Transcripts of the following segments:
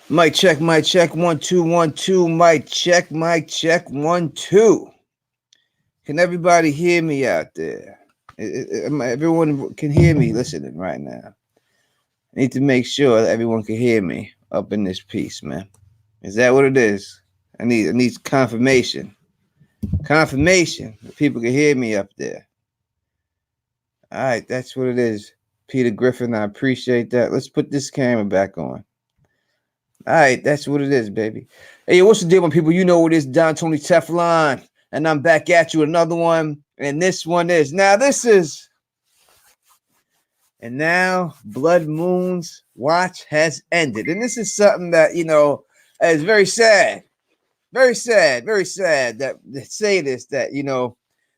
Mic check, mic check, 1 2 1 2. Mic check, 1 2. Can everybody hear me out there? Everyone can hear me listening right now. I need to make sure that everyone can hear me up in this piece, man. Is that what it is? I need confirmation. Confirmation that people can hear me up there. All right, that's what it is. Peter Griffin, I appreciate that. Let's put this camera back on. All right, that's what it is, baby. Hey, what's the deal, people? You know what it is, Don Tony Teflon, and I'm back at you with another one. And this one is and now Blood Moon's watch has ended, and this is something that is very sad, very sad, very sad that say this that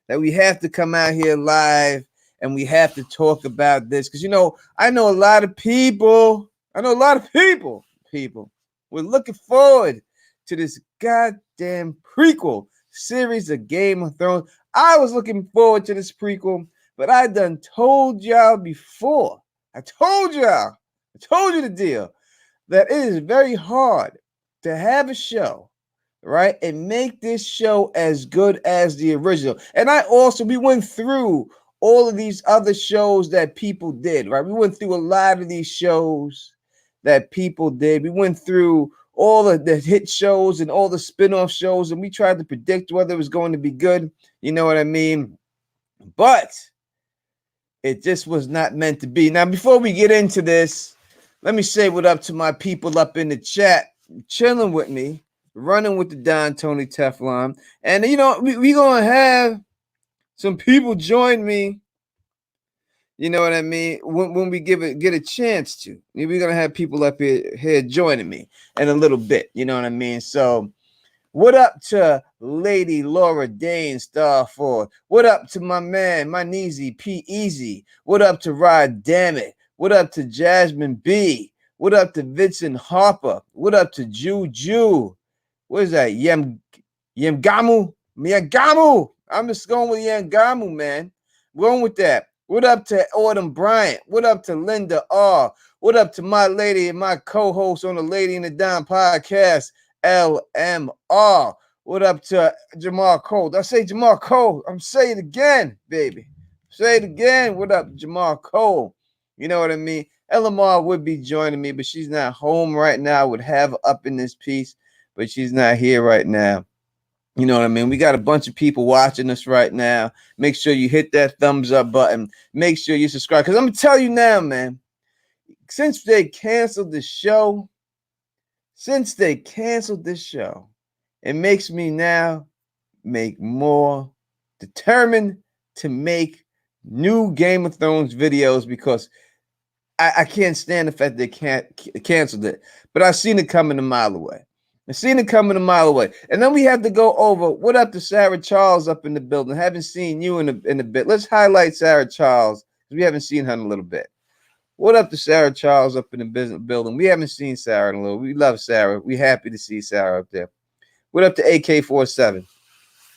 that we have to come out here live and we have to talk about this because I know a lot of people. People. We're looking forward to this goddamn prequel series of Game of Thrones. I was looking forward to this prequel, but I done told y'all before. I told you the deal, that it is very hard to have a show, right, and make this show as good as the original. And we went through all of these other shows that people did, right? We went through a lot of these shows that people did. We went through all of the hit shows and all the spin-off shows, and we tried to predict whether it was going to be good. You know what I mean? But it just was not meant to be. Now, before we get into this, let me say what up to my people up in the chat, chilling with me, running with the Don Tony Teflon. And, we going to have some people join me. You know what I mean? When we get a chance to, we're gonna have people up here joining me in a little bit. You know what I mean? So, what up to Lady Laura Dane Starford? What up to my man, my Neezy P Easy? What up to Rod Dammit? What up to Jasmine B? What up to Vincent Harper? What up to Juju? What is that? Yamgamu? I'm just going with Yangamu, man. Going with that. What up to Autumn Bryant? What up to Linda R? What up to my lady and my co-host on the Lady in the Dime podcast, LMR? What up to Jamal Cole? Did I say Jamal Cole? I'm saying it again, baby. Say it again. What up, Jamal Cole? You know what I mean? LMR would be joining me, but she's not home right now. I would have her up in this piece, but she's not here right now. You know what I mean? We got a bunch of people watching us right now. Make sure you hit that thumbs up button. Make sure you subscribe. Because I'm going to tell you now, man, since they canceled the show, it makes me now make more determined to make new Game of Thrones videos because I can't stand the fact they canceled it. But I've seen it coming a mile away. And then we have to go over what up to Sarah Charles up in the building. Haven't seen you in a bit. Let's highlight Sarah Charles because we haven't seen her in a little bit. What up to Sarah Charles up in the building? We haven't seen Sarah in a little. We love Sarah. We happy to see Sarah up there. What up to AK-47?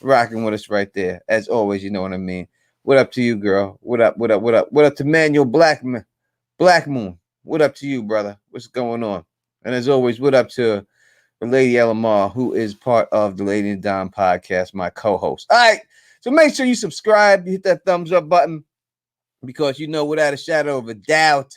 Rocking with us right there. As always, you know what I mean. What up to you, girl? What up? What up to Manuel Black Moon? What up to you, brother? What's going on? And as always, what up to Lady LMR, who is part of the Lady and Dime podcast, my co-host. All right, so make sure you subscribe, you hit that thumbs up button, because without a shadow of a doubt,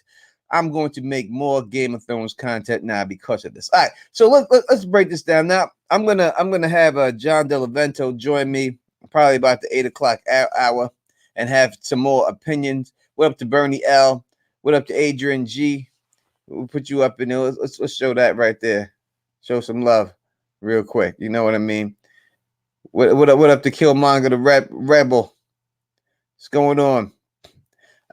I'm going to make more Game of Thrones content now because of this. All right, so let's break this down now. I'm gonna have John Diliberto join me probably about the 8 o'clock hour and have some more opinions. What up to Bernie L? What up to Adrian G? We'll put you up in there. Let's show that right there. Show some love real quick. You know what I mean? What up to Killmonger the Rebel? What's going on?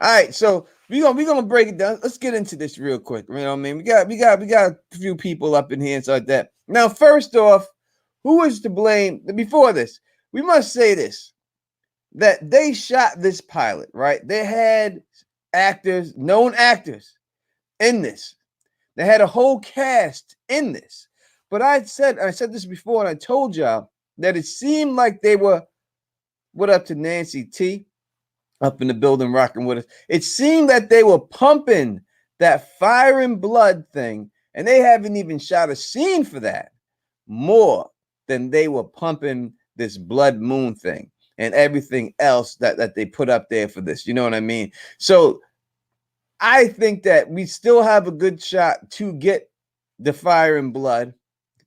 All right, so we're gonna break it down. Let's get into this real quick. You know what I mean? We got a few people up in here and stuff like that. Now, first off, who is to blame? Before this, we must say this: that they shot this pilot, right? They had known actors in this. They had a whole cast in this. But I said this before, and I told y'all that it seemed like they were, what up to Nancy T, up in the building rocking with us. It seemed that they were pumping that fire and blood thing, And they haven't even shot a scene for that more than they were pumping this Blood Moon thing and everything else that they put up there for this. You know what I mean? So I think that we still have a good shot to get the Fire and Blood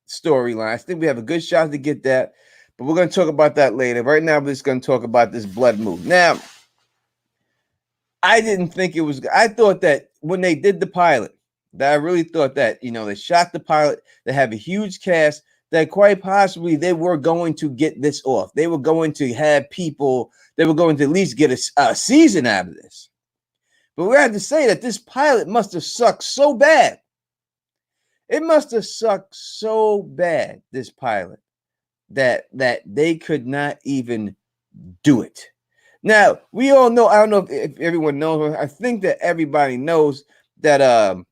storyline. I think we have a good shot to get that, but we're going to talk about that later. Right now, we're just going to talk about this Blood Moon. Now, I didn't think it was, I thought that when they did the pilot, that I really thought that, you know, they shot the pilot, they have a huge cast, that quite possibly they were going to get this off. They were going to have people, they were going to at least get a season out of this. But we have to say that this pilot must have sucked so bad. It must have sucked so bad, this pilot, that they could not even do it. Now, we all know, I don't know if everyone knows, I think that everybody knows that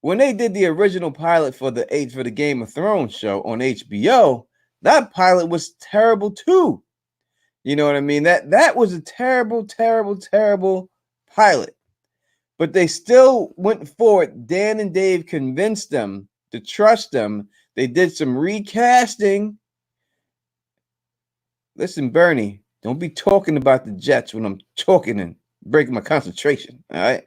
when they did the original pilot for the Game of Thrones show on HBO, that pilot was terrible too. You know what I mean? That was a terrible, terrible, terrible pilot. But they still went forward. Dan and Dave convinced them to trust them. They did some recasting. Listen, Bernie, don't be talking about the Jets when I'm talking and breaking my concentration. All right?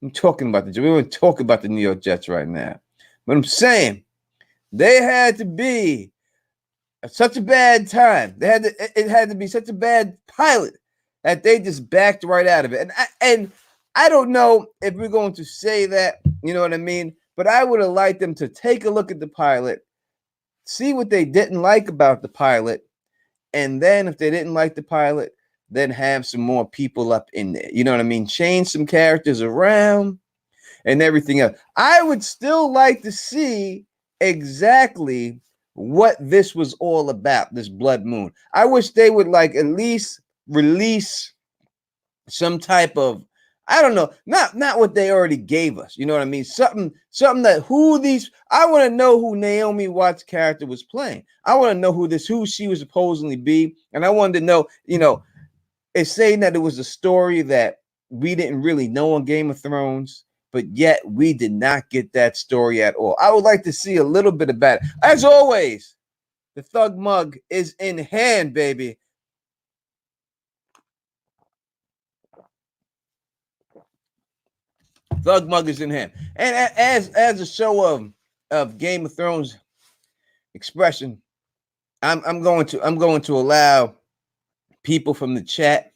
I'm talking about the Jets. We don't talk about the New York Jets right now. But I'm saying they had to be such a bad time. It had to be such a bad pilot that they just backed right out of it. And I don't know if we're going to say that, you know what I mean? But I would have liked them to take a look at the pilot, see what they didn't like about the pilot, and then if they didn't like the pilot, then have some more people up in there. You know what I mean? Change some characters around and everything else. I would still like to see exactly what this was all about, this Blood Moon. I wish they would like at least release some type of, I don't know, not what they already gave us. You know what I mean? Something that I want to know who Naomi Watts' character was playing. I want to know who she was supposedly be. And I wanted to know, you know, it's saying that it was a story that we didn't really know on Game of Thrones, but yet we did not get that story at all. I would like to see a little bit about it. As always, the Thug Mug is in hand, baby. Thug Mug is in hand. And as a show of Game of Thrones expression, I'm going to allow people from the chat,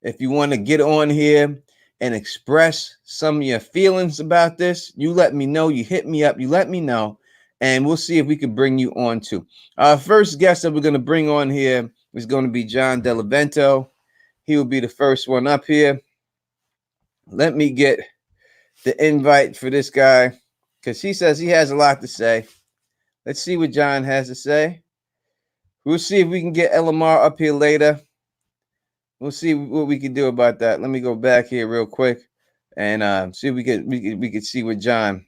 if you want to get on here and express some of your feelings about this, you let me know. You hit me up. You let me know, and we'll see if we can bring you on too. Our first guest that we're going to bring on here is going to be John Diliberto. He will be the first one up here. Let me get the invite for this guy because he says he has a lot to say. Let's see what John has to say. We'll see if we can get Elamar up here later. We'll see what we can do about that. Let me go back here real quick and see if we could see what John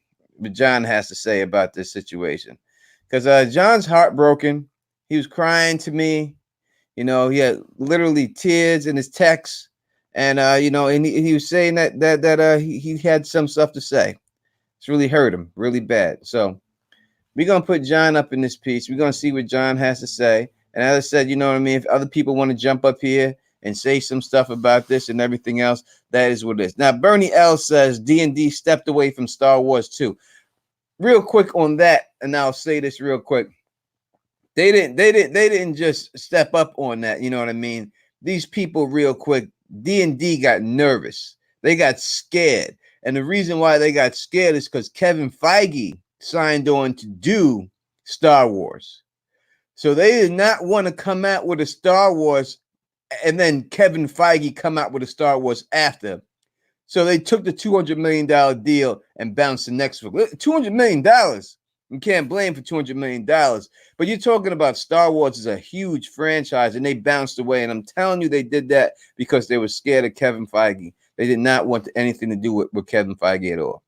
has to say about this situation. Because John's heartbroken. He was crying to me. You know, he had literally tears in his text. And you know, and he was saying that he had some stuff to say. It's really hurt him really bad. So we're gonna put John up in this piece. We're gonna see what John has to say. And as I said, you know what I mean? If other people want to jump up here and say some stuff about this and everything else, that is what it is. Now, Bernie L says D&D stepped away from Star Wars too. Real quick on that, and I'll say this real quick. They didn't just step up on that. You know what I mean? These people, real quick, D&D got nervous. They got scared. And the reason why they got scared is because Kevin Feige signed on to do Star Wars. So they did not want to come out with a Star Wars and then Kevin Feige come out with a Star Wars after. So they took the $200 million deal and bounced the next one. $200 million. You can't blame for $200 million. But you're talking about Star Wars is a huge franchise, and they bounced away. And I'm telling you, they did that because they were scared of Kevin Feige. They did not want anything to do with Kevin Feige at all.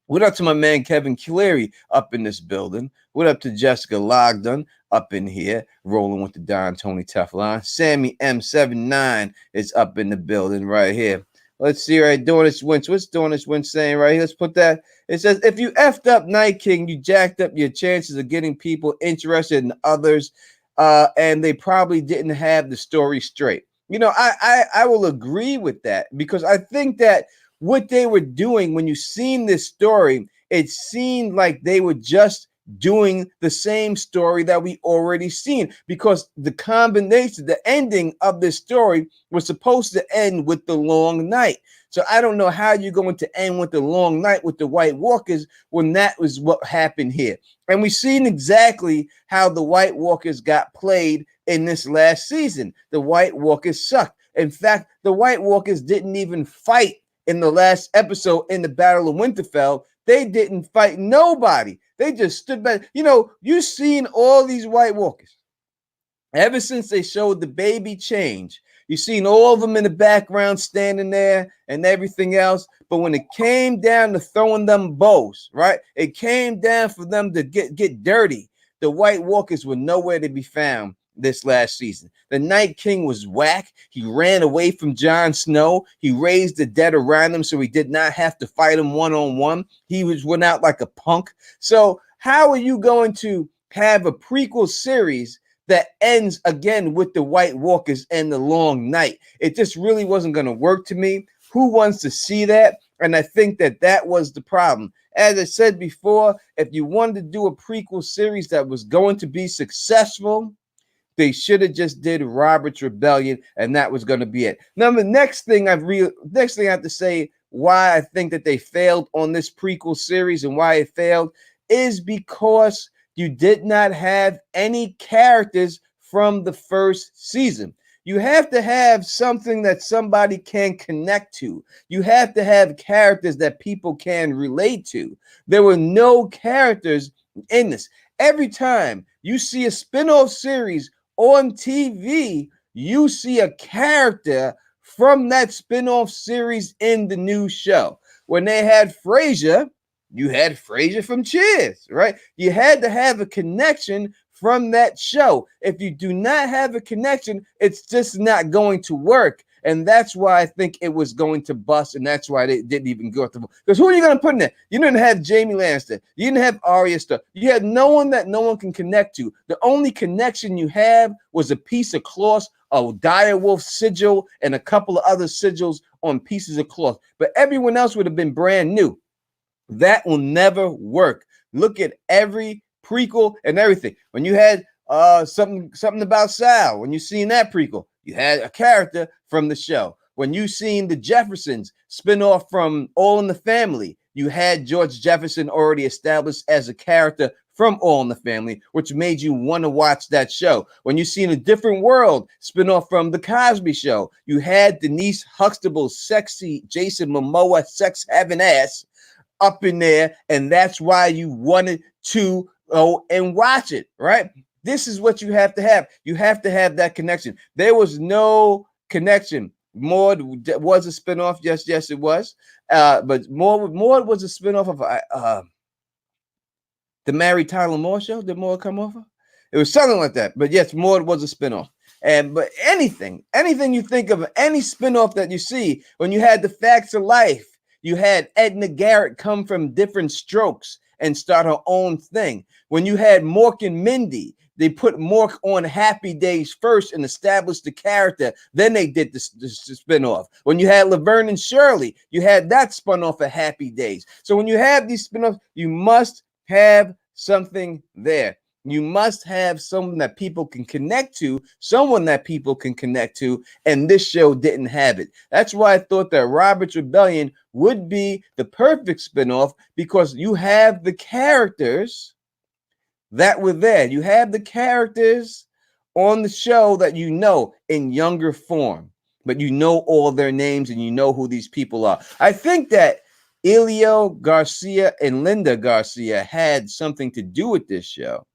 What up to my man Kevin Cleary up in this building? What up to Jessica Logdon up in here, rolling with the Don Tony Teflon? Sammy M79 is up in the building right here. Let's see, right? Dornish Winch. What's Dornish Winch saying right here? Let's put that. It says, if you effed up Night King, you jacked up your chances of getting people interested in others, and they probably didn't have the story straight. You know, I will agree with that, because I think that what they were doing when you seen this story, it seemed like they were just doing the same story that we already seen, because the combination, the ending of this story was supposed to end with the long night. So I don't know how you're going to end with the long night with the White Walkers when that was what happened here. And we've seen exactly how the White Walkers got played in this last season. The White Walkers sucked. In fact, the White Walkers didn't even fight in the last episode in the Battle of Winterfell. They didn't fight nobody. They just stood back. You know, you've seen all these White Walkers ever since they showed the baby change. You've seen all of them in the background standing there and everything else. But when it came down to throwing them bows, right? It came down for them to get dirty. The White Walkers were nowhere to be found this last season. The Night King was whack. He ran away from Jon Snow. He raised the dead around him so he did not have to fight him one-on-one. He went out like a punk. So how are you going to have a prequel series that ends again with the White Walkers and the long night? It just really wasn't going to work to me. Who wants to see that? And I think that was the problem. As I said before, if you wanted to do a prequel series that was going to be successful, they should have just did Robert's Rebellion, and that was going to be it. Now, the next thing I have to say why I think that they failed on this prequel series and why it failed is because you did not have any characters from the first season. You have to have something that somebody can connect to. You have to have characters that people can relate to. There were no characters in this. Every time you see a spin-off series on TV, you see a character from that spin-off series in the new show. When they had Frasier, you had Frasier from Cheers, right? You had to have a connection from that show. If you do not have a connection, it's just not going to work. And that's why I think it was going to bust, and that's why they didn't even go through. Because who are you going to put in there? You didn't have Jamie Lannister. You didn't have Arya Stark. You had no one that no one can connect to. The only connection you have was a piece of cloth, a direwolf sigil, and a couple of other sigils on pieces of cloth. But everyone else would have been brand new. That will never work. Look at every prequel and everything. When you had something about Sal, when you seen that prequel, you had a character from the show. When you seen the Jeffersons spin off from All in the Family, you had George Jefferson already established as a character from All in the Family, which made you want to watch that show. When you seen A Different World spin off from The Cosby Show, you had Denise Huxtable's sexy Jason Momoa sex having ass up in there, and that's why you wanted to go and watch it, right? This is what you have to have. You have to have that connection. There was no connection. Maud was a spinoff. Yes, it was. But Maud was a spinoff of the Mary Tyler Moore show. Did Maud come over? It was something like that. But yes, Maud was a spinoff. But anything you think of, any spinoff that you see, when you had The Facts of Life, you had Edna Garrett come from Different Strokes and start her own thing. When you had Mork and Mindy, they put Mork on Happy Days first and established the character. Then they did the spinoff. When you had Laverne and Shirley, you had that spun off of Happy Days. So when you have these spinoffs, you must have something there. You must have someone that people can connect to, and this show didn't have it. That's why I thought that Robert's Rebellion would be the perfect spinoff, because you have the characters that were there. You have the characters on the show that you know in younger form, but you know all their names and you know who these people are. I think that Elio Garcia and Linda Garcia had something to do with this show.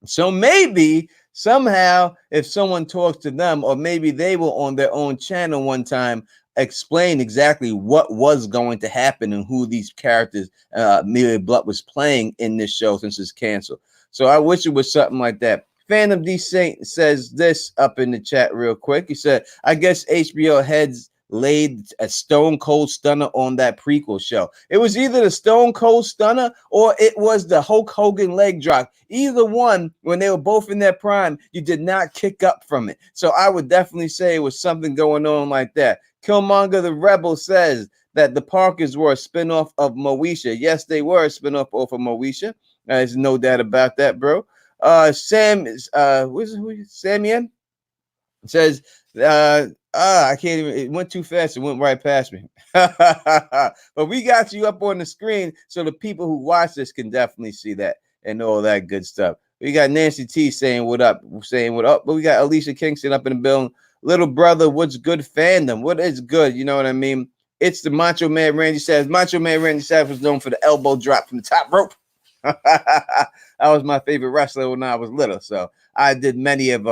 So maybe somehow if someone talks to them, or maybe they will on their own channel one time explain exactly what was going to happen and who these characters Amelia Blunt was playing in this show since it's canceled. So I wish it was something like that. Phantom D Saint says this up in the chat real quick. He said, I guess HBO heads laid a stone cold stunner on that prequel show. It was either the stone cold stunner or it was the Hulk Hogan leg drop. Either one, when they were both in their prime, you did not kick up from it. So I would definitely say it was something going on like that. Killmonger the Rebel says that the Parkers were a spinoff of Moesha. Yes, they were a spinoff off of Moesha. There's no doubt about that, bro. Sam is Samian says I can't even, it went too fast, it went right past me. But we got you up on the screen so the people who watch this can definitely see that and all that good stuff. We got Nancy T saying what up, but we got Alicia Kingston up in the building. Little brother, what's good fandom? What is good? You know what I mean? It's the Macho Man Randy Savage. Macho Man Randy Savage was known for the elbow drop from the top rope. That was my favorite wrestler when I was little. So I did many of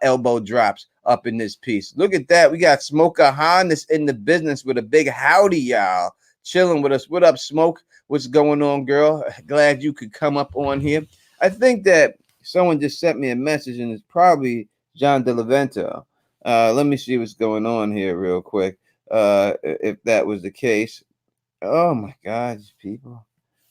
elbow drops up in this piece. Look at that. We got Smoker Hondas in the business with a big howdy, y'all. Chilling with us. What up, Smoke? What's going on, girl? Glad you could come up on here. I think that someone just sent me a message, and it's probably John Diliberto. Let me see what's going on here real quick. If that was the case. Oh my God, people.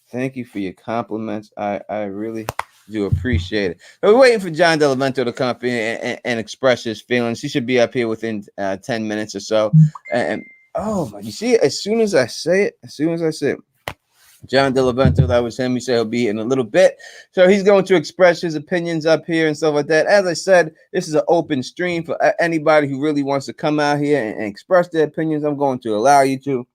Thank you for your compliments. I really do appreciate it. But we're waiting for John Diliberto to come up here and express his feelings. He should be up here within 10 minutes or so. And oh my, you see, as soon as I say it, John Diliberto, that was him. He said he'll be in a little bit. So he's going to express his opinions up here and stuff like that. As I said, this is an open stream for anybody who really wants to come out here and express their opinions. I'm going to allow you to.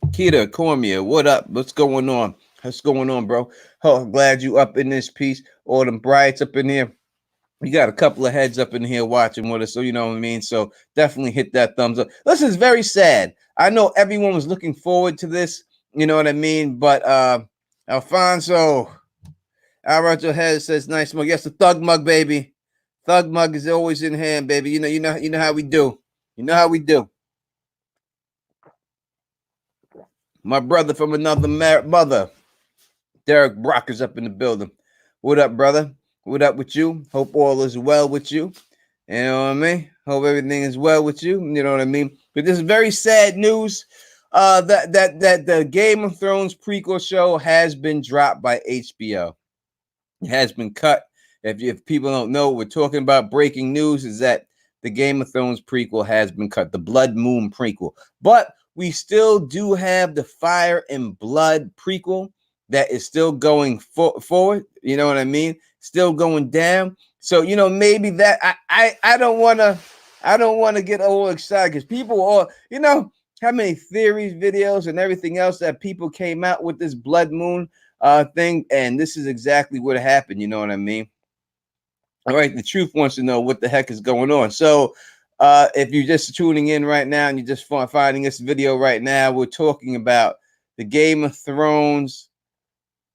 Keita Cormier, what up? What's going on? What's going on, bro? Oh, I'm glad you up in this piece. All them brights up in here. We got a couple of heads up in here watching with us, so you know what I mean. So definitely hit that thumbs up. This is very sad. I know everyone was looking forward to this, you know what I mean. But Alfonso Alberto Head says, "Nice mug." Yes, the thug mug, baby. Thug mug is always in hand, baby. You know how we do. You know how we do. My brother from another mother, Derek Brock, is up in the building. What up, brother? What up with you? Hope all is well with you. You know what I mean? Hope everything is well with you. You know what I mean? But this is very sad news. That the Game of Thrones prequel show has been dropped by HBO. It has been cut. If people don't know, what we're talking about, breaking news is that the Game of Thrones prequel has been cut, the Blood Moon prequel. But we still do have the Fire and Blood prequel that is still going forward. You know what I mean? Still going down. So, you know, maybe that I don't want to get all excited because people all, you know, how many theories, videos, and everything else that people came out with this Blood Moon thing, and this is exactly what happened. You know what I mean? All right, the truth wants to know what the heck is going on. So if you're just tuning in right now and you're just finding this video right now, we're talking about the Game of Thrones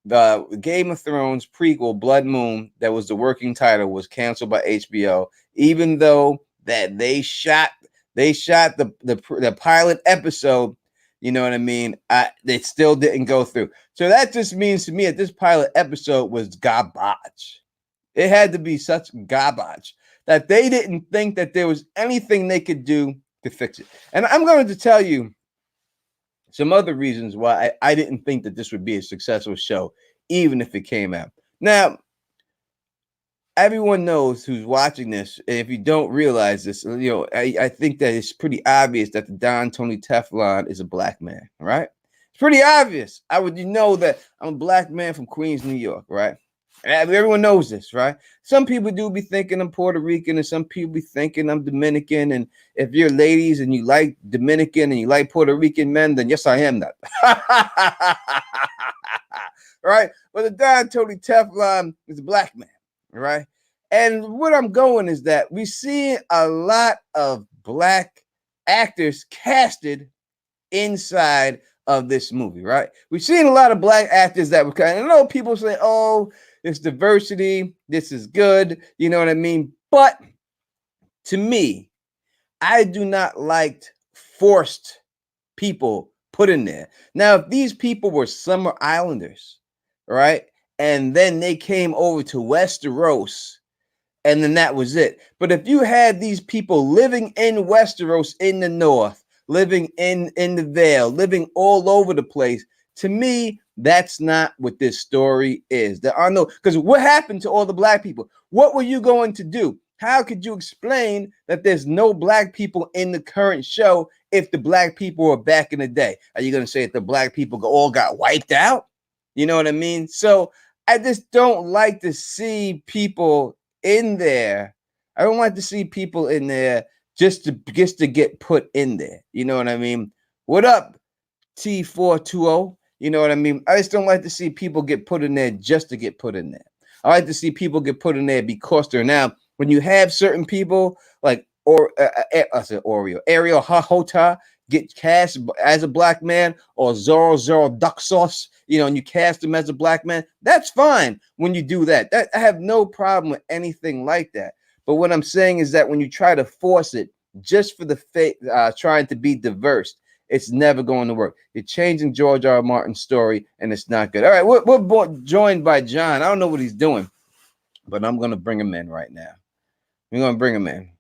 prequel, Blood Moon, that was the working title, was canceled by HBO, even though that they shot the pilot episode. You know what I mean? They still didn't go through. So that just means to me that this pilot episode was garbage. It had to be such garbage that they didn't think that there was anything they could do to fix it. And I'm going to tell you some other reasons why I didn't think that this would be a successful show, even if it came out. Now, everyone knows who's watching this, and if you don't realize this, you know, I think that it's pretty obvious that the Don Tony Teflon is a black man, right? It's pretty obvious. You know that I'm a black man from Queens, New York, right? Everyone knows this, right? Some people do be thinking I'm Puerto Rican, and some people be thinking I'm Dominican. And if you're ladies and you like Dominican and you like Puerto Rican men, then yes, I am that. Right? But the Don Tony Teflon is a black man, right? And what I'm going is that we see a lot of black actors casted inside of this movie, right? We've seen a lot of black actors that were kind of, I know people say, oh, it's diversity, this is good, you know what I mean? But to me, I do not like forced people put in there. Now, if these people were Summer Islanders, right, and then they came over to Westeros and then that was it. But if you had these people living in Westeros in the north, living in the Vale, living all over the place, to me, that's not what this story is. There are no, because what happened to all the black people? What were you going to do? How could you explain that there's no black people in the current show if the black people were back in the day? Are you going to say that the black people all got wiped out? You know what I mean? So I just don't like to see people in there. I don't like to see people in there just to get put in there. You know what I mean? What up, T420? You know what I mean? I just don't like to see people get put in there just to get put in there. I like to see people get put in there because they're now. When you have certain people like I said Oreo, Ariel Hahota get cast as a black man, or Zoro Duck Sauce, you know, and you cast him as a black man, that's fine when you do that. I have no problem with anything like that. But what I'm saying is that when you try to force it just for the trying to be diverse, it's never going to work. You're changing George R. R. Martin's story, and it's not good. All right, we're joined by John. I don't know what he's doing, but I'm going to bring him in right now. We're going to bring him in.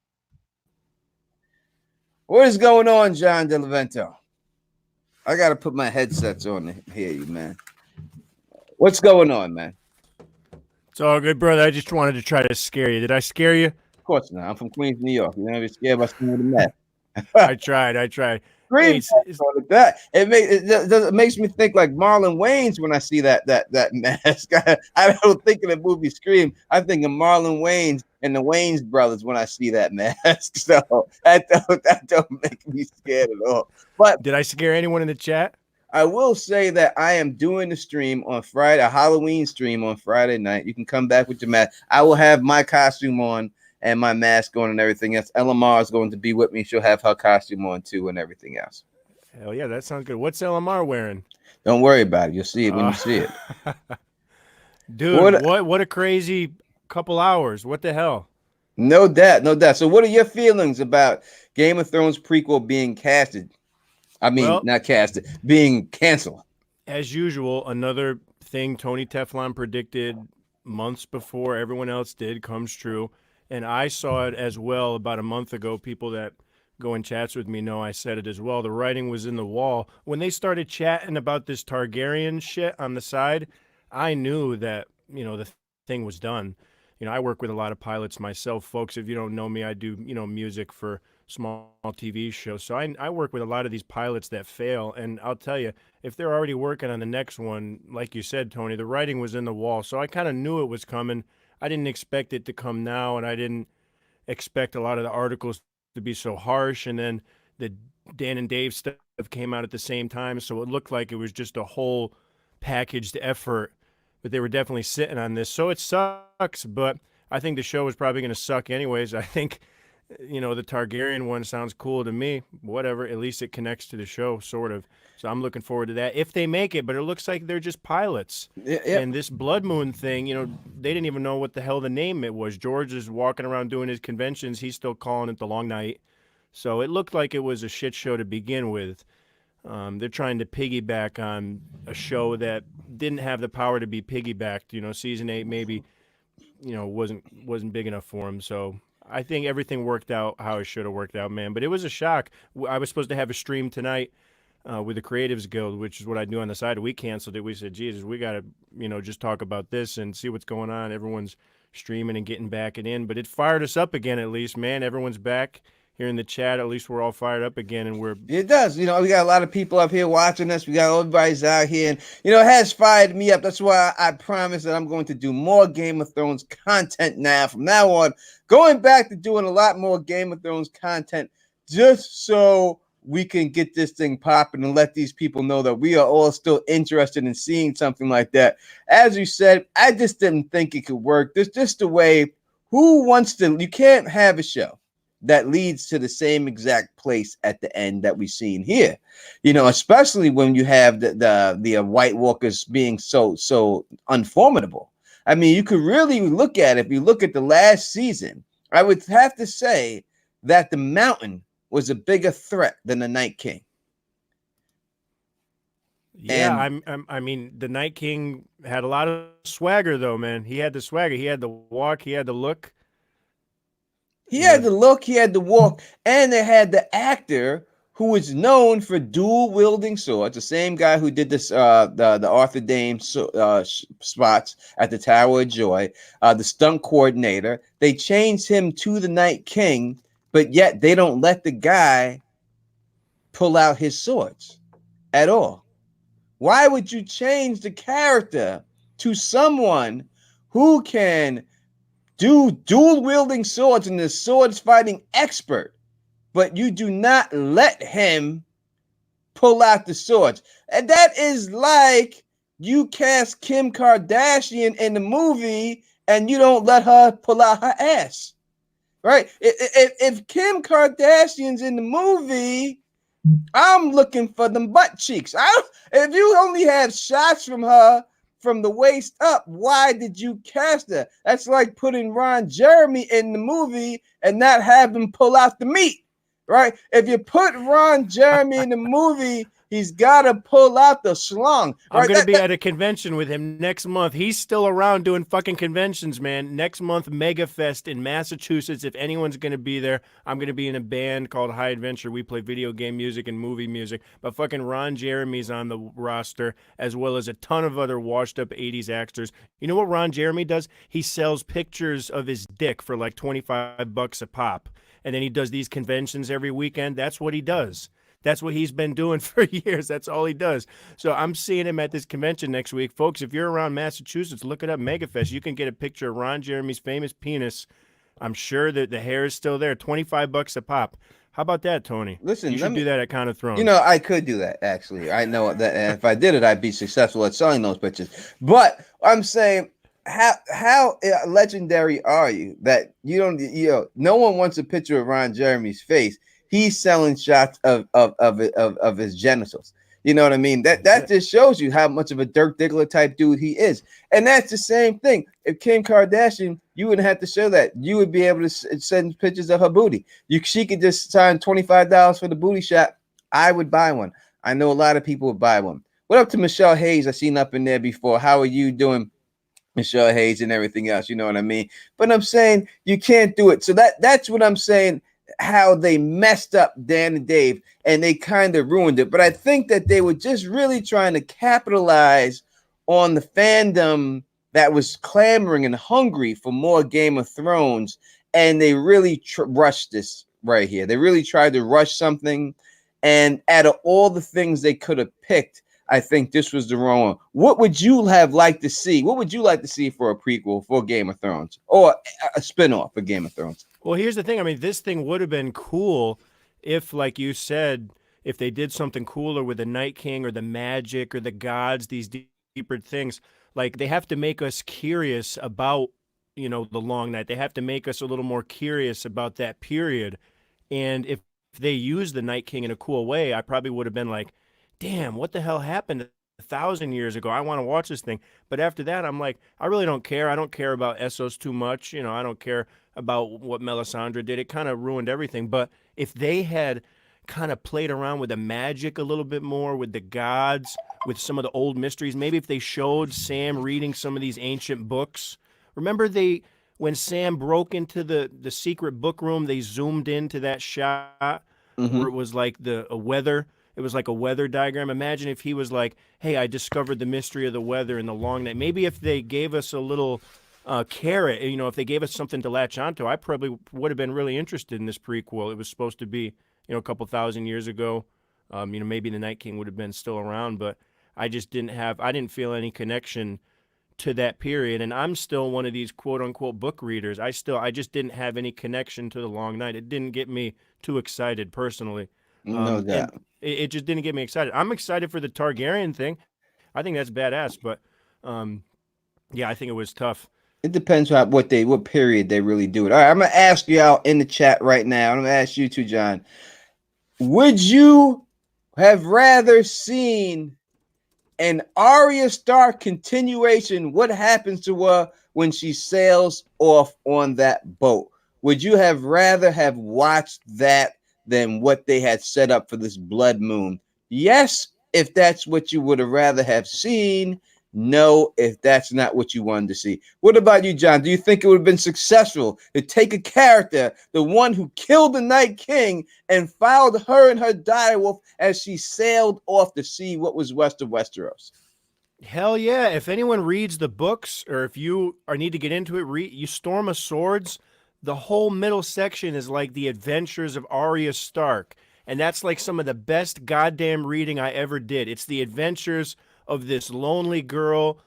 What is going on, John Diliberto? I got to put my headsets on to hear you, man. What's going on, man? It's all good, brother. I just wanted to try to scare you. Did I scare you? Of course not. I'm from Queens, New York. You never scared by some of the mess. I tried. Hey, That it makes me think like Marlon Wayans when I see that mask. I don't think of the movie Scream. I think of Marlon Wayans and the Wayans brothers when I see that mask. So that don't make me scared at all. But did I scare anyone in the chat? I will say that I am doing a stream on Friday, a Halloween stream on Friday night. You can come back with your mask. I will have my costume on and my mask on and everything else. LMR is going to be with me. She'll have her costume on too and everything else. Hell yeah, that sounds good. What's LMR wearing? Don't worry about it. You'll see it when you see it. Dude, what a crazy couple hours. What the hell? No doubt. So what are your feelings about Game of Thrones prequel being casted? I mean, not casted, being canceled. As usual, another thing Tony Teflon predicted months before everyone else did comes true. And I saw it as well about a month ago. People that go in chats with me know I said it as well. The writing was in the wall. When they started chatting about this Targaryen shit on the side, I knew that, the thing was done. I work with a lot of pilots myself, folks. If you don't know me, I do, music for small TV shows. So I work with a lot of these pilots that fail. And I'll tell you, if they're already working on the next one, like you said, Tony, the writing was in the wall. So I kind of knew it was coming. I didn't expect it to come now, and I didn't expect a lot of the articles to be so harsh. And then the Dan and Dave stuff came out at the same time. So it looked like it was just a whole packaged effort. But they were definitely sitting on this. So it sucks, but I think the show is probably going to suck anyways. I think, the Targaryen one sounds cool to me. Whatever, at least it connects to the show, sort of. So I'm looking forward to that if they make it. But it looks like they're just pilots. Yeah. And this Blood Moon thing, they didn't even know what the hell the name it was. George is walking around doing his conventions. He's still calling it the Long Night. So it looked like it was a shit show to begin with. They're trying to piggyback on a show that didn't have the power to be piggybacked. Season 8 maybe, wasn't big enough for them. So I think everything worked out how it should have worked out, man. But it was a shock. I was supposed to have a stream tonight with the Creatives Guild, which is what I do on the side. We canceled it. We said, Jesus, we got to, just talk about this and see what's going on. Everyone's streaming and getting back and in. But it fired us up again, at least, man. Everyone's back here in the chat. At least we're all fired up again, and it does. We got a lot of people up here watching us. We got everybody's out here, and it has fired me up. That's why I promise that I'm going to do more Game of Thrones content now. From now on, going back to doing a lot more Game of Thrones content, just so we can get this thing popping and let these people know that we are all still interested in seeing something like that. As you said, I just didn't think it could work. There's just a way. Who wants to? You can't have a show that leads to the same exact place at the end that we've seen here, especially when you have the White Walkers being so unformidable. I mean, you could really look at it. If you look at the last season, I would have to say that the Mountain was a bigger threat than the Night King. Yeah, I mean, the Night King had a lot of swagger, though, man. He had the swagger. He had the walk. He had the look. He Yeah. had the look, he had the walk, and they had the actor who was known for dual wielding swords. The same guy who did this, the Arthur Dame spots at the Tower of Joy, the stunt coordinator. They changed him to the Night King, but yet they don't let the guy pull out his swords at all. Why would you change the character to someone who can do dual wielding swords and the swords fighting expert, but you do not let him pull out the swords? And that is like you cast Kim Kardashian in the movie and you don't let her pull out her ass, right? If Kim Kardashian's in the movie, I'm looking for them butt cheeks. If you only have shots from her from the waist up, why did you cast her? That's like putting Ron Jeremy in the movie and not have him pull out the meat, right? If you put Ron Jeremy in the movie, he's got to pull out the schlong, right? I'm going to be at a convention with him next month. He's still around doing fucking conventions, man. Next month, Mega Fest in Massachusetts. If anyone's going to be there, I'm going to be in a band called High Adventure. We play video game music and movie music. But fucking Ron Jeremy's on the roster, as well as a ton of other washed-up 80s actors. You know what Ron Jeremy does? He sells pictures of his dick for like $25 a pop. And then he does these conventions every weekend. That's what he does. That's what he's been doing for years. That's all he does. So I'm seeing him at this convention next week. Folks, if you're around Massachusetts, look it up, MegaFest. You can get a picture of Ron Jeremy's famous penis. I'm sure that the hair is still there. $25 a pop. How about that, Tony? Listen, you should do that at Con of Thrones. You know, I could do that, actually. I know that, and if I did it, I'd be successful at selling those pictures. But I'm saying, how legendary are you that you don't, no one wants a picture of Ron Jeremy's face. He's selling shots of his genitals. You know what I mean? That just shows you how much of a Dirk Diggler type dude he is. And that's the same thing. If Kim Kardashian, you wouldn't have to show that. You would be able to send pictures of her booty. She could just sign $25 for the booty shot. I would buy one. I know a lot of people would buy one. What up to Michelle Hayes? I've seen up in there before. How are you doing, Michelle Hayes, and everything else? You know what I mean? But I'm saying you can't do it. So that's what I'm saying. How they messed up Dan and Dave, and they kind of ruined it. But I think that they were just really trying to capitalize on the fandom that was clamoring and hungry for more Game of Thrones, and they really rushed this right here. They really tried to rush something, and out of all the things they could have picked, I think this was the wrong one. What would you have liked to see? What would you like to see for a prequel for Game of Thrones, or a spinoff for Game of Thrones? Well, here's the thing. I mean, this thing would have been cool if, like you said, if they did something cooler with the Night King or the magic or the gods, these deeper things. Like, they have to make us curious about, the Long Night. They have to make us a little more curious about that period. And if they use the Night King in a cool way, I probably would have been like, damn, what the hell happened 1,000 years ago? I want to watch this thing. But after that, I'm like, I really don't care. I don't care about Essos too much. I don't care about what Melisandre did. It kind of ruined everything. But if they had kind of played around with the magic a little bit more, with the gods, with some of the old mysteries, maybe if they showed Sam reading some of these ancient books. Remember when Sam broke into the secret book room, they zoomed into that shot where it was like a weather. It was like a weather diagram. Imagine if he was like, hey, I discovered the mystery of the weather in the Long Night. Maybe if they gave us a little carrot, if they gave us something to latch onto, I probably would have been really interested in this prequel. It was supposed to be, a couple thousand years ago. Maybe the Night King would have been still around, but I didn't feel any connection to that period. And I'm still one of these quote unquote book readers. I just didn't have any connection to the Long Night. It didn't get me too excited personally. No doubt. It just didn't get me excited. I'm excited for the Targaryen thing. I think that's badass, but yeah, I think it was tough. It depends on what period they really do it. All right, I'm gonna ask you out in the chat right now. I'm gonna ask you too, John. Would you have rather seen an Arya Stark continuation? What happens to her when she sails off on that boat? Would you have rather have watched that than what they had set up for this blood moon? Yes, if that's what you would have rather have seen. No, if that's not what you wanted to see. What about you, John? Do you think it would have been successful to take a character, the one who killed the Night King, and followed her and her direwolf as she sailed off to see what was west of Westeros? Hell yeah. If anyone reads the books or if you are need to get into it, read you Storm of Swords, the whole middle section is like the adventures of Arya Stark. And that's like some of the best goddamn reading I ever did. It's the adventures of this lonely girl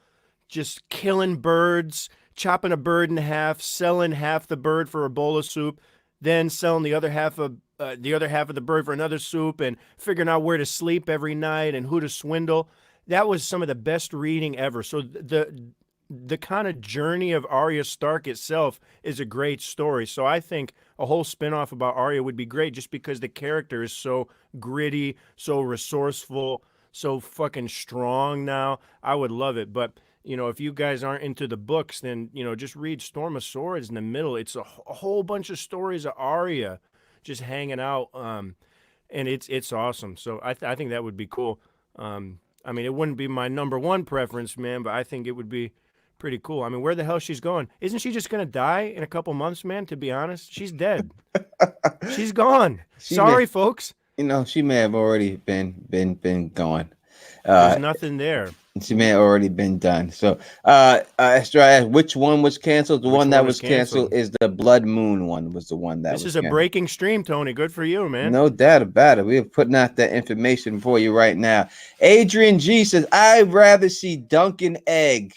just killing birds, chopping a bird in half, selling half the bird for a bowl of soup, then selling the other half of the bird for another soup, and figuring out where to sleep every night and who to swindle. That was some of the best reading ever. So the kind of journey of Arya Stark itself is a great story. So I think a whole spinoff about Arya would be great just because the character is so gritty, so resourceful, so fucking strong now. I would love it. But, if you guys aren't into the books, then, just read Storm of Swords in the middle. It's a whole bunch of stories of Arya just hanging out. And it's awesome. So I think that would be cool. I mean, it wouldn't be my number one preference, man, but I think it would be pretty cool. I mean, where the hell she's going? Isn't she just going to die in a couple months, man? To be honest, she's dead. She's gone. Sorry, folks. She may have already been gone. There's nothing there. She may have already been done. So, Esther, which one was canceled? The one that was canceled is the Blood Moon one. Was the one that this was is a canceled. Breaking stream, Tony. Good for you, man. No doubt about it. We're putting out that information for you right now. Adrian G says, "I'd rather see Duncan Egg."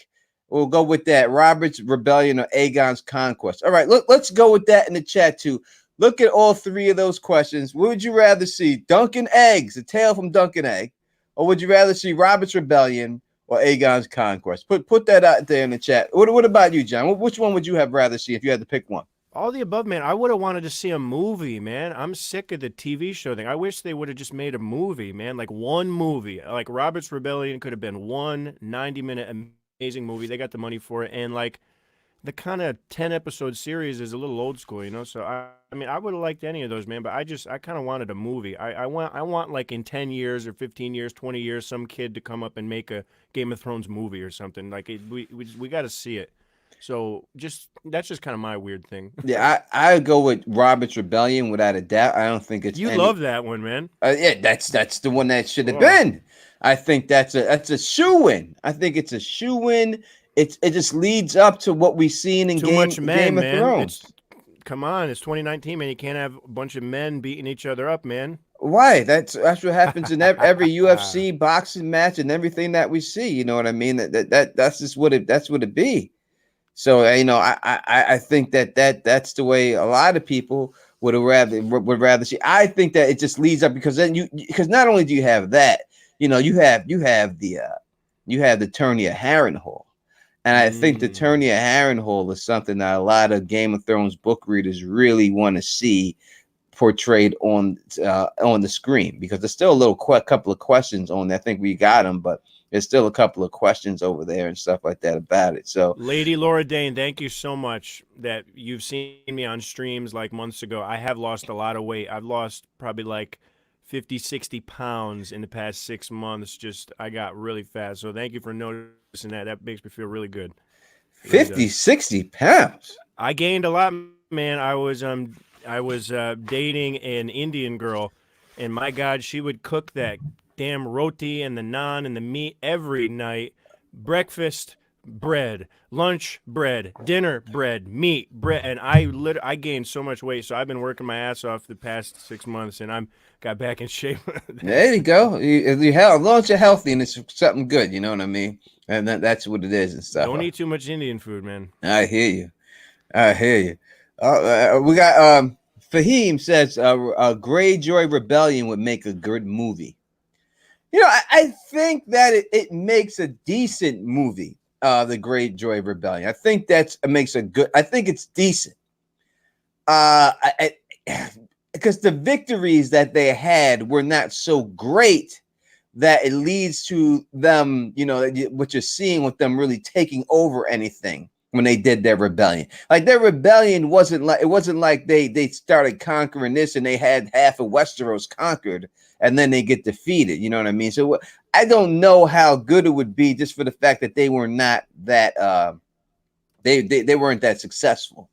We'll go with that. Robert's Rebellion or Aegon's Conquest. All right, let's go with that in the chat too. Look at all three of those questions. What would you rather see? Duncan Eggs, a tale from Duncan Egg, or would you rather see Robert's Rebellion or Aegon's Conquest? Put that out there in the chat. What about you, John? Which one would you have rather see if you had to pick one? All the above, man. I would have wanted to see a movie, man. I'm sick of the TV show thing. I wish they would have just made a movie, man. Like one movie. Like Robert's Rebellion could have been one 90-minute amazing movie. They got the money for it. And like the kind of 10-episode series is a little old school, So I mean, I would have liked any of those, man. But I kind of wanted a movie. I want like in 10 years or 15 years, 20 years, some kid to come up and make a Game of Thrones movie or something. Like we got to see it. So that's just kind of my weird thing. Yeah, I go with Robert's Rebellion without a doubt. I don't think it's love that one, man. Yeah, that's the one that should have been. I think that's a shoe-in. I think it's a shoe-in. It just leads up to what we've seen in Game of Thrones. Come on, it's 2019, man. You can't have a bunch of men beating each other up, man. Why? That's what happens in every UFC boxing match and everything that we see. You know what I mean? That's just what it be. So I think that's the way a lot of people would rather see. I think that it just leads up because then because not only do you have that, you have the tourney of Harrenhal. And I think the tourney of Harrenhal is something that a lot of Game of Thrones book readers really want to see portrayed on the screen, because there's still a couple of questions on there. I think we got them, but there's still a couple of questions over there and stuff like that about it. So, Lady Laura Dane, thank you so much that you've seen me on streams like months ago. I have lost a lot of weight. I've lost probably like 50, 60 pounds in the past 6 months. I got really fat. So thank you for noticing that. That makes me feel really good. 50, 60 pounds. I gained a lot, man. I was dating an Indian girl, and my God, she would cook that damn roti and the naan and the meat every night. Breakfast, bread. Lunch, bread. Dinner, bread. Meat, bread. And I gained so much weight, so I've been working my ass off the past 6 months, and I'm got back in shape. There you go. As long as you're healthy and it's something good, you know what I mean? And that's what it is and stuff. Don't eat too much Indian food, man. I hear you. We got Fahim says a Greyjoy Rebellion would make a good movie. I think that it makes a decent movie. The Greyjoy Rebellion. I think I think it's decent. Because the victories that they had were not so great that it leads to them, what you're seeing with them really taking over anything when they did their rebellion. Like their rebellion wasn't like they started conquering this and they had half of Westeros conquered and then they get defeated. You know what I mean? So I don't know how good it would be just for the fact that they were not that they weren't that successful.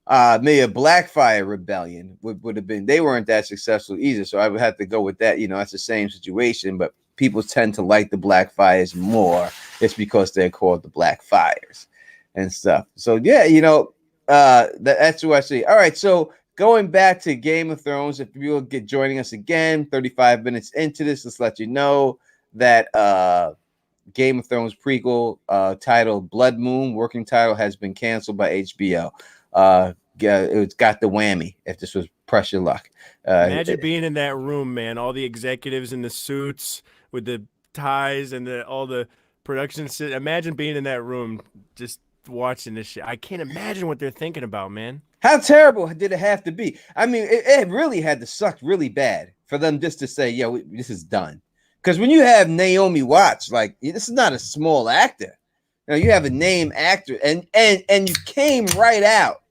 Maybe a Blackfire rebellion would have been, they weren't that successful either. So I would have to go with that. You know, that's the same situation, but people tend to like the Blackfires more. It's because they're called the Blackfires and stuff. So yeah, you know, that's what I see. All right, so going back to Game of Thrones, if you will get joining us again, 35 minutes into this, let's let you know that Game of Thrones prequel titled Blood Moon, working title, has been canceled by HBO. It's got the whammy if this was pressure luck. Imagine being in that room, man. All the executives in the suits with the ties and all the production. Imagine being in that room just watching this shit. I can't imagine what they're thinking about, man. How terrible did it have to be? I mean, it really had to suck really bad for them just to say, yo, this is done. Because when you have Naomi Watts, like, this is not a small actor. You know, you have a name actor, and you came right out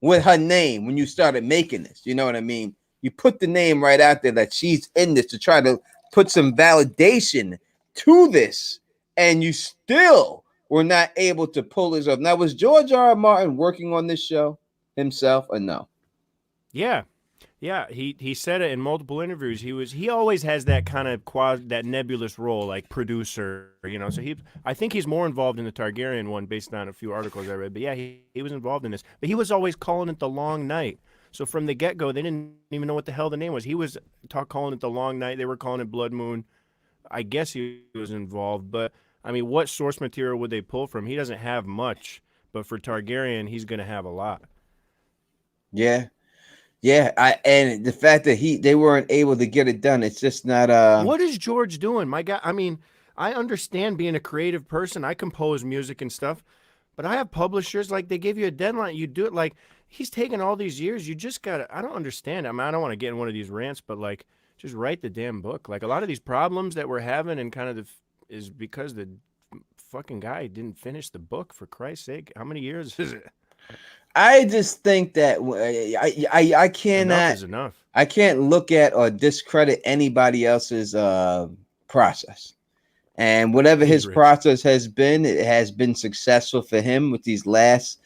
with her name when you started making this. You know what I mean? You put the name right out there that she's in this to try to put some validation to this, and you still were not able to pull this off. Now, was George R.R. Martin working on this show himself or no? Yeah. He said it in multiple interviews. He always has that kind of that nebulous role, like producer, you know. So I think he's more involved in the Targaryen one based on a few articles I read. But yeah, he was involved in this. But he was always calling it the Long Night. So from the get-go, they didn't even know what the hell the name was. He was calling it the Long Night. They were calling it Blood Moon. I guess he was involved. But I mean, what source material would they pull from? He doesn't have much. But for Targaryen, he's going to have a lot. Yeah. Yeah, and the fact that they weren't able to get it done, it's just not What is George doing? My God, I mean, I understand being a creative person. I compose music and stuff, but I have publishers, like, they give you a deadline, you do it. Like, he's taken all these years. You just gotta, I don't understand. I mean, I don't want to get in one of these rants, but like, just write the damn book. Like, a lot of these problems that we're having and kind of is because the fucking guy didn't finish the book, for Christ's sake. How many years is it? I just think that I cannot. Enough is enough. I can't look at or discredit anybody else's process, and whatever his process has been, it has been successful for him with these last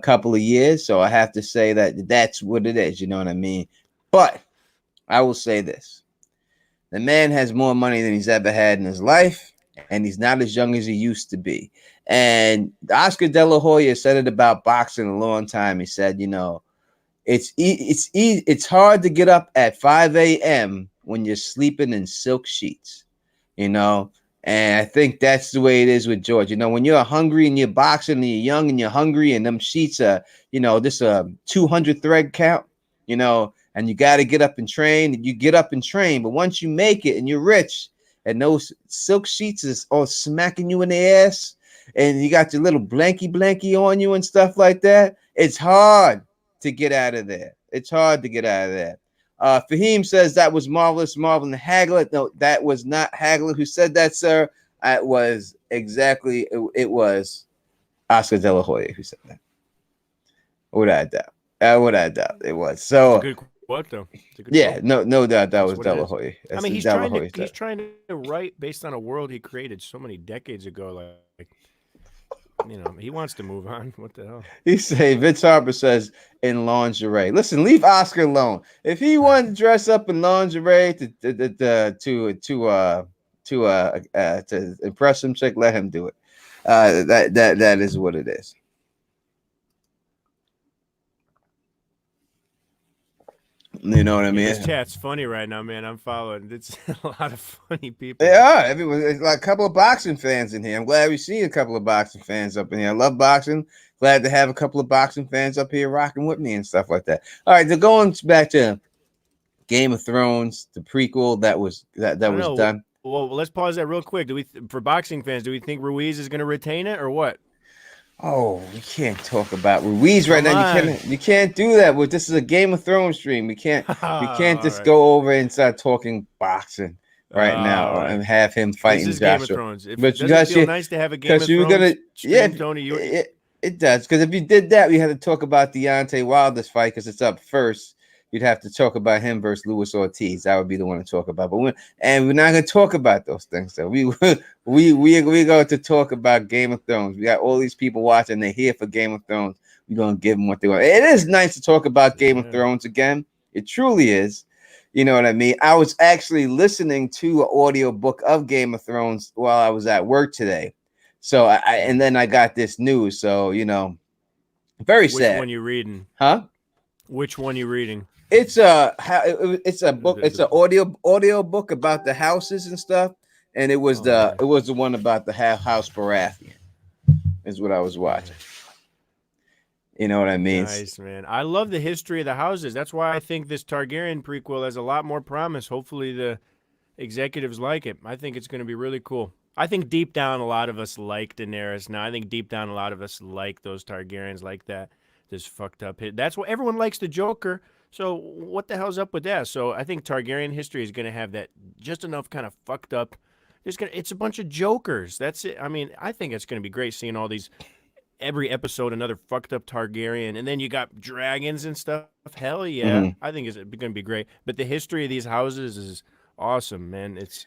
couple of years. So I have to say that that's what it is. You know what I mean? But I will say this: the man has more money than he's ever had in his life, and he's not as young as he used to be. And Oscar De La Hoya said it about boxing a long time. He said, you know, it's hard to get up at 5 a.m. when you're sleeping in silk sheets, you know. And I think that's the way it is with George. You know, when you're hungry and you're boxing and you're young and you're hungry and them sheets are, you know, this 200 thread count, you know, and you got to get up and train. You get up and train. But once you make it and you're rich and those silk sheets is all smacking you in the ass, and you got your little blankie on you and stuff like that, it's hard to get out of there. It's hard to get out of there. Fahim says that was marvelous, Marvin Hagler. No, that was not Hagler who said that, sir. It was exactly, it was Oscar De La Hoya who said that. Without doubt. It was. So good quote, though. Yeah, quote. No doubt that was De La Hoya. I mean, he's trying to write based on a world he created so many decades ago. Like, you know, he wants to move on. What the hell? He say Vince Harper says in lingerie. Listen, leave Oscar alone. If he wanted to dress up in lingerie to impress some chick, let him do it. That is what it is. You know what I mean? This chat's funny right now, man. I'm following. It's a lot of funny people. They are. Everyone, it's like a couple of boxing fans in here. I'm glad we see a couple of boxing fans up in here. I love boxing. Glad to have a couple of boxing fans up here rocking with me and stuff like that. All right, so going back to Game of Thrones, the prequel that was done. Well, let's pause that real quick. For boxing fans, do we think Ruiz is going to retain it or what? Oh, we can't talk about Ruiz right now. You can't do that. This is a Game of Thrones stream. We can't just go over and start talking boxing right now and have him fighting this is Joshua. Game of Thrones. Does it feel nice to have a Game of Thrones stream, Tony? It does, because if you did that, we had to talk about Deontay Wilder's fight because it's up first. You'd have to talk about him versus Luis Ortiz. That would be the one to talk about. But we're not going to talk about those things. So we're going to talk about Game of Thrones. We got all these people watching. They're here for Game of Thrones. We're going to give them what they want. It is nice to talk about Game of Thrones again. It truly is. You know what I mean? I was actually listening to an audio book of Game of Thrones while I was at work today. So and then I got this news. So, very sad. Which one you reading? Huh? Which one you reading? It's a book. It's an audio book about the houses and stuff. And it was the one about the House Baratheon is what I was watching. You know what I mean? Nice, man. I love the history of the houses. That's why I think this Targaryen prequel has a lot more promise. Hopefully the executives like it. I think it's going to be really cool. I think deep down a lot of us like Daenerys now. I think deep down a lot of us like those Targaryens like that. This fucked up hit. That's what everyone likes, the Joker. So what the hell's up with that? So I think Targaryen history is going to have that just enough kind of fucked up. It's a bunch of jokers. That's it. I mean, I think it's going to be great seeing all these, every episode, another fucked up Targaryen. And then you got dragons and stuff. Hell yeah. Mm-hmm. I think it's going to be great. But the history of these houses is awesome, man. It's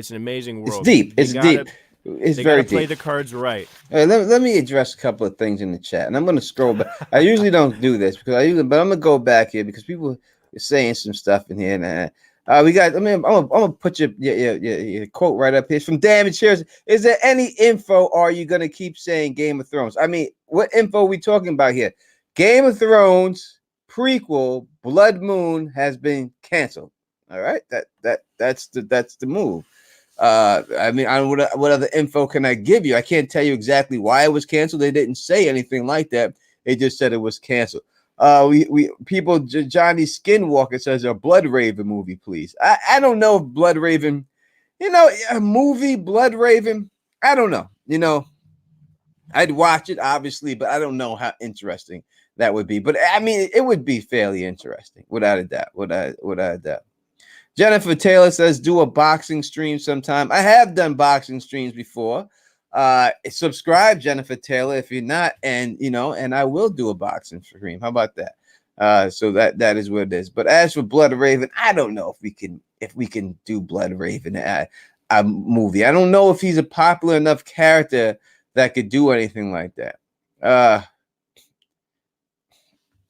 an amazing world. It's deep. It's deep. It's very deep. Play the cards right. Let me address a couple of things in the chat, and I'm going to scroll back. I usually don't do this but I'm going to go back here because people are saying some stuff in here. And we got. I mean, I'm going to put your quote right up here from Damage Shares. Is there any info? Or are you going to keep saying Game of Thrones? I mean, what info are we talking about here? Game of Thrones prequel Blood Moon has been canceled. All right, that's the move. I mean, what other info can I give you? I can't tell you exactly why it was canceled. They didn't say anything like that. They just said it was canceled. People, Johnny Skinwalker says a Blood Raven movie, please. I don't know if Blood Raven, a movie Blood Raven. I don't know. I'd watch it obviously, but I don't know how interesting that would be. But I mean, it would be fairly interesting, without a doubt. Without a doubt. Jennifer Taylor says, do a boxing stream sometime. I have done boxing streams before. Subscribe, Jennifer Taylor, if you're not, and I will do a boxing stream. How about that? So that is what it is. But as for Blood Raven, I don't know if we can do Blood Raven a movie. I don't know if he's a popular enough character that could do anything like that.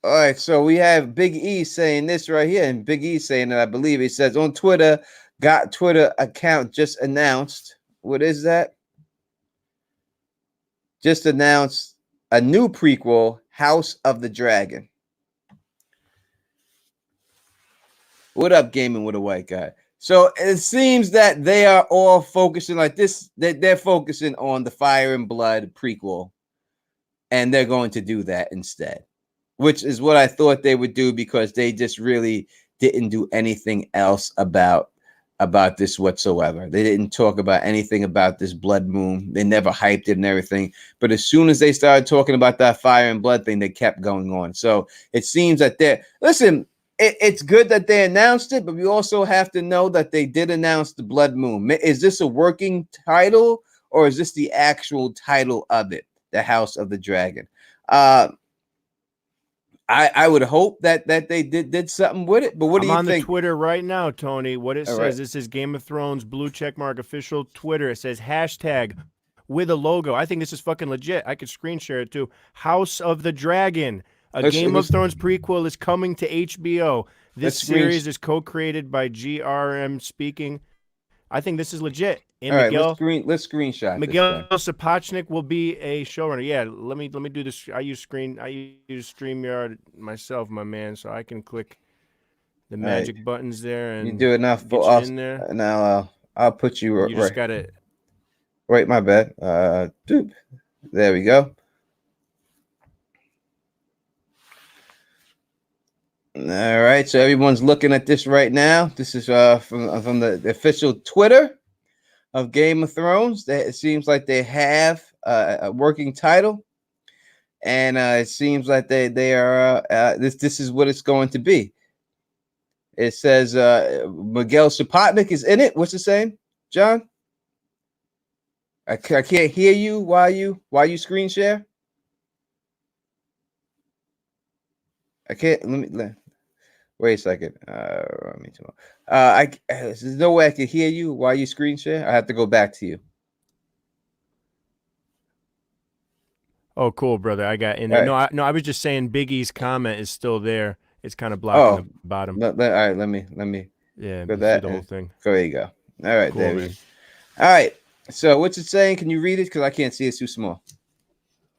All right, so we have Big E saying this right here, and Big E saying that I believe he says on Twitter, got Twitter account just announced. What is that? Just announced a new prequel, House of the Dragon. What up, Gaming with a White Guy? So it seems that they are all focusing like this. They're focusing on the Fire and Blood prequel, and they're going to do that instead. Which is what I thought they would do because they just really didn't do anything else about this whatsoever. They didn't talk about anything about this Blood Moon. They never hyped it and everything. But as soon as they started talking about that Fire and Blood thing, they kept going on. So it seems that it's good that they announced it, but we also have to know that they did announce the Blood Moon. Is this a working title or is this the actual title of it? The House of the Dragon. I would hope that they did something with it, but what do you think? I'm on the Twitter right now, Tony. What it says, this is Game of Thrones blue checkmark official Twitter. It says hashtag with a logo. I think this is fucking legit. I could screen share it too. House of the Dragon. Game of Thrones prequel is coming to HBO. This series is co-created by GRM Speaking. I think this is legit. And all Miguel, right, let's screenshot. Miguel Sapochnik will be a showrunner. Yeah, let me do this. I use StreamYard myself, my man, so I can click the magic buttons there and you do enough for us. In there. Now I'll put you right. You just got it. Right, my bad. There we go. All right, so everyone's looking at this right now. This is from the official Twitter of Game of Thrones. It seems like they have a working title, and it seems like they are. This is what it's going to be. It says Miguel Sapochnik is in it. What's it saying, John? I can't hear you. Why you screen share? I can't. Wait a second. Me too. There's no way I can hear you while you screen share. I have to go back to you. Oh, cool, brother. I got in All there. right. No, I was just saying Big E's comment is still there. It's kind of blocking Oh, the bottom. all right. Let me Yeah, go see that. the whole thing. There you go. All right, Cool, there we man. go. All right. So what's it saying? Can you read it? Because I can't see. It's too small.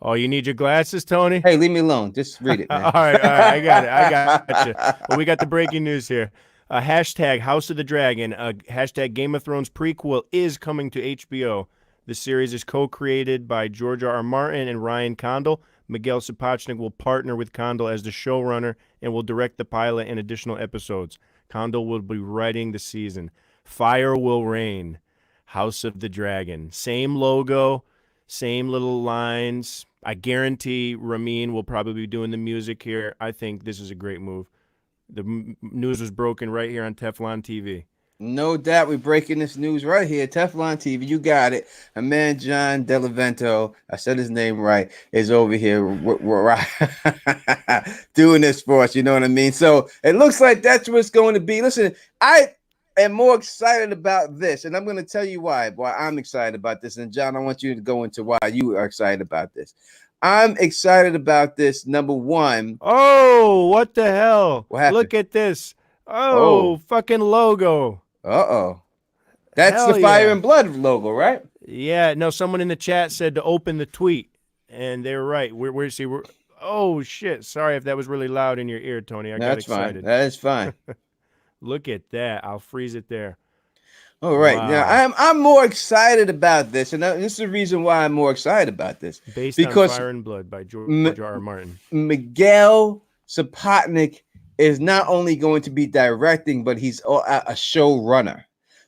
Oh, you need your glasses, Tony? Hey, leave me alone. Just read it, man. All right. I got it. I got you. Well, we got the breaking news here. Hashtag House of the Dragon. Hashtag Game of Thrones prequel is coming to HBO. The series is co-created by George R. R. Martin and Ryan Condal. Miguel Sapochnik will partner with Condal as the showrunner and will direct the pilot and additional episodes. Condal will be writing the season. Fire will reign. House of the Dragon. Same logo, same little lines. I guarantee Ramin will probably be doing the music here. I think this is a great move. The news was broken right here on Teflon TV. No doubt we're breaking this news right here. Teflon TV, you got it. A man, John Diliberto, I said his name right, is over here doing this for us. You know what I mean? So it looks like that's what it's going to be. Listen, I am more excited about this, and I'm going to tell you why I'm excited about this. And John, I want you to go into why you are excited about this. I'm excited about this. Number one. Oh, what the hell? What happened? Look at this. Oh, fucking logo. Uh-oh. That's the Hell Fire yeah. and Blood logo, right? Yeah, no, someone in the chat said to open the tweet, and they were right. We're oh, shit. Sorry if that was really loud in your ear, Tony. I got excited. Fine. That is fine. Look at that. I'll freeze it there. All right. Wow. Now, I'm more excited about this, and this is the reason why I'm more excited about this. Based because on Fire and Blood by George R. R. Martin. Miguel Sapochnik is not only going to be directing, but he's a showrunner.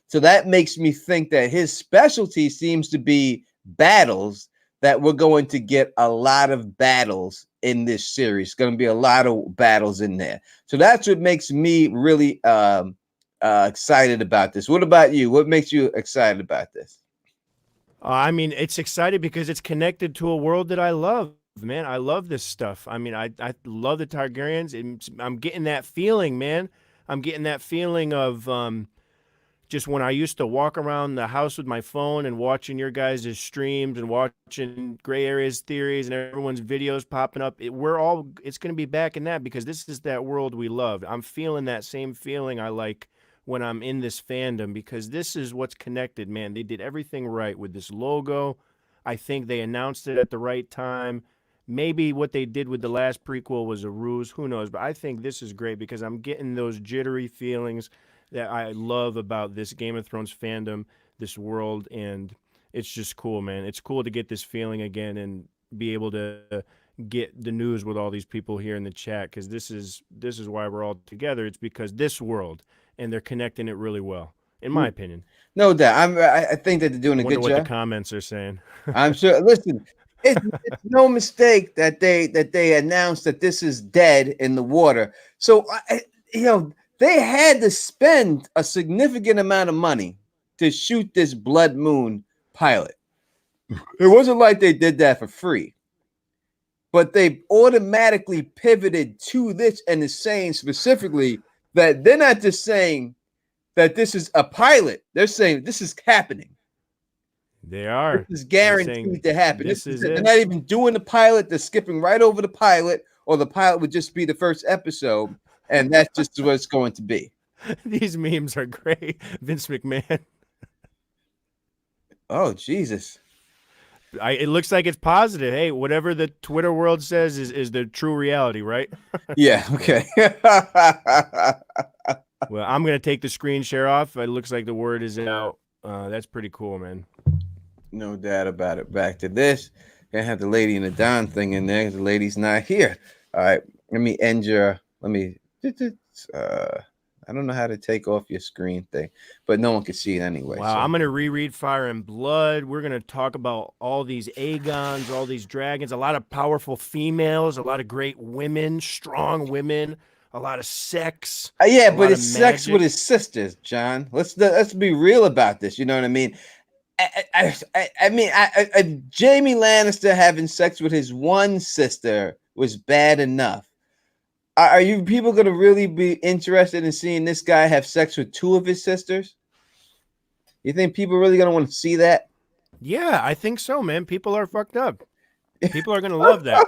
So that makes me think that his specialty seems to be battles, that we're going to get a lot of battles in this series. It's going to be a lot of battles in there. So that's what makes me really excited about this. What about you? What makes you excited about this? I mean, it's exciting because it's connected to a world that I love. Man, I love this stuff. I mean, I love the Targaryens. I'm getting that feeling, man. I'm getting that feeling of just when I used to walk around the house with my phone and watching your guys' streams and watching Gray Areas theories and everyone's videos popping up. It's going to be back in that because this is that world we love. I'm feeling that same feeling I like when I'm in this fandom because this is what's connected, man. They did everything right with this logo. I think they announced it at the right time. Maybe what they did with the last prequel was a ruse. Who knows? But I think this is great because I'm getting those jittery feelings that I love about this Game of Thrones fandom, this world, and it's just cool, man. It's cool to get this feeling again and be able to get the news with all these people here in the chat because this is why we're all together. It's because this world, and they're connecting it really well, in my opinion. No doubt. I think that they're doing a good job. What the comments are saying. I'm sure. Listen, it's no mistake that they announced that this is dead in the water. So they had to spend a significant amount of money to shoot this Blood Moon pilot. It wasn't like they did that for free, but they automatically pivoted to this and is saying specifically that they're not just saying that this is a pilot. They're saying this is happening. They are. This is guaranteed to happen. This is they're it. not even doing the pilot. They're skipping right over the pilot, or the pilot would just be the first episode, and that's just what it's going to be. These memes are great. Vince McMahon. Oh, Jesus. It looks like it's positive. Hey, whatever the Twitter world says is the true reality, right? Yeah, okay. Well, I'm going to take the screen share off. It looks like the word is out. That's pretty cool, man. No doubt about it. Back to this. Gonna have the Lady in the Don thing in there. The lady's not here. All right. Let me end your. Let me. I don't know how to take off your screen thing, but no one can see it anyway. Wow. So. I'm going to reread Fire and Blood. We're going to talk about all these Aegons, all these dragons, a lot of powerful females, a lot of great women, strong women, a lot of sex. Yeah, but it's sex with his sisters, John. Let's be real about this. You know what I mean? I mean, Jamie Lannister having sex with his one sister was bad enough. Are you people gonna really be interested in seeing this guy have sex with two of his sisters? You think people really gonna want to see that? Yeah, I think so, man. People are fucked up. People are gonna love that.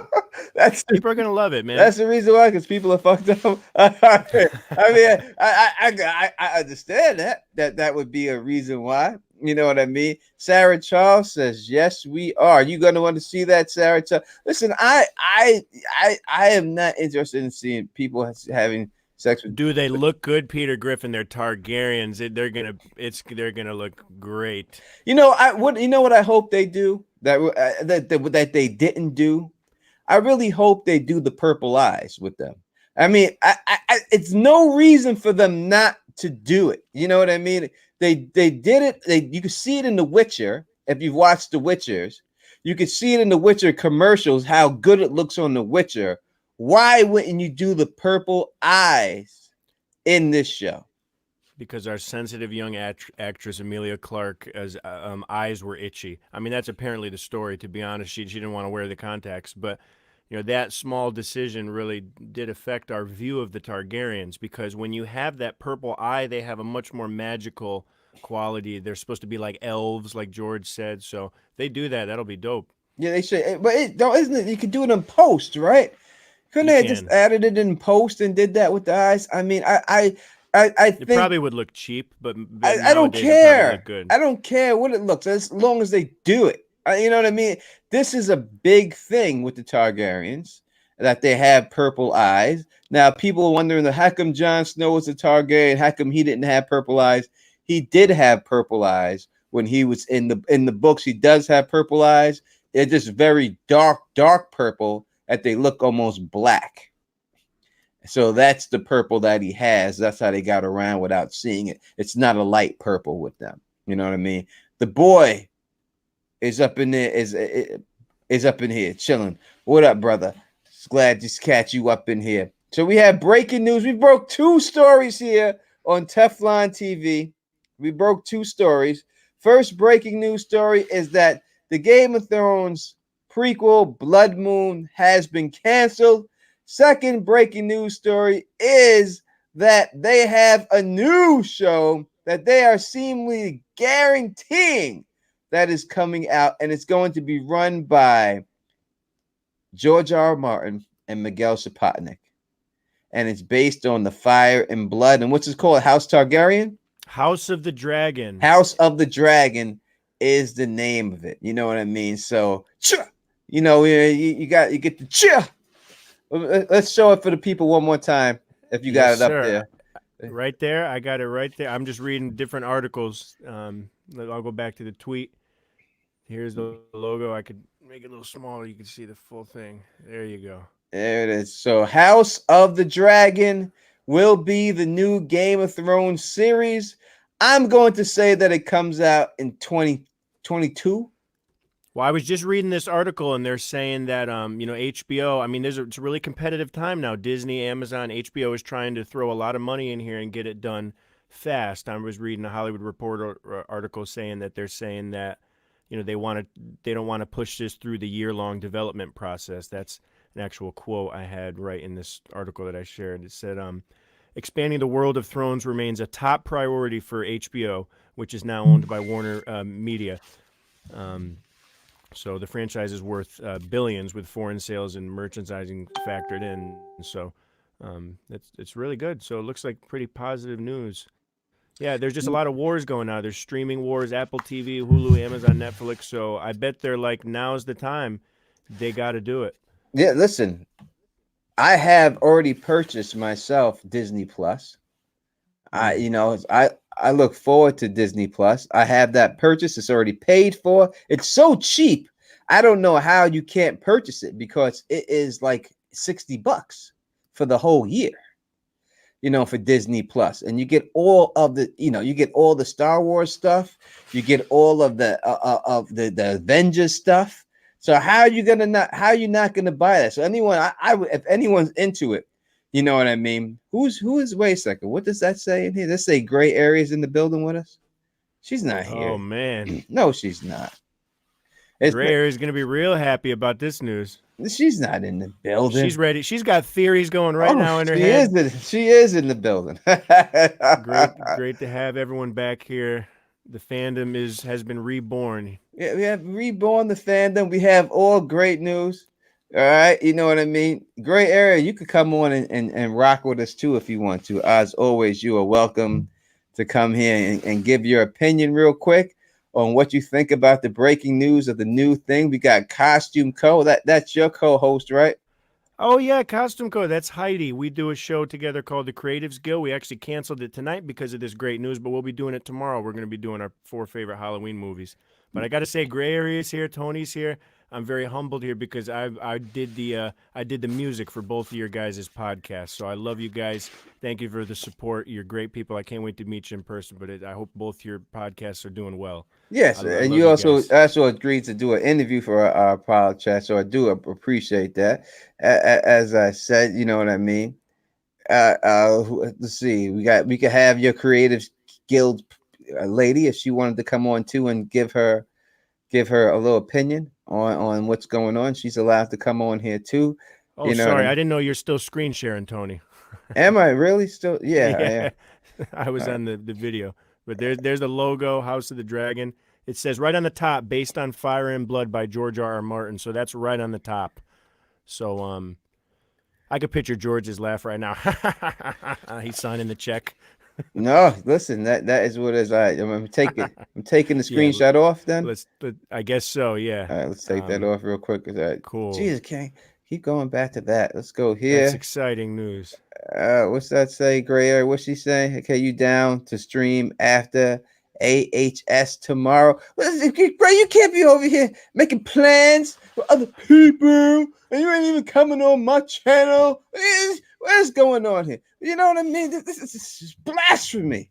That's People are gonna love it, man. That's the reason why, because people are fucked up. I mean, I understand that would be a reason why. You know what I mean? Sarah Charles says, "Yes, we are." You gonna want to see that, Sarah Charles? Listen, I am not interested in seeing people having sex with. Do they look good, Peter Griffin? They're Targaryens. They're gonna look great. You know, what I hope they do that they didn't do. I really hope they do the purple eyes with them. I mean, it's no reason for them not to do it. You know what I mean? They did it. You can see it in The Witcher. If you've watched The Witchers, you can see it in The Witcher commercials how good it looks on The Witcher. Why wouldn't you do the purple eyes in this show? Because our sensitive young actress Emilia Clarke eyes were itchy. I mean, that's apparently the story. To be honest, she didn't want to wear the contacts, but that small decision really did affect our view of the Targaryens, because when you have that purple eye, they have a much more magical quality. They're supposed to be like elves, like George said. So they do that. That'll be dope. Yeah, they should. But isn't it? You could do it in post, right? Couldn't You they have just can. added it in post and did that with the eyes? I mean, I It think probably would look cheap, but I don't nowadays it probably look care. good. I don't care what it looks as long as they do it. You know what I mean? This is a big thing with the Targaryens that they have purple eyes. Now, people are wondering how come Jon Snow was a Targaryen? How come he didn't have purple eyes? He did have purple eyes when he was in the books. He does have purple eyes. They're just very dark purple that they look almost black. So that's the purple that he has. That's how they got around without seeing it. It's not a light purple with them. You know what I mean? The boy is up in there, is up in here chilling. What up, brother? Just glad to catch you up in here. So we have breaking news. We broke two stories here on Teflon TV. We broke two stories. First breaking news story is that the Game of Thrones prequel Blood Moon has been canceled. Second breaking news story is that they have a new show that they are seemingly guaranteeing that is coming out, and it's going to be run by George R. R. Martin and Miguel Sapochnik. And it's based on the Fire and Blood. And what's it called? House Targaryen? House of the Dragon. House of the Dragon is the name of it. You know what I mean? So, you get the cheer. Let's show it for the people one more time. If you got it up there. Right there. I got it right there. I'm just reading different articles. I'll go back to the tweet. Here's the logo. I could make it a little smaller. You can see the full thing. There you go. There it is. So House of the Dragon will be the new Game of Thrones series. I'm going to say that it comes out in 2022. Well, I was just reading this article, and they're saying that HBO. I mean, it's a really competitive time now. Disney, Amazon, HBO is trying to throw a lot of money in here and get it done fast. I was reading a Hollywood Reporter article saying that they're saying that they don't want to push this through the year-long development process. That's an actual quote I had right in this article that I shared. It said, expanding the world of Thrones remains a top priority for HBO, which is now owned by Warner Media. So the franchise is worth billions with foreign sales and merchandising factored in. So it's really good. So it looks like pretty positive news. Yeah, there's just a lot of wars going on. There's streaming wars, Apple TV, Hulu, Amazon, Netflix. So I bet they're like, now's the time. They got to do it. Yeah, listen, I have already purchased myself Disney Plus. I look forward to Disney Plus. I have that purchase. It's already paid for. It's so cheap. I don't know how you can't purchase it because it is like $60 for the whole year. For Disney Plus, and you get all of the, you get all the Star Wars stuff, you get all of the Avengers stuff. So how are you not gonna buy that? So if anyone's into it, you know what I mean. Who is? Wait a second. What does that say in here? Does it say gray areas in the building with us? She's not here. Oh man, No, she's not. It's Gray Area is going to be real happy about this news. she's not in the building. She's ready. She's got theories going right Oh, now in her she head. she is in the building. Great to have everyone back here. The fandom has been reborn. Yeah, we have reborn the fandom. We have all great news. All right, you know what I mean? Gray Area, you could come on and rock with us too if you want to. As always, you are welcome to come here and give your opinion real quick on what you think about the breaking news of the new thing. We got Costume Co. That's your co-host, right? Oh yeah, Costume Code. That's Heidi. We do a show together called the Creatives Guild. We actually canceled it tonight because of this great news, but we'll be doing it tomorrow. We're going to be doing our 4 favorite Halloween movies. But I got to say, Gray Area's here, Tony's here. I'm very humbled here because I did the music for both of your guys' podcasts. So I love you guys. Thank you for the support. You're great people. I can't wait to meet you in person. But I hope both your podcasts are doing well. Yes, I and love you also guys. agreed to do an interview for our podcast, so I do appreciate that. As I said, you know what I mean. Let's see, we could have your creative guild lady if she wanted to come on too and give her a little opinion on what's going on. She's allowed to come on here too. Oh, You know what I sorry. I mean? didn't know you're still screen sharing, Tony. Am I really still? Yeah, I am. Yeah, I was on the video. But there's the logo, House of the Dragon. It says right on the top, based on Fire and Blood by George R.R. Martin. So that's right on the top. So I could picture George's laugh right now. He's signing the check. No, listen, that is what it is. I'm taking the Yeah, screenshot off then. I guess so. Yeah. All right, let's take that off real quick. Cool. Jesus, can't keep going back to that. Let's go That's here. exciting news. What's that say, Gray Area? What's she saying? Okay, you down to stream after AHS tomorrow? Listen, Gray, you can't be over here making plans for other people, and you ain't even coming on my channel. What's going on here? You know what I mean? This is blasphemy.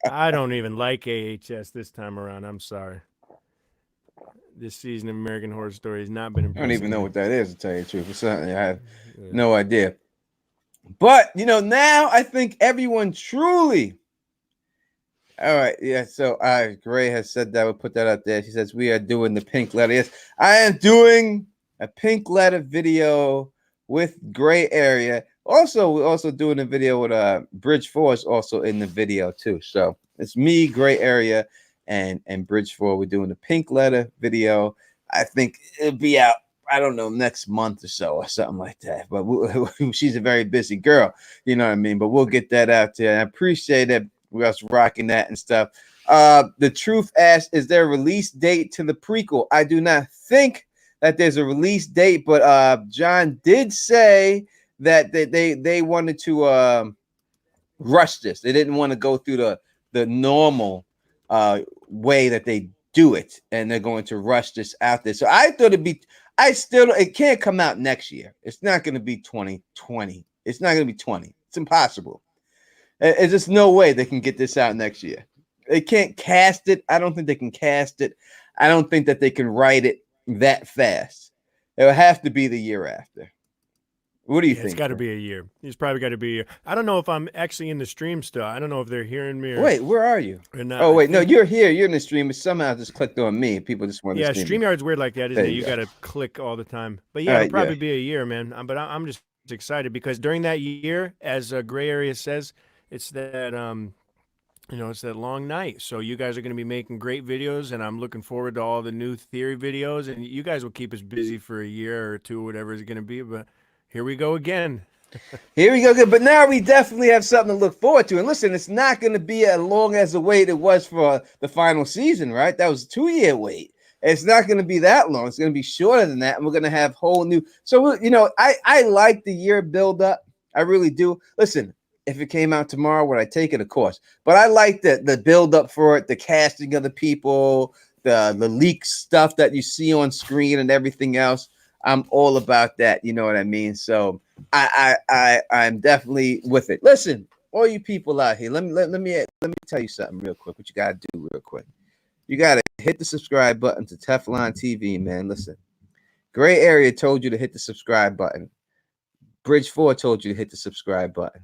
I don't even like AHS this time around. I'm sorry. This season of American Horror Story has not been I impressive. don't even know what that is, to tell you the truth. It's something I have no idea. But, now I think everyone truly. All right. Yeah. So Gray has said that. We'll put that up there. She says, we are doing the pink letter. Yes, I am doing a pink letter video with Gray Area. Also, we're also doing a video with Bridge 4 is also in the video too. So it's me, Gray Area, and Bridge 4. We're doing the pink letter video. I think it'll be out, I don't know, next month or so or something like that. But she's a very busy girl, you know what I mean? But we'll get that out there. I appreciate it. We're us rocking that and stuff. The Truth asks, is there a release date to the prequel? I do not think that there's a release date, but John did say that they wanted to rush this. They didn't want to go through the normal way that they do it, and they're going to rush this out there. So I thought it can't come out next year. It's not going to be 2020. It's not going to be 20. It's impossible. There's just no way they can get this out next year. They can't cast it. I don't think they can cast it. I don't think that they can write it that fast. It will have to be the year after. What do you think? It's got to be a year. It's probably got to be a year. I don't know if I'm actually in the stream still. I don't know if they're hearing me. Wait, where are you? Oh, wait, no, you're here. You're in the stream. But somehow just clicked on me. People just want to Yeah, stream. StreamYard's weird like that, isn't it? You got to click all the time. But yeah, it'll probably be a year, man. But I'm just excited because during that year, as Gray Area says, it's that it's that long night. So you guys are going to be making great videos, and I'm looking forward to all the new theory videos. And you guys will keep us busy for a year or two, whatever it's going to be. But here we go again. Here we go. Good. But now we definitely have something to look forward to. And listen, it's not going to be as long as the wait it was for the final season, right? That was a 2-year wait. It's not going to be that long. It's going to be shorter than that. And we're going to have whole new. So, I like the year build up. I really do. Listen, if it came out tomorrow, would I take it? Of course. But I like the build up for it, the casting of the people, the leak stuff that you see on screen and everything else. I'm all about that. You know what I mean? So I'm definitely with it. Listen, all you people out here, let me tell you something real quick. What you gotta do real quick. You gotta hit the subscribe button to Teflon TV, man. Listen, Gray Area told you to hit the subscribe button. Bridge 4 told you to hit the subscribe button.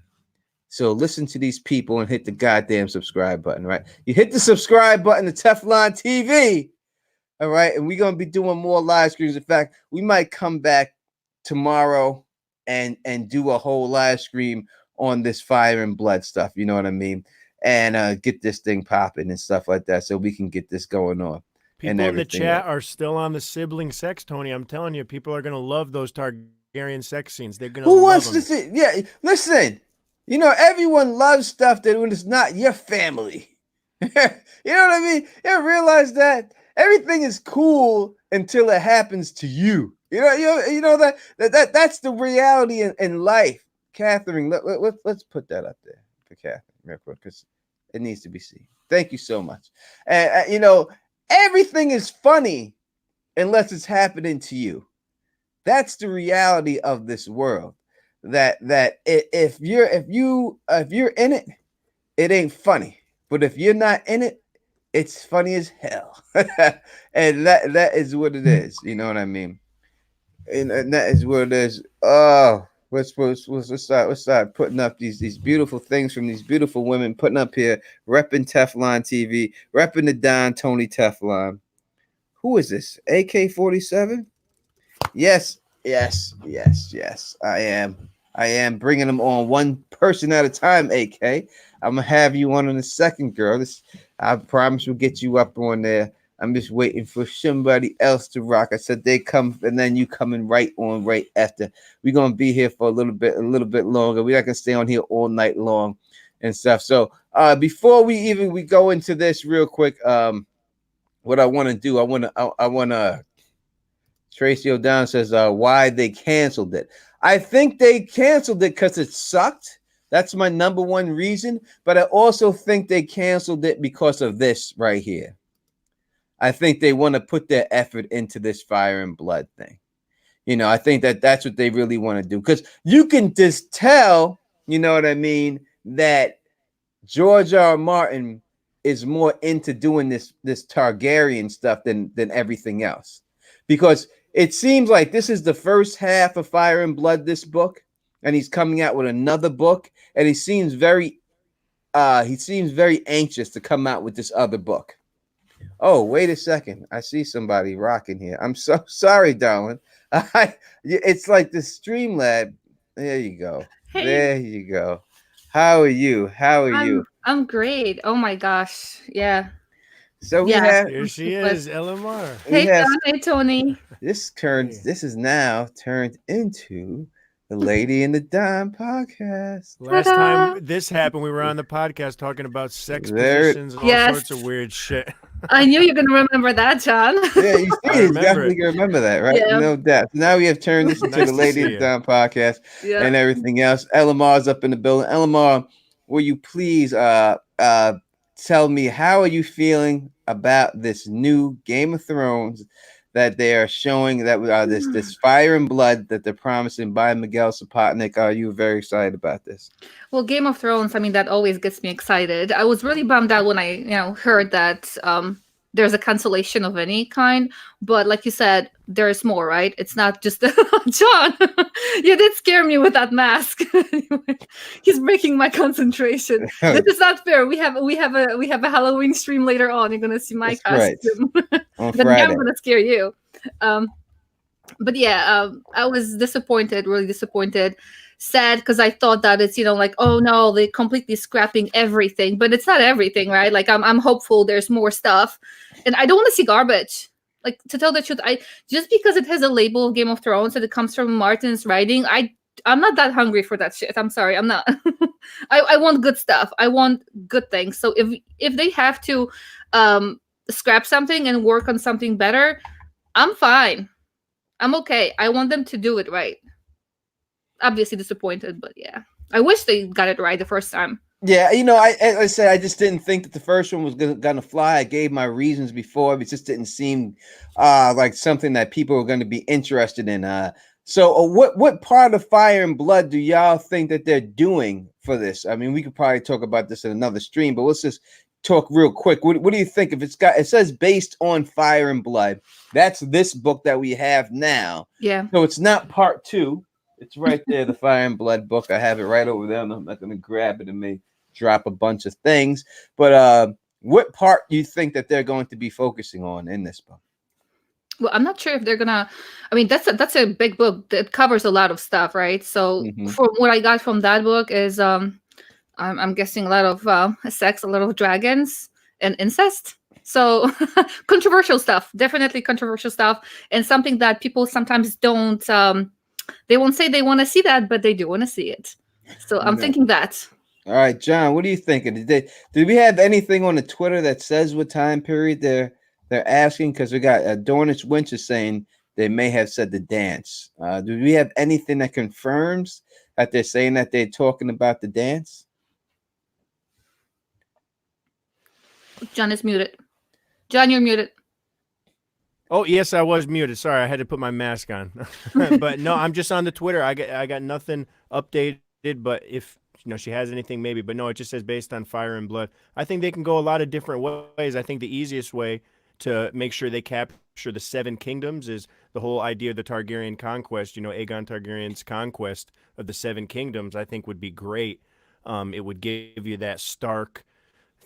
So listen to these people and hit the goddamn subscribe button, right? You hit the subscribe button to Teflon TV. All right, and we're gonna be doing more live streams. In fact, we might come back tomorrow and do a whole live stream on this fire and blood stuff. You know what I mean? And get this thing popping and stuff like that, so we can get this going on. And People in the everything chat else. are still on the sibling sex, Tony. I'm telling you, people are gonna love those Targaryen sex scenes. They're gonna Who love wants them. to see? Yeah, listen. You know, everyone loves stuff that when it's not your family. You know what I mean? You realize that everything is cool until it happens to you. You know that's the reality in life. Catherine, let's put that up there for Catherine real quick because it needs to be seen. Thank you so much. And you know, everything is funny unless it's happening to you. That's the reality of this world. That if you're in it, it ain't funny. But if you're not in it, it's funny as hell. And that is what it is. You know what I mean? And that is what it is. Oh, let's start putting up these beautiful things from these beautiful women, putting up here, repping Teflon TV, repping the Don Tony Teflon. Who is this? AK-47? Yes. I am bringing them on one person at a time, AK. I'm gonna have you on in a second, girl. I promise we'll get you up on there. I'm just waiting for somebody else to rock. I said they come, and then you coming right on right after. We're gonna be here for a little bit longer. We're not gonna stay on here all night long and stuff. So before we go into this real quick, what I want to do, I wanna Tracy O'Donnell says why they canceled it. I think they canceled it because it sucked. That's my number one reason. But I also think they canceled it because of this right here. I think they want to put their effort into this fire and blood thing. You know, I think that's what they really want to do. Because you can just tell, you know what I mean, that George R. R. Martin is more into doing this Targaryen stuff than everything else. Because it seems like this is the first half of Fire and Blood, this book, and he's coming out with another book, and he seems very anxious to come out with this other book. Oh, wait a second. I see somebody rocking here. I'm so sorry, darling. It's like the Streamlab. There you go. Hey. There you go. How are you? I'm great. Oh my gosh. Yeah. So here she is, LMR. Hey, Don. Hey, Tony. This is now turned into the Lady in the Dime podcast. Last time this happened, we were on the podcast talking about sex positions and all sorts of weird shit. I knew you're gonna remember that, John. Yeah, you definitely gonna remember that, right? Yeah. No doubt. So now we have turned this into the Lady in the Dime podcast and everything else. Elamar's up in the building. Elamar, will you please tell me how are you feeling about this new Game of Thrones that they are showing, that this Fire and Blood that they're promising by Miguel Sapochnik? Are you very excited about this? Well, Game of Thrones, I mean, that always gets me excited. I was really bummed out when I heard that there's a cancellation of any kind, but like you said, there's more, right? It's not just John. You did scare me with that mask. Anyway, he's breaking my concentration. This is not fair. We have a Halloween stream later on. You're gonna see my costume. On Then Friday. I'm gonna scare you. But yeah, I was disappointed, really disappointed. Sad because I thought that it's like, oh no, they're completely scrapping everything, but it's not everything, right? Like I'm hopeful there's more stuff, and I don't want to see garbage. Like, to tell the truth, I just because it has a label of Game of Thrones and it comes from Martin's writing, I'm not that hungry for that shit. I'm sorry, I'm not. I want good stuff. I want good things. So if they have to scrap something and work on something better, I'm fine. I'm okay. I want them to do it right. Obviously disappointed, but yeah, I wish they got it right the first time. Yeah, I said I just didn't think that the first one was gonna fly. I gave my reasons before, but it just didn't seem like something that people were going to be interested in. So what part of Fire and Blood do y'all think that they're doing for this? I mean, we could probably talk about this in another stream, but let's just talk real quick. What do you think? If it says based on Fire and Blood, that's this book that we have now. Yeah. So it's not part 2. It's right there, the Fire and Blood book. I have it right over there. I'm not going to grab it and may drop a bunch of things. But what part do you think that they're going to be focusing on in this book? Well, I'm not sure if they're gonna. I mean, that's a big book that covers a lot of stuff, right? So Hmm. from what I got from that book is I'm guessing a lot of sex, a lot of dragons and incest. So controversial stuff, definitely controversial stuff, and something that people sometimes don't. They won't say they want to see that, but they do want to see it. So I'm No. thinking that. All right, John, what are you thinking? Did we have anything on the Twitter that says what time period they're asking? Because we got Dornish Winter saying they may have said the dance. Do we have anything that confirms that they're saying that they're talking about the dance? John is muted. John, you're muted. Oh yes, I was muted. Sorry, I had to put my mask on. But no, I'm just on the Twitter. I got nothing updated. But if she has anything, maybe. But no, it just says based on Fire and Blood. I think they can go a lot of different ways. I think the easiest way to make sure they capture the Seven Kingdoms is the whole idea of the Targaryen conquest. Aegon Targaryen's conquest of the Seven Kingdoms. I think would be great. It would give you that Stark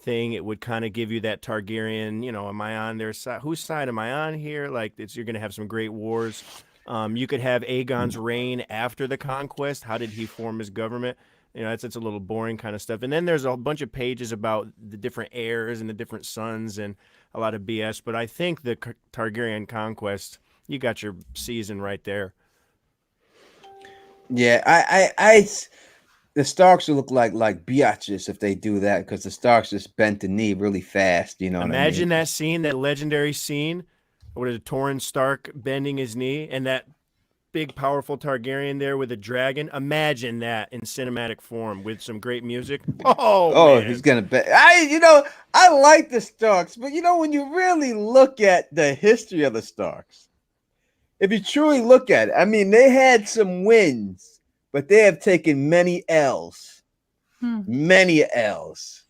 thing. It would kind of give you that Targaryen, am I on their side? Whose side am I on here? Like, you're going to have some great wars. You could have Aegon's reign after the conquest. How did he form his government? It's a little boring kind of stuff. And then there's a bunch of pages about the different heirs and the different sons and a lot of BS. But I think the Targaryen conquest, you got your season right there. Yeah, I the Starks will look like biatches if they do that because the Starks just bent the knee really fast. You know what I Imagine mean? that scene, that legendary scene, what is it, Torrhen Stark bending his knee, and that big, powerful Targaryen there with a dragon. Imagine that in cinematic form with some great music. Oh Oh, he's man, gonna bet. I like the Starks, but when you really look at the history of the Starks, if you truly look at it, I mean, they had some wins, but they have taken many L's. Many L's.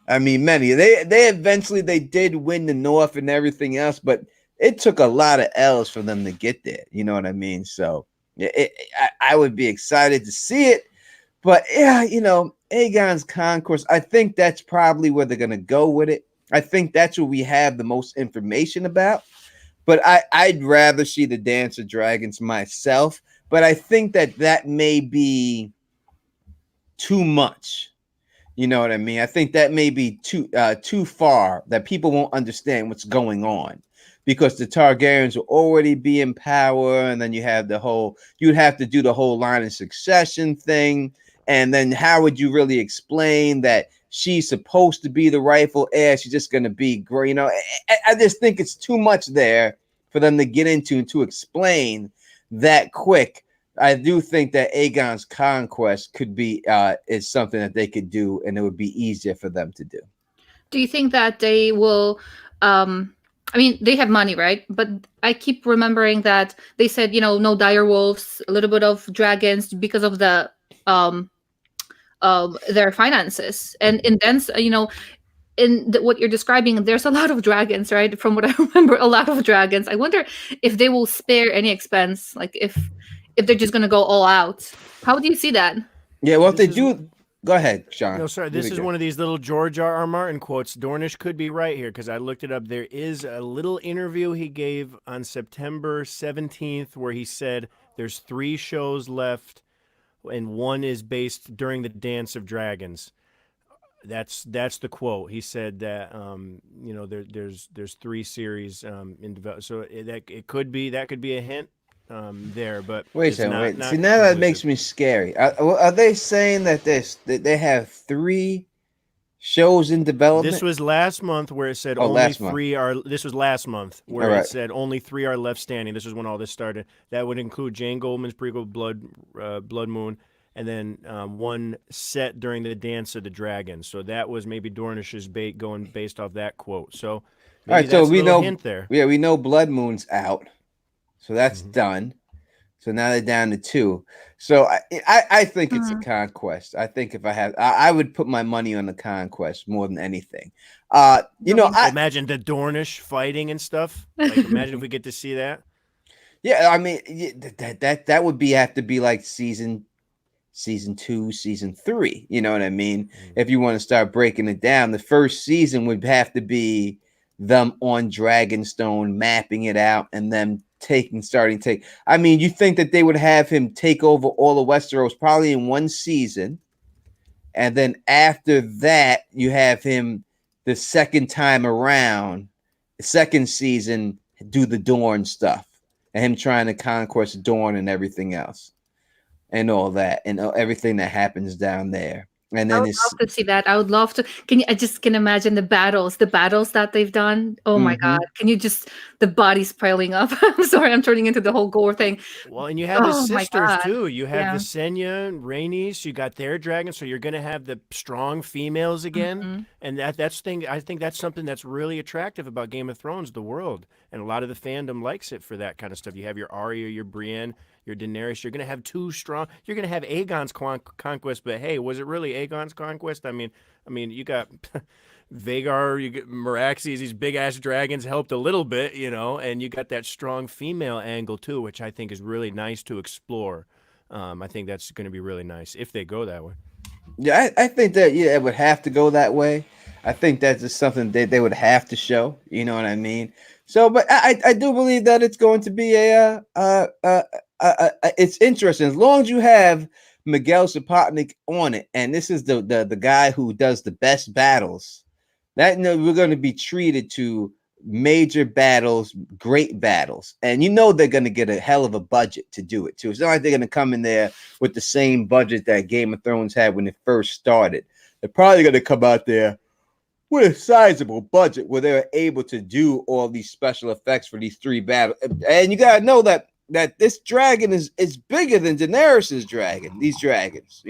I mean, many. They eventually they did win the North and everything else, but it took a lot of L's for them to get there. You know what I mean? So I would be excited to see it, but yeah, Aegon's conquest. I think that's probably where they're gonna go with it. I think that's what we have the most information about. But I'd rather see the Dance of Dragons myself. But I think that may be too much. You know what I mean? I think that may be too far that people won't understand what's going on because the Targaryens will already be in power, and then you'd have to do the whole line of succession thing, and then how would you really explain that she's supposed to be the rightful heir? She's just going to be great. I just think it's too much there for them to get into and to explain that quick. I do think that Aegon's conquest could be is something that they could do, and it would be easier for them to do. Do you think that they will? I mean, they have money, right? But I keep remembering that they said, no dire wolves, a little bit of dragons because of their finances, and then what you're describing, there's a lot of dragons, right? From what I remember, a lot of dragons. I wonder if they will spare any expense, like if they're just going to go all out. How do you see that? Yeah, well, if they This is do, go ahead, Sean. no, sorry. This is one of these little George R. Martin quotes. Dornish could be right here because I looked it up. There is a little interview he gave on September 17th where he said there's 3 shows left, and one is based during the Dance of Dragons. That's the quote. He said that there's 3 series in development. So it could be a hint there, but Wait a second. Wait. See, now that makes me scary. Are they saying that they have 3 shows in development? This was last month where it said only 3 are. This was last month where it said only 3 are left standing. This is when all this started. That would include Jane Goldman's prequel Blood Moon, and then one set during the Dance of the Dragons. So that was maybe Dornish's bait going based off that quote. So all right, so we know hint there. Yeah, we know Blood Moon's out, so that's done. So now they're down to 2. So I think it's a conquest. I think if I would put my money on the conquest more than anything. I imagine the Dornish fighting and stuff. Like, imagine if we get to see that. Yeah, I mean that would have to be like season 2, season 3. You know what I mean? If you want to start breaking it down, the first season would have to be them on Dragonstone, mapping it out, and then starting to take. I mean, you think that they would have him take over all of Westeros probably in one season, and then after that, you have him the second time around, the second season, do the Dorne stuff, and him trying to conquest Dorne and everything else, and all that, and everything that happens down there. And I then would it's love to see that. I would love to. I just can imagine the battles that they've done. Oh my God. Can you just, the bodies piling up? I'm sorry, I'm turning into the whole gore thing. Well, and you have his Oh my sisters God. too. You have Yeah. Visenya and Rhaenys. You got their dragons, so you're going to have the strong females again. Mhm. And that's thing. I think that's something that's really attractive about Game of Thrones, the world, and a lot of the fandom likes it for that kind of stuff. You have your Arya, your Brienne, your Daenerys. You're going to have two strong. You're going to have Aegon's conquest, but hey, was it really Aegon's conquest? I mean, you got Vagar, you get Meraxes, these big ass dragons helped a little bit, and you got that strong female angle too, which I think is really nice to explore. I think that's going to be really nice if they go that way. Yeah, I think that it would have to go that way. I think that's just something they would have to show. You know what I mean? So, but I do believe that it's going to be it's interesting as long as you have Miguel Sapochnik on it, and this is the guy who does the best battles. That we're going to be treated to major battles, great battles, and they're going to get a hell of a budget to do it too. It's not like they're going to come in there with the same budget that Game of Thrones had when it first started. They're probably going to come out there with a sizable budget where they're able to do all these special effects for these three battles. And you got to know that this dragon is bigger than Daenerys's dragon. These dragons,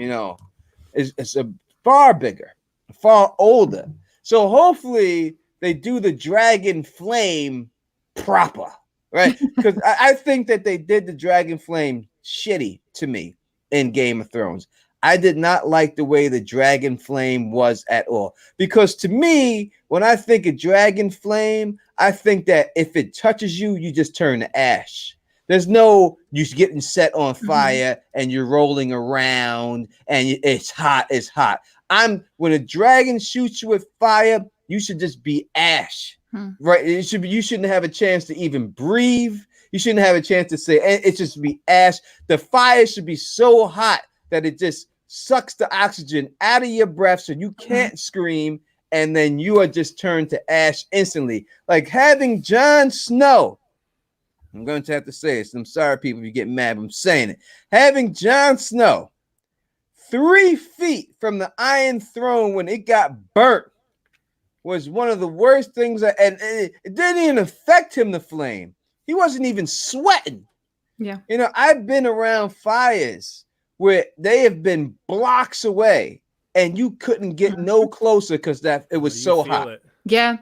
it's a far bigger, far older. So hopefully they do the dragon flame proper, right? Because I think that they did the dragon flame shitty to me in Game of Thrones. I did not like the way the dragon flame was at all. Because to me, when I think of dragon flame, I think that if it touches you, you just turn to ash. There's no you getting set on fire and you're rolling around and it's hot. It's hot. When a dragon shoots you with fire, you should just be ash, right? You shouldn't have a chance to even breathe. You shouldn't have a chance to say it. Just be ash. The fire should be so hot that it just sucks the oxygen out of your breath, so you can't scream, and then you are just turned to ash instantly. Like having Jon Snow. I'm going to have to say this. I'm sorry, people, if you get mad, but I'm saying it. Having Jon Snow 3 feet from the Iron Throne when it got burnt was one of the worst things. And it didn't even affect him, the flame. He wasn't even sweating. Yeah. I've been around fires where they have been blocks away and you couldn't get no closer because it was so hot. Yeah.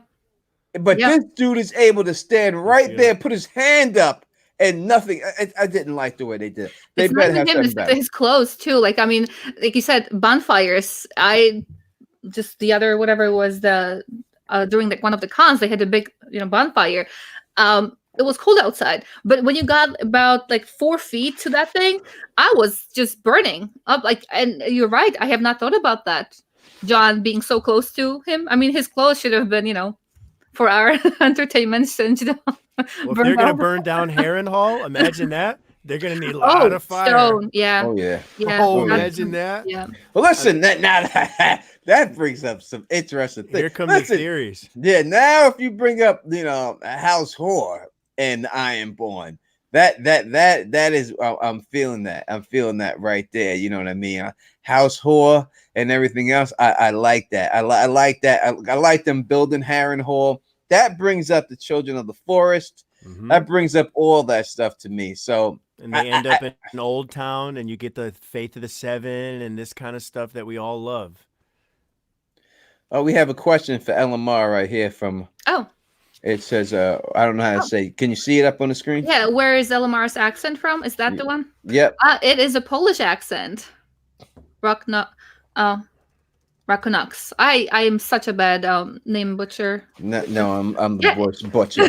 But this dude is able to stand right there, put his hand up, and nothing. I didn't like the way they did. They it's better not have even him, his clothes too. Like you said, bonfires. The other whatever it was during one of the cons, they had a big bonfire. It was cold outside, but when you got about 4 feet to that thing, I was just burning up. And you're right, I have not thought about that. John being so close to him. I mean, his clothes should have been, for our entertainment. And, well, if they're going to burn down Harrenhal, imagine that. They're going to need a lot of fire. Stone, yeah. Oh, yeah. Oh, imagine that. Yeah. Well, listen, that brings up some interesting things. Here come the theories. Yeah, now if you bring up, House Whore and Ironborn, that is, I'm feeling that. I'm feeling that right there. You know what I mean? House Whore and everything else. I like that. I like that. I like them building Harrenhal. That brings up the Children of the Forest. That brings up all that stuff to me. So, and they end up in an old town, and you get the Faith of the Seven and this kind of stuff that we all love. Oh, we have a question for LMR right here from. Oh. It says, I don't know how to say. Can you see it up on the screen? Yeah. Where is LMR's accent from? Is that the one? Yep. It is a Polish accent. Rakunux. I am such a bad name butcher. No, I'm the butcher.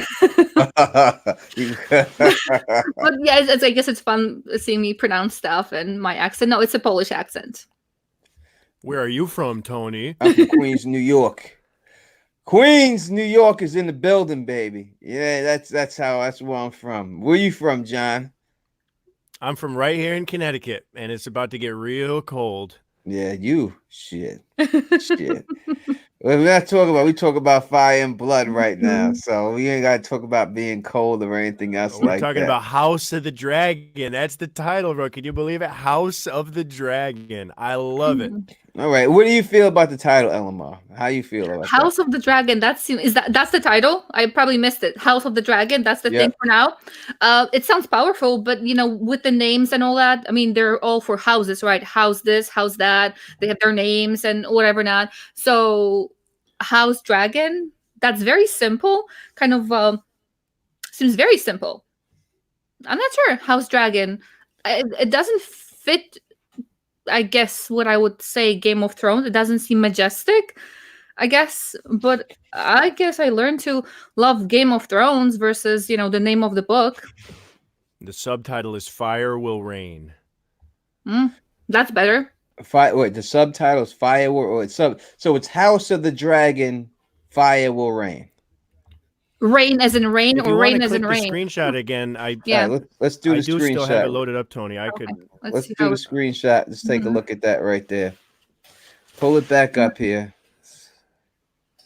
But yeah, I guess it's fun seeing me pronounce stuff and my accent. No, it's a Polish accent. Where are you from, Tony? I'm from Queens, New York. Queens, New York is in the building, baby. Yeah, that's where I'm from. Where you from, John? I'm from right here in Connecticut, and it's about to get real cold. Yeah, you shit. We're not talking about. We talk about fire and blood right now, so we ain't got to talk about being cold or anything else We're like talking that. about House of the Dragon. That's the title, bro. Can you believe it? House of the Dragon. I love it. All right, what do you feel about the title, Elamar? How you feel about House of the Dragon. That's the title? I probably missed it. House of the Dragon. That's the Yep. thing for now. It sounds powerful, but with the names and all that, I mean, they're all for houses, right? House this, house that. They have their names and whatever not. So, House Dragon. That's very simple. Kind of seems very simple. I'm not sure. House Dragon. It doesn't fit. I guess what I would say Game of Thrones. It doesn't seem majestic, I guess, but I guess I learned to love Game of Thrones versus, the name of the book. The subtitle is Fire Will Rain. That's better. Wait, the subtitle is Fire Will so it's House of the Dragon, Fire Will Rain. Rain as in rain, If or you want rain to as click in the rain. screenshot again, Yeah. All right, let's do the I do screenshot. still have it loaded up, Tony. Let's do the screenshot. Let's take a look at that right there. Pull it back up here.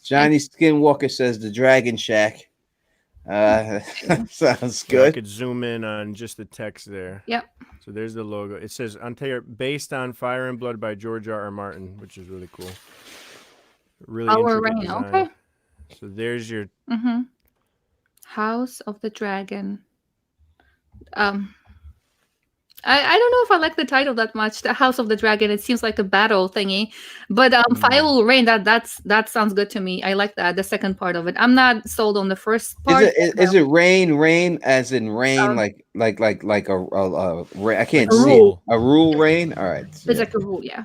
Johnny Skinwalker says the Dragon Shack. Sounds good. I could zoom in on just the text there. Yep. So there's the logo. It says Ontario, based on Fire and Blood by George R. R. Martin, which is really cool. Really Our intricate rain. design. Okay. So there's your House of the Dragon. I don't know if I like the title that much. The House of the Dragon. It seems like a battle thingy, but Fire Will Rain. That sounds good to me. I like that. The second part of it. I'm not sold on the first part. Is it rain as in rain like a I can't see rule. a rule rain? All right. It's like a rule, yeah.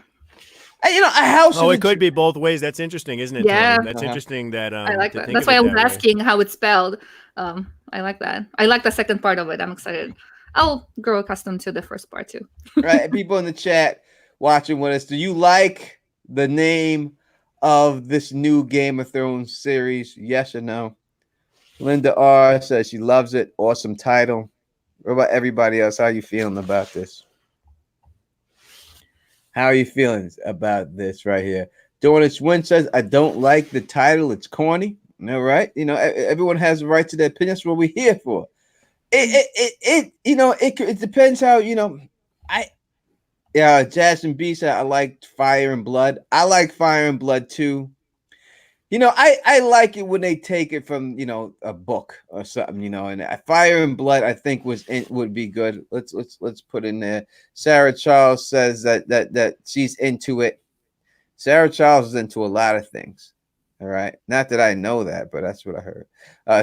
A house. Oh, it could be both ways. That's interesting, isn't it? Yeah. Tony? That's interesting. That I like that. That's why I was asking how it's spelled. I like that. I like the second part of it. I'm excited. I'll grow accustomed to the first part too. Right, people in the chat watching with us, do you like the name of this new Game of Thrones series? Yes or no? Linda R says she loves it. Awesome title. What about everybody else? How are you feeling about this? How are you feeling about this right here? Dornish Wynn says, I don't like the title. It's corny. All right. Everyone has a right to their opinion. That's what we're here for. It depends how, Jasmine B said, I liked Fire and Blood. I like Fire and Blood too. I like it when they take it from, a book or something, and Fire and Blood, I think would be good. Let's put in there. Sarah Charles says that she's into it. Sarah Charles is into a lot of things. All right. Not that I know that, but that's what I heard. I'm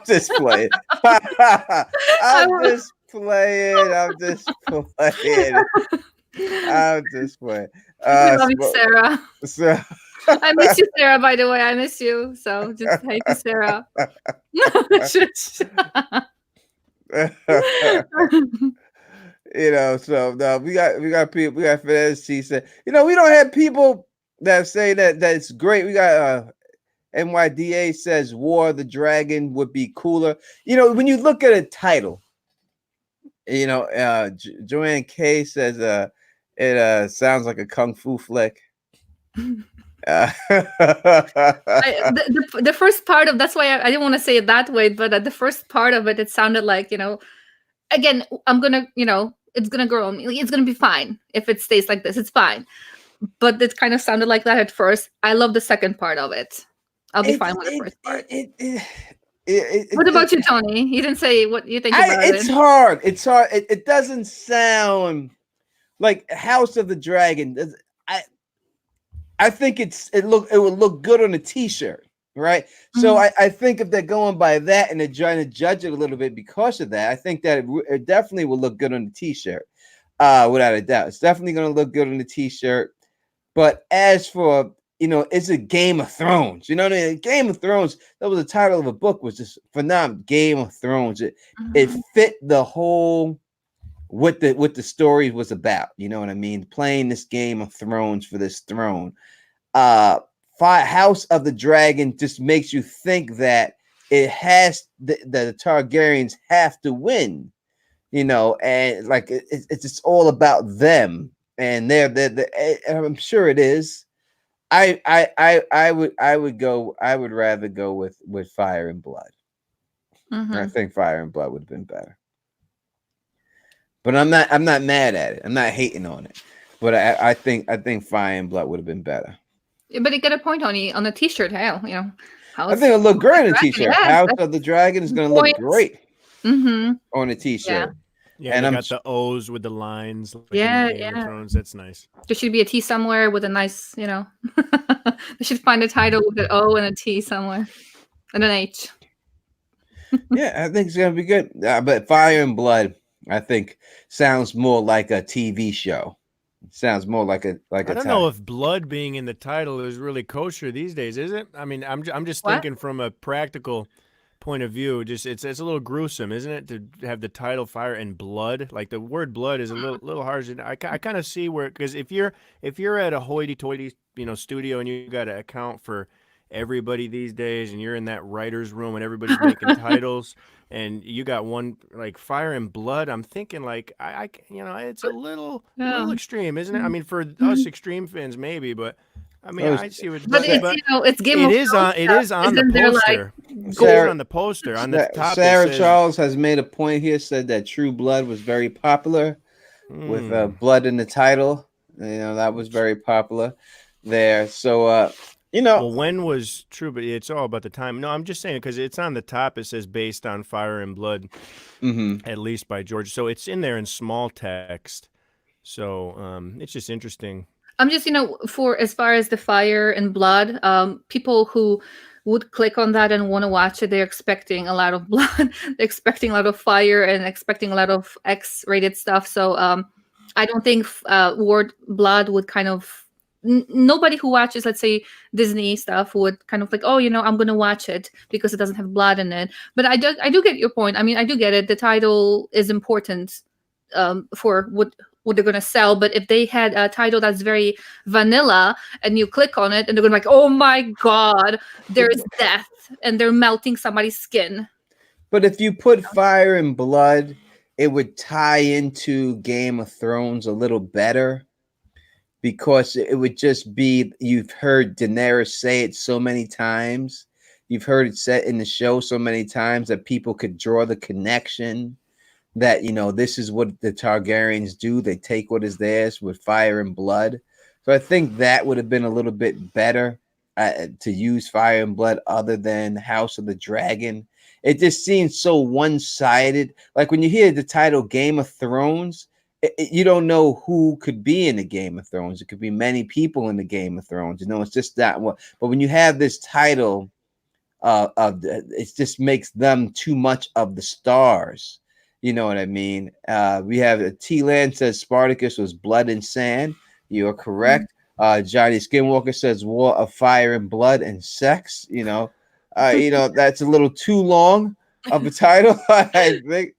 just playing. I'm just playing. I love you, Sarah. I miss you, Sarah, by the way. I miss you. So just hey to Sarah. So no, we got people, we got fans. She said, we don't have people that say that it's great. We got NYDA says War of the Dragon would be cooler. When you look at a title, Joanne K says it sounds like a kung fu flick. The first part of that's why I didn't want to say it that way, but the first part of it sounded like, again, I'm gonna, it's gonna grow on me. It's gonna be fine if it stays like this. It's fine. But it kind of sounded like that at first. I love the second part of it. I'll be fine with the first part. What about you, Tony? You didn't say what you think about it. It's hard. It's hard. It doesn't sound like House of the Dragon. I think it would look good on a t-shirt, right? Mm-hmm. So I think if they're going by that and they're trying to judge it a little bit because of that, I think that it definitely will look good on the t-shirt, without a doubt. It's definitely going to look good on the t-shirt. But as for, it's a Game of Thrones. You know what I mean? Game of Thrones, that was the title of a book, was just phenomenal. Game of Thrones. It fit the whole, what the story was about. You know what I mean? Playing this Game of Thrones for this throne. House of the Dragon just makes you think that it has the Targaryens have to win, and like it's just all about them, and I'm sure it is. I would rather go with Fire and Blood. I think Fire and Blood would have been better. But I'm not mad at it. I'm not hating on it. But I think Fire and Blood would have been better. But you get a point on a t-shirt. Hell, I think it'll look great on a t-shirt. House of the Dragon is going to look great on a t-shirt. Yeah, and they got the O's with the lines. Like yeah, in Game of Thrones. That's nice. There should be a T somewhere with a nice, they should find a title with an O and a T somewhere, and an H. Yeah, I think it's gonna be good. But Fire and Blood, I think, sounds more like a TV show. It sounds more like a I don't know if blood being in the title is really kosher these days, is it? I mean, I'm just thinking from a practical point of view. Just it's a little gruesome, isn't it, to have the title Fire and Blood? Like the word blood is a little harsh. I kind of see where, because if you're at a hoity-toity studio and you got to account for everybody these days, and you're in that writer's room and everybody's making titles, and you got one like Fire and Blood, I'm thinking like I it's a little extreme, isn't it? I mean, for us extreme fans maybe, but I mean, I see what. But it's Game of Thrones. It is on the poster. It's on the poster on the top. Sarah Charles has made a point here. Said that True Blood was very popular with blood in the title. That was very popular there. So. Well, when was True? But it's all about the time. No, I'm just saying because it's on the top. It says based on Fire and Blood, at least by George. So it's in there in small text. So it's just interesting. I'm just, for as far as the Fire and Blood, people who would click on that and want to watch it, they're expecting a lot of blood, they're expecting a lot of fire, and expecting a lot of X-rated stuff. So I don't think word blood would kind of. Nobody who watches, let's say, Disney stuff would kind of like, oh, I'm going to watch it because it doesn't have blood in it. But I do get your point. I mean, I do get it. The title is important for what they're going to sell. But if they had a title that's very vanilla and you click on it and they're going to be like, oh my God, there's death and they're melting somebody's skin. But if you put Fire and Blood, it would tie into Game of Thrones a little better. Because it would just be, you've heard Daenerys say it so many times. You've heard it said in the show so many times that people could draw the connection that, this is what the Targaryens do. They take what is theirs with Fire and Blood. So I think that would have been a little bit better to use Fire and Blood other than House of the Dragon. It just seems so one-sided. Like when you hear the title Game of Thrones, you don't know who could be in the Game of Thrones. It could be many people in the Game of Thrones. It's just that one. But when you have this title, it just makes them too much of the stars. You know what I mean? We have T-Land says Spartacus was blood and sand. You are correct. Johnny Skinwalker says War of Fire and Blood and Sex. That's a little too long of a title, I think.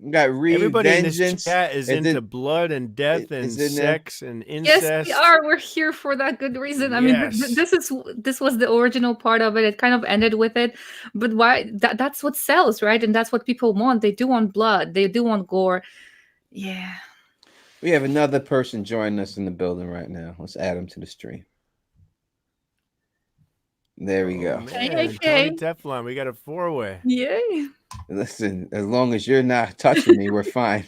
We got everybody in this chat is into blood and death and sex and incest. Yes, we are. We're here for that good reason. I mean, this was the original part of it. It kind of ended with it, but why? That's what sells, right? And that's what people want. They do want blood. They do want gore. Yeah. We have another person joining us in the building right now. Let's add him to the stream. There we go. Hey. Tony Teflon. We got a 4-way. Yay. Listen, as long as you're not touching me, we're fine.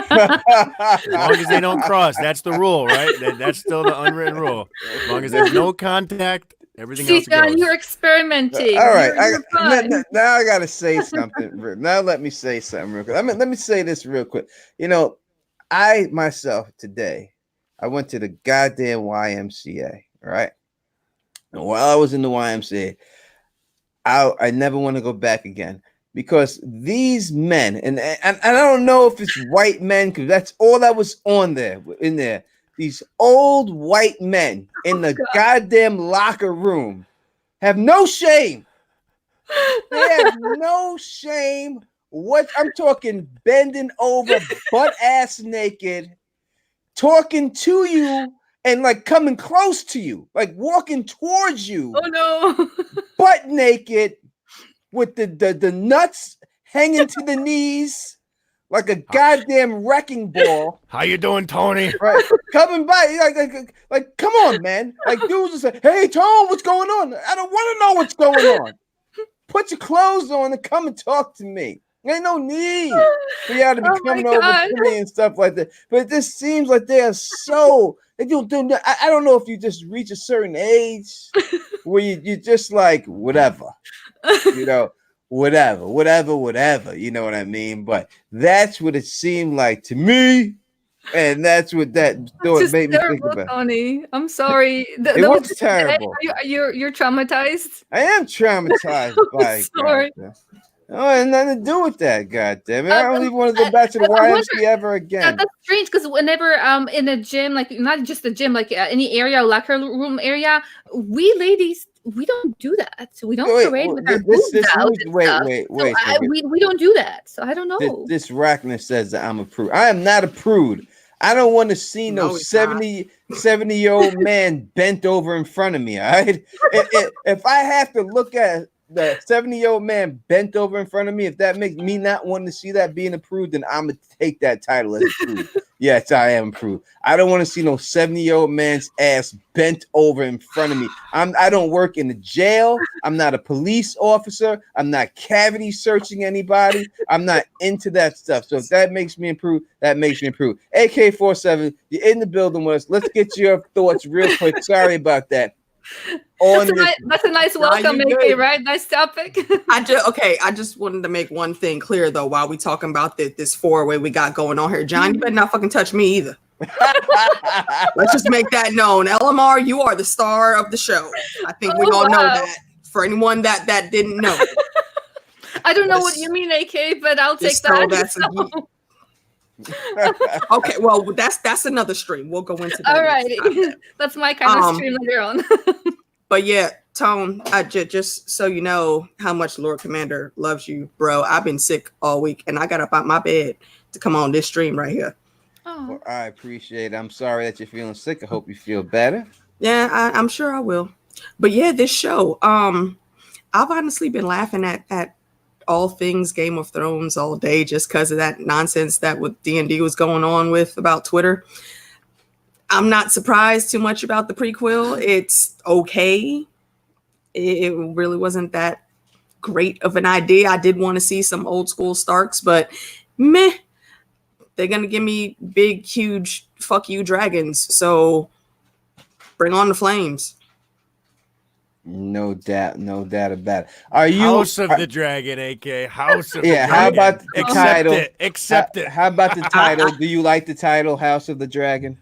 As long as they don't cross, that's the rule, right? That's still the unwritten rule. As long as there's no contact, everything else goes. You're experimenting. All right. Now I got to say something. Now let me say something real quick. Let me say this real quick. I myself today, I went to the goddamn YMCA, right? And while I was in the YMCA, I never want to go back again. Because these men, and I don't know if it's white men, because that's all that was in there. These old white men in the goddamn locker room have no shame. They have no shame. What I'm talking, bending over, butt ass naked, talking to you and like coming close to you, like walking towards you, Oh no. butt naked, with the nuts hanging to the knees, like a goddamn wrecking ball. How you doing, Tony? Right, coming by, like, come on, man. Like, dudes just say, "Hey, Tom, what's going on?" I don't want to know what's going on. Put your clothes on and come and talk to me. Ain't no need for y'all to be coming over to me and stuff like that. But it just seems like they are so. They don't do. I don't know if you just reach a certain age where you just like whatever, you know, whatever. You know what I mean? But that's what it seemed like to me. And that's what that thought made me think about. Tony, I'm sorry. It was terrible. You're traumatized. I am traumatized by it. Sorry. Oh, it had nothing to do with that. God damn it! I don't even want to go back to the YMCA ever again. That's strange because whenever in a gym, like not just a gym, like any area, locker room area, we ladies. We don't do that. So we don't parade with our boobs out. Wait. We don't do that. So I don't know. This Rackner says that I'm a prude. I am not a prude. I don't want to see no 70-year-old man bent over in front of me. All right. If I have to look at the 70-year-old man bent over in front of me, if that makes me not want to see that being a prude, then I'm gonna take that title as a prude. Yes, I am a prude. I don't want to see no 70-year-old man's ass bent over in front of me. I don't work in the jail. I'm not a police officer. I'm not cavity searching anybody. I'm not into that stuff. So if that makes me improve, that makes me improve. AK-47, you're in the building with us. Let's get your thoughts real quick. Sorry about that. That's a nice welcome, AK, right? Nice topic. I just wanted to make one thing clear though while we talking about this four-way we got going on here. John, you better not fucking touch me either. Let's just make that known. LMR, you are the star of the show. I think we all know that. For anyone that didn't know. I don't know what you mean, AK, but I'll take that. Okay, well that's another stream. We'll go into that. All right. That's my kind of stream later on. But yeah, Tone, just so you know how much Lord Commander loves you, bro. I've been sick all week and I got up out my bed to come on this stream right here. Well, I appreciate it. I'm sorry that you're feeling sick. I hope you feel better. Yeah, I'm sure I will. But yeah, this show, I've honestly been laughing at all things Game of Thrones all day just because of that nonsense that with D&D was going on with about Twitter. I'm not surprised too much about the prequel. It's okay. It really wasn't that great of an idea. I did want to see some old school Starks, but meh. They're going to give me big, huge, fuck you dragons. So bring on the flames. No doubt about it. Are you House of the Dragon, AK? House of the Dragon. How about the title? Accept it. How about the title? Do you like the title, House of the Dragon?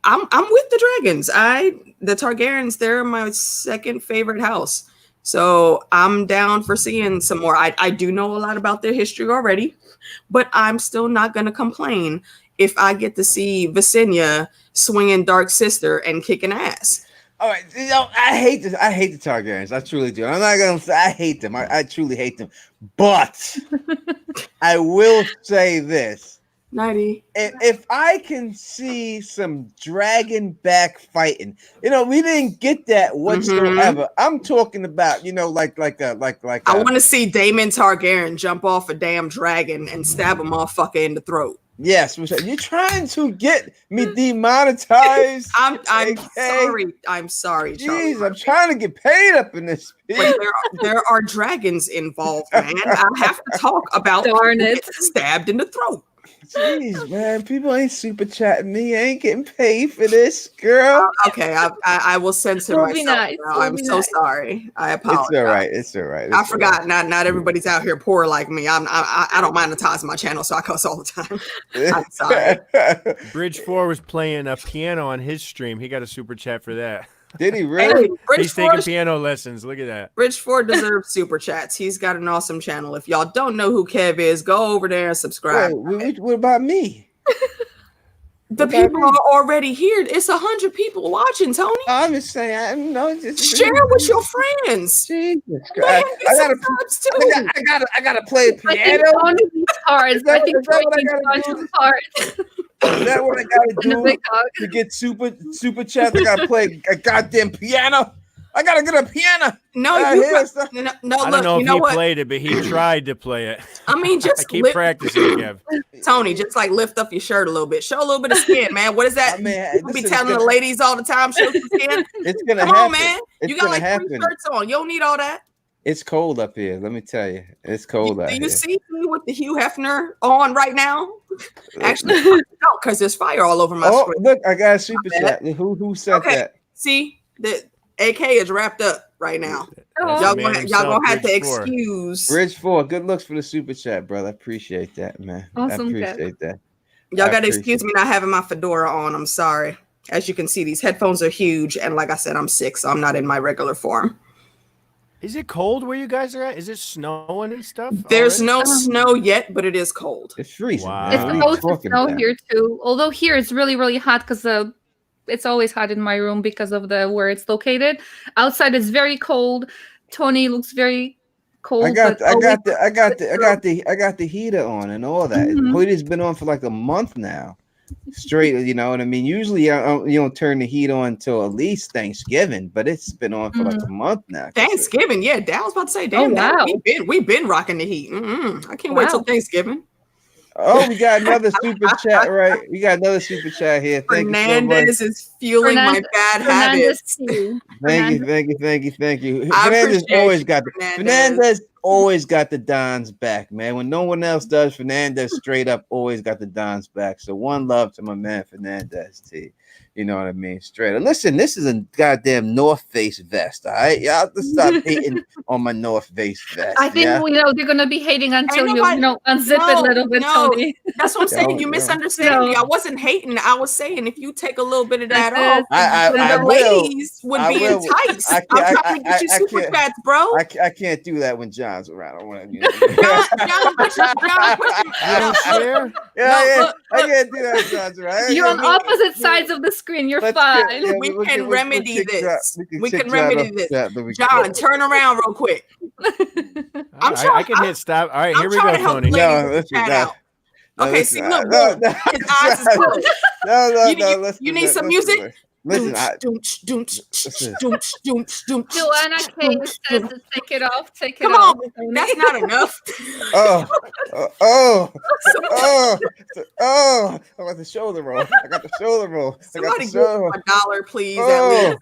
I'm with the dragons. The Targaryens, they're my second favorite house. So I'm down for seeing some more. I do know a lot about their history already, but I'm still not going to complain if I get to see Visenya swinging Dark Sister and kicking ass. All right, I hate this. I hate the Targaryens. I truly do. I'm not gonna say I hate them. I truly hate them. But I will say this: 90. If I can see some dragon back fighting, we didn't get that whatsoever. Mm-hmm. I'm talking about, like I want to see Daemon Targaryen jump off a damn dragon and stab a motherfucker in the throat. Yes, you're trying to get me demonetized. I'm sorry. I'm sorry, Charlie. Jeez, I'm trying to get paid up in this. But there are dragons involved, man. I have to talk about stabbed in the throat. Jeez, man, people ain't super chatting me. I ain't getting paid for this, girl. Okay, I will censor myself. Nice. I'm so sorry. I apologize. It's all right. I forgot. Not everybody's out here poor like me. I don't monetize my channel, so I cuss all the time. I'm sorry. Bridge 4 was playing a piano on his stream. He got a super chat for that. Did he really? Hey, he's taking piano lessons. Look at that. Bridge 4 deserves super chats. He's got an awesome channel. If y'all don't know who Kev is, go over there and subscribe. Wait, what about me? The What that people mean? are already here. It's 100 people watching, Tony. I'm just saying, just Share it with your friends. Jesus Let Christ. him get some subs too. I gotta play I piano. think Tony needs cards. Is that I think what I Tony gotta needs do? cards. Is that what I gotta And a do big hug. to get super chats? I gotta play a goddamn piano. I gotta get a piano. No, I you hear got, stuff. no, I don't look, know you if know he what? played it, but he tried to play it. I mean, I just keep practicing, Kev. Tony, just like lift up your shirt a little bit. Show a little bit of skin, man. What is that? I mean, You be listen, telling the ladies all the time, show some skin. It's gonna Come happen. on, man. It's You got gonna like happen. 3 shirts on. You don't need all that. It's cold up here. Let me tell you, it's cold out Do you here. see me with the Hugh Hefner on right now? Actually, no, because there's fire all over my screen. Look, I got a super chat. Who sent that? See, the AK is wrapped up right now. Oh. Y'all Man gonna have to himself, Bridge 4. excuse. Bridge 4. Good looks for the super chat, brother. I appreciate that, man. Awesome, I Kev. appreciate that. Y'all I gotta appreciate excuse me not having my fedora on. I'm sorry. As you can see, these headphones are huge, and like I said, I'm sick, so I'm not in my regular form. Is it cold where you guys are at? Is it snowing and stuff? There's already? no snow yet, but it is cold. It's freezing. Wow. man. It's What are you supposed to talking snow about? here too. Although here it's really, really hot because it's always hot in my room because of the where it's located. Outside it's very cold. Tony looks very cold. I got but always- the heater on and all that. Mhm. Heater's been on for like a month now. Straight, you know what I mean? Usually you don't turn the heat on until at least Thanksgiving, but it's been on for like a month now. Thanksgiving, yeah. Dad was about to say, damn, wow. we've been rocking the heat. I can't wait till Wow. Thanksgiving. Oh, we got another super chat, right? We got another super chat here. Thank you so much. Fernandez is fueling my bad habits. too. Thank you. I Fernandez appreciate always you, got Fernandez always got the Dons back, man. When no one else does, Fernandez straight up always got the Dons back. So one love to my man Fernandez T. You know what I mean? Straight up. Listen, this is a goddamn North Face vest. All right, y'all have to stop hating on my North Face vest. I think they're gonna be hating until unzip it a little bit, Tony. That's what I'm saying. You misunderstand me. I wasn't hating. I was saying if you take a little bit of that off, the ladies would be enticed. I'm trying to get you super chats, bro. I can't do that when John's around. I want to. I can't do that when John's around. You're on opposite sides of the screen. You're fine. We can remedy this. We can remedy this. John, turn around real quick. I can hit stop. All right, here we go, Tony. Okay, see, look, his eyes is closed. No. You need some music? Listen, Joanna K says to take it off. Take it Come off. on, that's not enough. I got the shoulder roll. Somebody give him $1, please. Give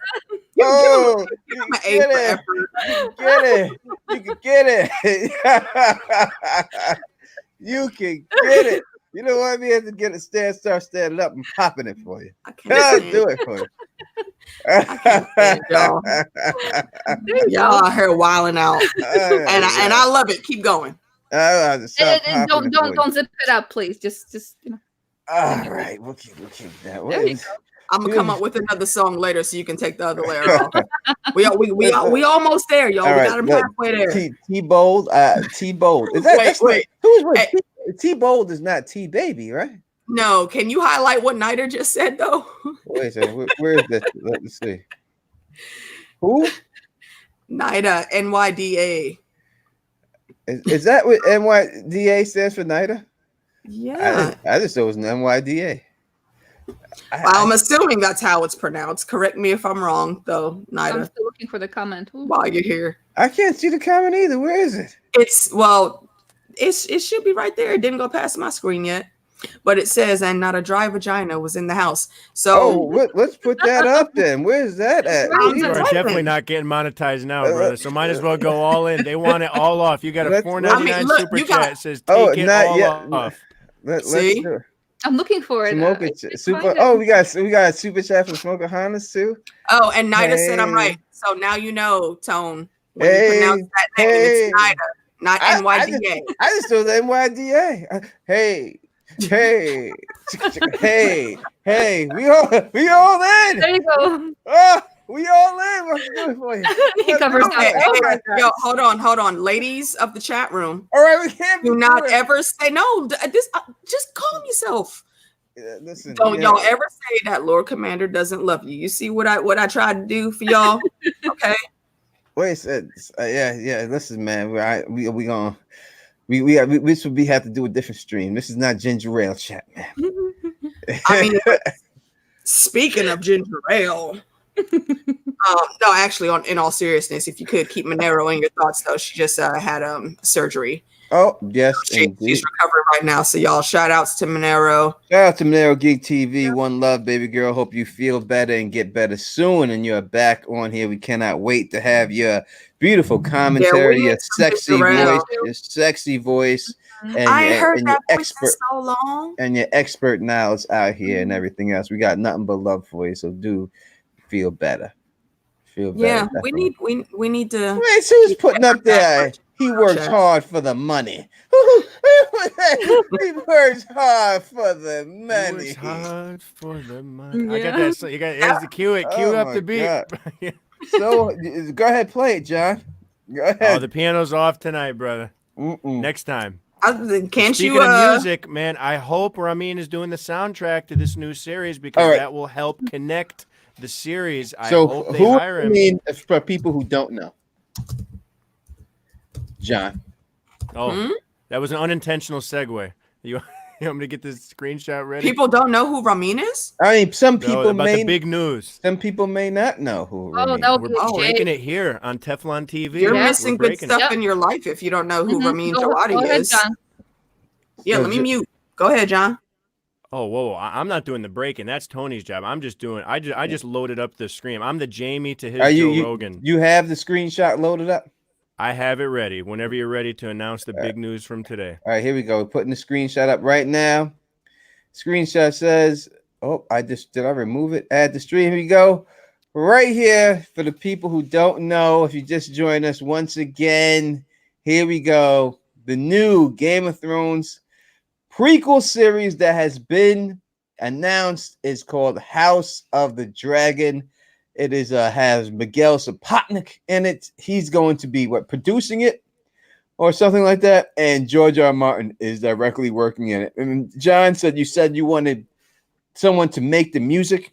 him an A for effort. You can get it. You can get it. You know what I mean? I have to get it, start standing up and popping it for you. I'll do it for you. I can't stand y'all. Y'all out here wilding out, and I love it. Keep going. Don't zip it up, please. Just you know. All right, we'll keep that. I'm gonna come up with another song later so you can take the other layer off. We almost there, y'all. All we right, got him halfway there. T-Bold. Is that wait? Who's T-Bold is not T-Baby, right? No, can you highlight what Niter just said though? Wait a second. Where is this? Let me see. Who? Niter, NYDA. Is that what NYDA stands for, Niter? Yeah. I just thought it was an NYDA. I'm assuming that's how it's pronounced. Correct me if I'm wrong, though, Niter. I'm still looking for the comment. While you're here. I can't see the comment either. Where is it? It should be right there. It didn't go past my screen yet. But it says, and not a dry vagina was in the house. So let's put that up then. Where's that at? You are definitely not getting monetized now, brother. So might as well go all in. They want it all off. You got a $4.99 super chat. It says take it all off. See? I'm looking for it. We got a super chat from Smoker Hondas too. Oh, and Nida said I'm right. So now you know, Tone. When you pronounce that name, it's Nida, not NYDA. I just know the NYDA. Hey, we all in. There you go. We all in. What's good for you? He covers up. Yo, hold on, ladies of the chat room. All right, we can't do not ever say no. Just calm yourself. Listen, Don't y'all ever say that Lord Commander doesn't love you. You see what I tried to do for y'all? Okay. Wait, yeah. Listen, man, we gonna this would be have to do a different stream. This is not ginger ale chat, man. I mean, speaking of ginger ale, no, actually, in all seriousness, if you could keep Monero in your thoughts, though, she just had surgery. Oh yes, She's indeed. recovering right now. So y'all, shout outs to Monero. Shout out to Monero Geek TV. One love, baby girl. Hope you feel better and get better soon. And you're back on here. We cannot wait to have your beautiful commentary, your sexy voice, and I your, heard and that your voice for so long. And your expert knowledge out here and everything else. We got nothing but love for you. So do feel better. Feel better. Yeah, definitely. we need to. Wait, who's putting up there? He works hard for the money. He works hard for the money. He works hard for the money. Yeah. I got that. So you got here's the cue up the beat. So go ahead, play it, John. Go ahead. Oh, the piano's off tonight, brother. Next time. Speaking of music, man, I hope Ramin is doing the soundtrack to this new series because that will help connect the series. I hope they hire him. Mean for people who don't know, John. Oh, that was an unintentional segue. You want me to get this screenshot ready? People don't know who Ramin is? I mean, some people the big news. Some people may not know who Ramin is. We're breaking it here on Teflon TV. You're missing good stuff in your life if you don't know who Ramin Djawadi is. John. Yeah, let me mute. Go ahead, John. Oh, whoa! I'm not doing the breaking. That's Tony's job. I'm just doing. I just loaded up the screen. I'm the Jamie to his Joe Rogan. You have the screenshot loaded up? I have it ready. Whenever you're ready to announce the big news from today. All right, here we go. We're putting the screenshot up right now. Screenshot says, "Oh, did I remove it? Add the stream." Here we go. Right here for the people who don't know. If you just joined us once again, here we go. The new Game of Thrones prequel series that has been announced is called House of the Dragon. It is has Miguel Sapochnik in it. He's going to be producing it or something like that. And George R. R. Martin is directly working in it. And John said you wanted someone to make the music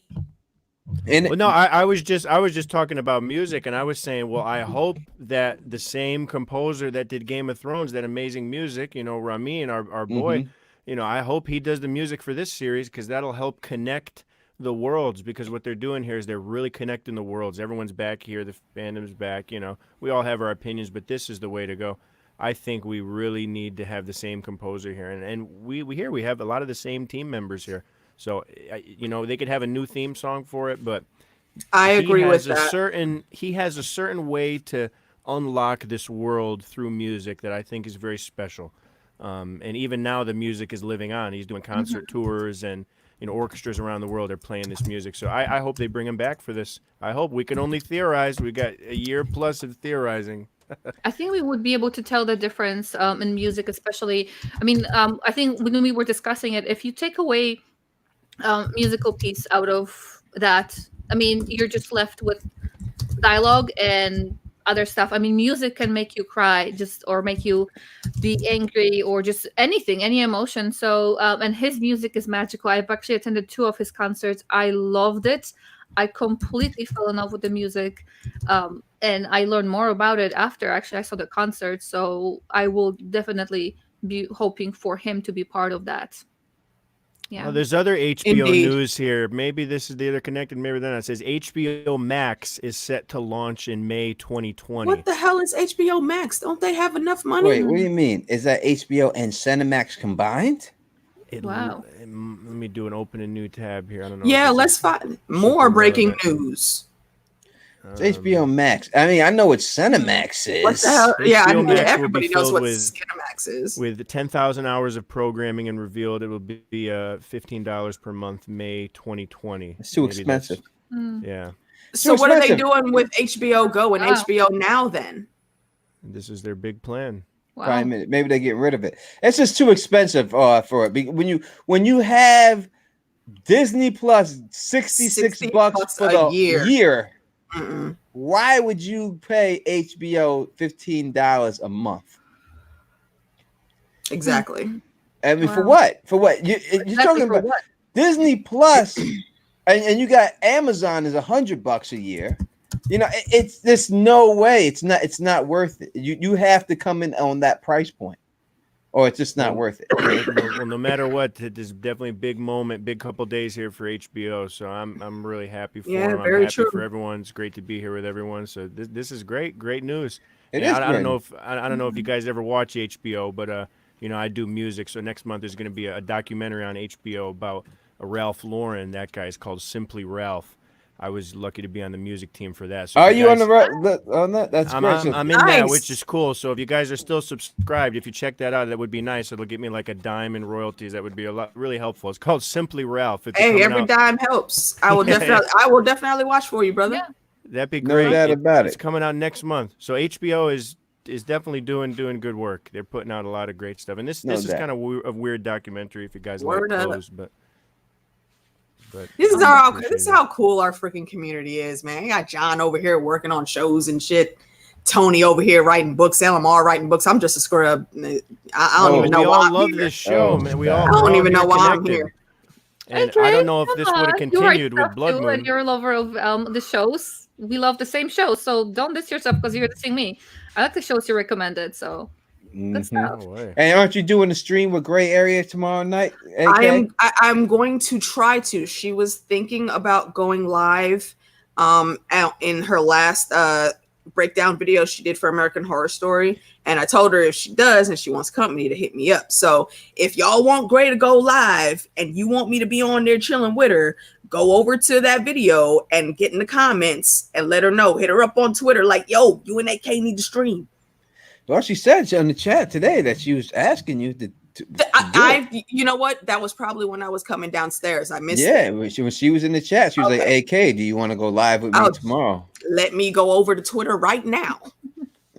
in it. Well, no, I was just talking about music, and I was saying, well, I hope that the same composer that did Game of Thrones, that amazing music, Ramin, our boy. I hope he does the music for this series because that'll help connect the worlds, because what they're doing here is they're really connecting the worlds. Everyone's back here. The fandom's back. We all have our opinions, but this is the way to go. I think we really need to have the same composer here. And we have a lot of the same team members here. So, they could have a new theme song for it, but I agree with that. He has a certain way to unlock this world through music that I think is very special. And even now the music is living on. He's doing concert tours and orchestras around the world are playing this music. So I hope they bring him back for this. I hope. We can only theorize. We got a year plus of theorizing. I think we would be able to tell the difference in music, especially. I mean, I think when we were discussing it, if you take away musical piece out of that, I mean, you're just left with dialogue and other stuff. I mean, music can make you cry or make you be angry or just anything, any emotion. So, and his music is magical. I've actually attended 2 of his concerts. I loved it. I completely fell in love with the music. And I learned more about it after actually I saw the concert. So I will definitely be hoping for him to be part of that. Yeah. Well, there's other HBO news here. Maybe this is the other connected. Maybe then it says HBO Max is set to launch in May 2020. What the hell is HBO Max? Don't they have enough money? Wait, what do you mean? Is that HBO and Cinemax combined? Wow. Let me do an open a new tab here. I don't know. Yeah, let's find more breaking news. It's HBO Max. I mean, I know what Cinemax is. What the hell? Yeah, everybody knows what with, Cinemax is. With 10,000 hours of programming and revealed, it will be $15 per month, May 2020. It's too expensive. Yeah. So what are they doing with HBO Go and HBO Now then? This is their big plan. Wow. Maybe they're getting rid of it. It's just too expensive for it. When you have Disney Plus $66 for the year. Why would you pay HBO $15 a month? Exactly. I mean, for what? For what? You're talking about? What? Disney Plus, and you got Amazon is $100 a year. You know, it's there's no way it's not worth it. You have to come in on that price point, or it's just not worth it. Well, no matter what, there's definitely a big moment, big couple days here for HBO. So I'm really happy for them. I'm very happy true. for everyone. It's great to be here with everyone. So this is great news. It And is I don't great. know if I don't know if you guys ever watch HBO, but you know, I do music. So next month there's going to be a documentary on HBO about Ralph Lauren. That guy's called Simply Ralph. I was lucky to be on the music team for that. So Are if you on guys- the right on that? That's I'm, great. I'm, So- I'm in that, Nice. which is cool. So if you guys are still subscribed, if you check that out, that would be nice. It'll get me like a dime in royalties. That would be really helpful. It's called Simply Ralph. It's Hey, coming every out- dime helps. I will definitely watch for you, brother. Yeah. That'd be No great. doubt about It's it. coming out next month. So HBO is definitely doing good work. They're putting out a lot of great stuff. And this No is doubt. kind of a weird documentary if you guys Word like up. clothes, but This is I how appreciate this is it. how cool our freaking community is, man. You got John over here working on shows and shit. Tony over here writing books. LMR writing books. I'm just a scrub. I don't Oh, even know we why all I'm love here. this show, Oh, man. We stop. all I don't we're all even know here why I'm connected. here. And Hey, I don't Greg, know if this would have you write continued with stuff Blood too, Moon. and you're a lover of the shows. We love the same shows, so don't diss yourself because you're dissing me. I like the shows you recommended, so good Mhm. stuff. No way. And aren't you doing a stream with Gray Area tomorrow night? AK? I'm going to try to. She was thinking about going live out in her last breakdown video she did for American Horror Story, and I told her if she does and she wants company to hit me up. So if y'all want Gray to go live and you want me to be on there chilling with her, go over to that video and get in the comments and let her know. Hit her up on Twitter like, yo, you and AK need to stream. Well, she said in the chat today that she was asking you to do it. You know what? That was probably when I was coming downstairs. I missed Yeah, it. when she was in the chat, she was like, Okay. "AK, do you want to go live with me Oh. tomorrow?" Let me go over to Twitter right now.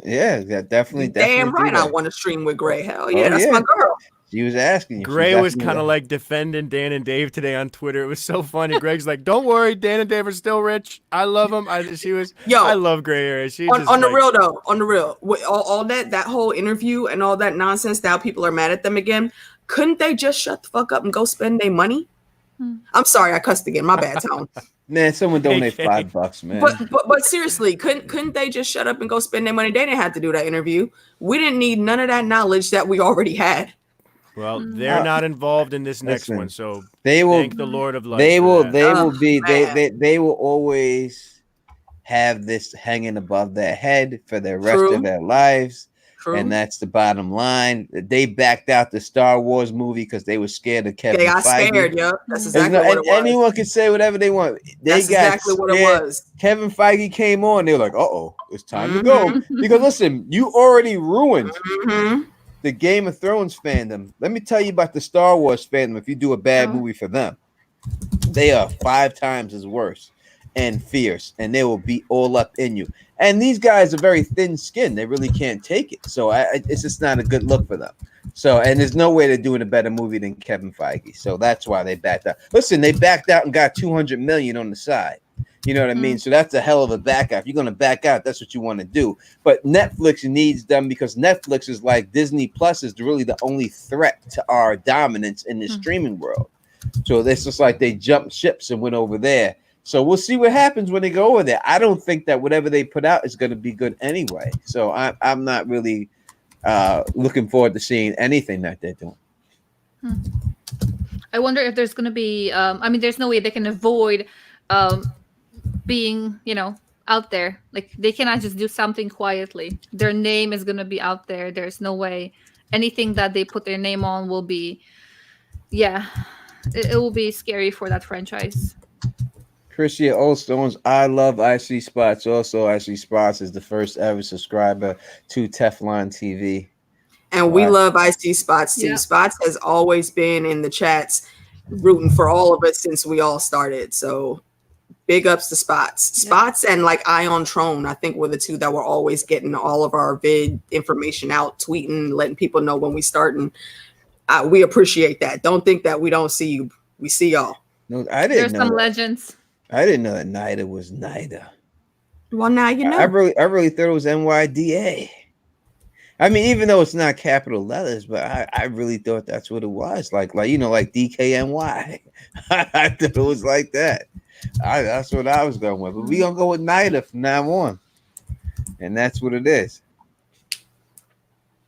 Yeah, that definitely. Damn do right, I that. want to stream with Gray. Hell yeah, Oh, that's yeah. my girl. She was asking you. Gray She's was asking you kind of that. like defending Dan and Dave today on Twitter. It was so funny. Greg's like, "Don't worry, Dan and Dave are still rich. I love them." I love Gray Area. She On, just on the like- real though, on the real, with all that whole interview and all that nonsense. Now people are mad at them again. Couldn't they just shut the fuck up and go spend their money? I'm sorry, I cussed again. My bad, Tone. Man, someone donate AK. $5, man. But seriously, couldn't they just shut up and go spend their money? They didn't have to do that interview. We didn't need none of that knowledge that we already had. Well, they're not involved in this next Listen, one, so they will. thank the Lord of Life. They for will. that. They Oh, will be. man. They will always have this hanging above their head for the rest True. of their lives. True. And that's the bottom line. They backed out the Star Wars movie because they were scared of Kevin They got Feige. scared, yep. That's There's exactly what it was. anyone can say whatever they want. They That's got exactly what it scared. was. Kevin Feige came on. They were like, "Uh-oh, it's time to go." Mm-hmm. Because listen, you already ruined hmm the Game of Thrones fandom. Let me tell you about the Star Wars fandom. If you do a bad Oh. movie for them, they are 5 times as worse and fierce, and they will be all up in you. And these guys are very thin-skinned; they really can't take it. So it's just not a good look for them. So, and there's no way they're doing a better movie than Kevin Feige. So that's why they backed out. Listen, they backed out and got $200 million on the side. You know what I mean? So that's a hell of a back out. If you're going to back out, that's what you want to do. But Netflix needs them because Netflix is like Disney Plus is really the only threat to our dominance in the streaming world. So it's just like they jumped ships and went over there. So we'll see what happens when they go over there. I don't think that whatever they put out is going to be good anyway. So I'm not really looking forward to seeing anything that they're doing. I wonder if there's going to be. I mean, there's no way they can avoid being, out there. Like they cannot just do something quietly. Their name is going to be out there. There's no way anything that they put their name on will be. Yeah, it will be scary for that franchise. Christian Oldstones, I love IC Spots. Also, IC Spots is the first ever subscriber to Teflon TV. And we Wow. love IC Spots too. Yeah. Spots has always been in the chats rooting for all of us since we all started. So big ups to Spots. Yeah. Spots and like Ion Trone, I think were the two that were always getting all of our vid information out, tweeting, letting people know when we start. And we appreciate that. Don't think that we don't see you. We see y'all. No, I didn't There's know. some That. legends. I didn't know that NIDA was NIDA. Well, now you know. I really thought it was NYDA. I mean, even though it's not capital letters, but I really thought that's what it was. Like like DKNY. I thought it was like that. That's what I was going with. But we gonna go with NIDA from now on, and that's what it is.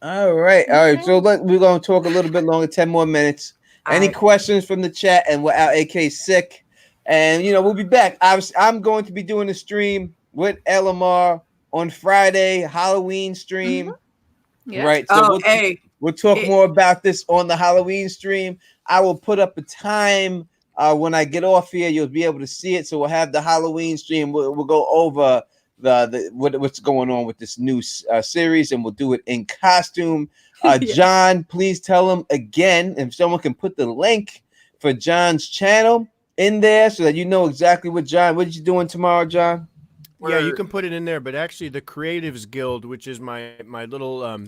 All right. So we're gonna talk a little bit longer, 10 more minutes. Any questions from the chat? And we're out. AK sick, and we'll be back. I'm going to be doing a stream with LMR on Friday, Halloween stream. Yeah. Right. So we'll talk more about this on the Halloween stream. I will put up a time when I get off here. You'll be able to see it. So we'll have the Halloween stream. We'll go over what's going on with this new series, and we'll do it in costume. John, please tell them again if someone can put the link for John's channel in there so that you know exactly what you doing tomorrow, John. Yeah, you can put it in there, but actually the Creatives Guild, which is my little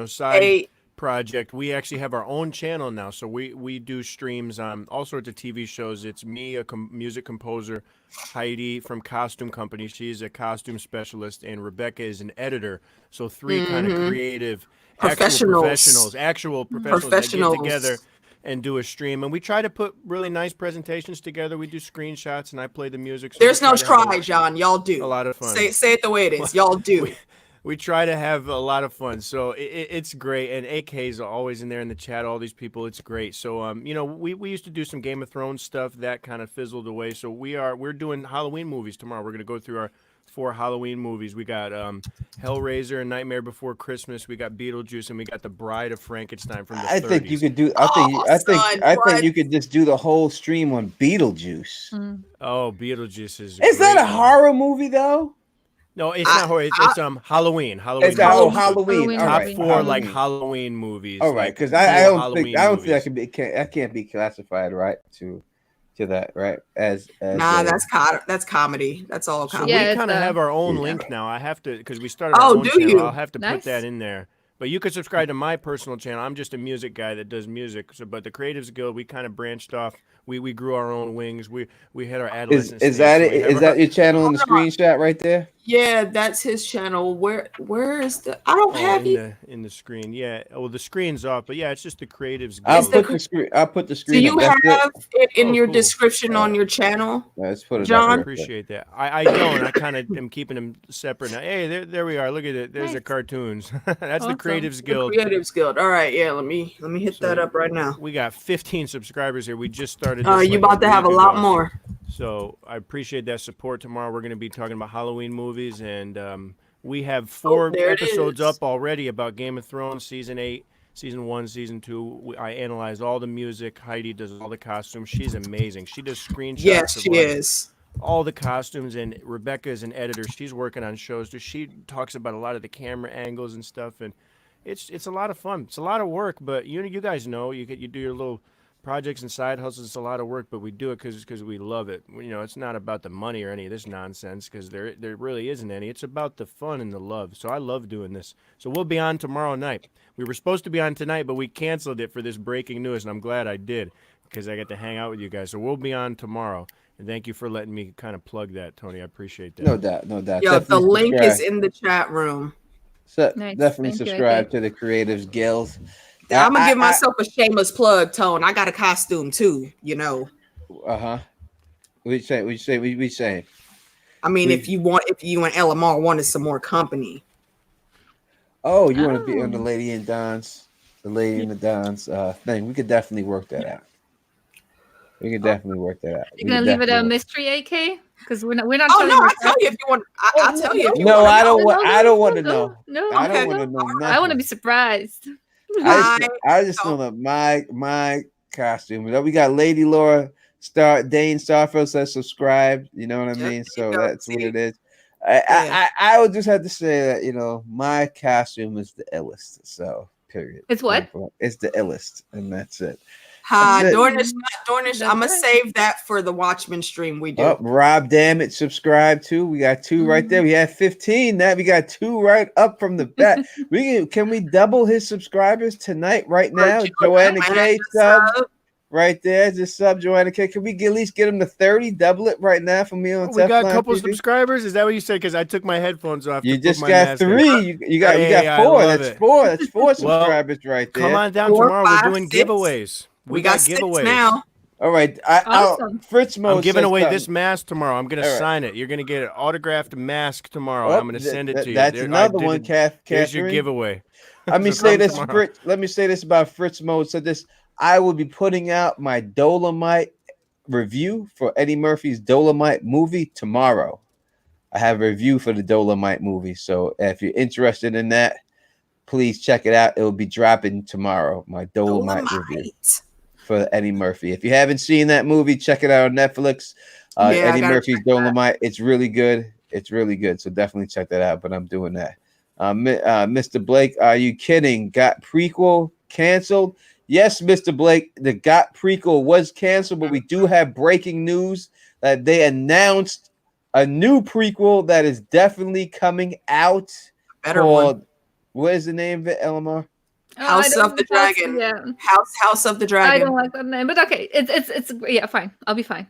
side project, we actually have our own channel now. So we do streams on all sorts of TV shows. It's me, a music composer, Heidi from Costume Company. She's a costume specialist, and Rebecca is an editor. So three kind of creative actual professionals that get together and do a stream, and we try to put really nice presentations together. We do screenshots, and I play the music. So there's no try, John. Y'all do a lot of fun. Say it the way it is. Y'all do. We try to have a lot of fun, so it's great. And AK's always in there in the chat. All these people, it's great. So we used to do some Game of Thrones stuff that kind of fizzled away. So we're doing Halloween movies tomorrow. We're gonna go through our 4 Halloween movies. We got Hellraiser and Nightmare Before Christmas. We got Beetlejuice, and we got The Bride of Frankenstein from the 30s. I think you could do. I think you could just do the whole stream on Beetlejuice. Oh, Beetlejuice is. Is that a horror movie though? No, it's not horror. It's Halloween. It's Halloween. Top 4 like Halloween movies. All right, because I don't think that can be. That can't be classified right to that, right? As that's comedy. That's all comedy. So we kind of have our own link now. I have to, because we started our own channel. I'll have to put that in there. But you could subscribe to my personal channel. I'm just a music guy that does music. So, but the Creatives Guild, we kind of branched off. We grew our own wings. We had our adolescence. Is that it? Is that your channel in the screenshot right there? Yeah, that's his channel. Where is the? I don't have it in the screen. Yeah. Well, the screen's off, but yeah, it's just the Creatives Guild. I'll put the screen. Do you have it in your description on your channel? Let's put it. John, I appreciate that. I don't. I kind of am keeping them separate now. Hey, there we are. Look at it. There's the cartoons. That's the Creatives Guild. The Creatives Guild. All right. Yeah. Let me hit that up right now. We got 15 subscribers here. We just started. You about to have a lot more. So I appreciate that support. Tomorrow we're going to be talking about Halloween movies, and we have 4 episodes up already about Game of Thrones season 8, season 1, season 2. I analyze all the music. Heidi does all the costumes. She's amazing. She does screenshots. Yes, she is. All the costumes, and Rebecca is an editor. She's working on shows too. She talks about a lot of the camera angles and stuff, and it's a lot of fun. It's a lot of work, but you guys know you do your little projects and side hustles. It's a lot of work, but we do it because we love it. It's not about the money or any of this nonsense, because there really isn't any. It's about the fun and the love. So I love doing this. So we'll be on tomorrow night. We were supposed to be on tonight, but we canceled it for this breaking news, and I'm glad I did, because I get to hang out with you guys. So we'll be on tomorrow. And thank you for letting me kind of plug that, Tony. I appreciate that. No doubt. Yo, the link is in the chat room. So definitely subscribe to the Creatives Guild. I'm gonna give myself a shameless plug, Tone. I got a costume too, What you say? I mean, if you and LMR wanted some more company. Oh, you want to be on the Lady in the Dons thing? We could definitely work that out. You're gonna leave it a mystery, AK? Because we're not. Oh no! I'll tell you if you want. I'll tell you. If you no, want I don't want. I don't want to know. No, I don't want to know nothing. I want to be surprised. I just know that my costume. We got Lady Laura Dane Starfield says subscribe. You know what I mean? So that's what it is. I would just have to say that my costume is the illest. So period. It's what? It's the illest, and that's it. Dornish. I'm gonna save that for the Watchmen stream we do. Rob, damn it, subscribe too. We got 2 right there. We had 15. Now we got 2 right up from the back. Can we double his subscribers tonight? Right now, Joanna K sub. right there. Just sub Joanna K. Can we at least get him to 30? Double it right now for me on We got a Teflon couple TV? subscribers. Is that what you said? Because I took my headphones off. You to just put my got mask on. 3. You got Hey, I 4. love That's it. 4. That's 4 Well, subscribers right there. Come on down 4, tomorrow. 5, We're doing 6. giveaways. We got 6 giveaways now. All right. Awesome. Fritz Mo I'm giving says away something. this mask tomorrow. I'm going to All right. sign it. You're going to get an autographed mask tomorrow. Oh, I'm going to send it to you. That's another one, There's your Catherine. giveaway. Let me So say come this, tomorrow. Fritz. Let me say this about Fritz Mo. So this, I will be putting out my Dolomite review for Eddie Murphy's Dolomite movie tomorrow. I have a review for the Dolomite movie. So if you're interested in that, please check it out. It will be dropping tomorrow. My Dolomite review for Eddie Murphy. If you haven't seen that movie, check it out on Netflix. Eddie Murphy's Dolomite. It's really good. It's really good. So definitely check that out. But I'm doing that. Mr. Blake, are you kidding? Got prequel canceled? Yes, Mr. Blake, the Got prequel was canceled, but we do have breaking news that they announced a new prequel that is definitely coming out. Better one. What is the name of it, Elmar? House of the Dragon. Yeah. House of the Dragon. I don't like that name, but okay. It's yeah, fine. I'll be fine.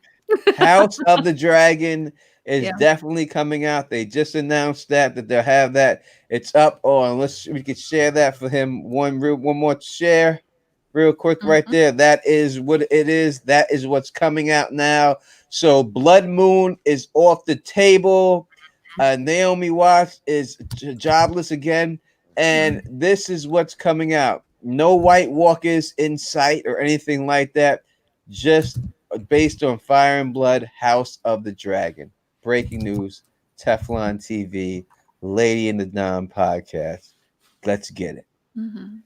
House of the Dragon is Yeah. definitely coming out. They just announced that they'll have that. It's up on. We could share that for him. One more share, real quick, right there. That is what it is. That is what's coming out now. So Blood Moon is off the table. Naomi Watts is jobless again, and this is what's coming out. No White Walkers in sight or anything like that. Just based on Fire and Blood, House of the Dragon. Breaking news, Teflon TV, Lady in the Dom podcast. Let's get it. Mm-hmm.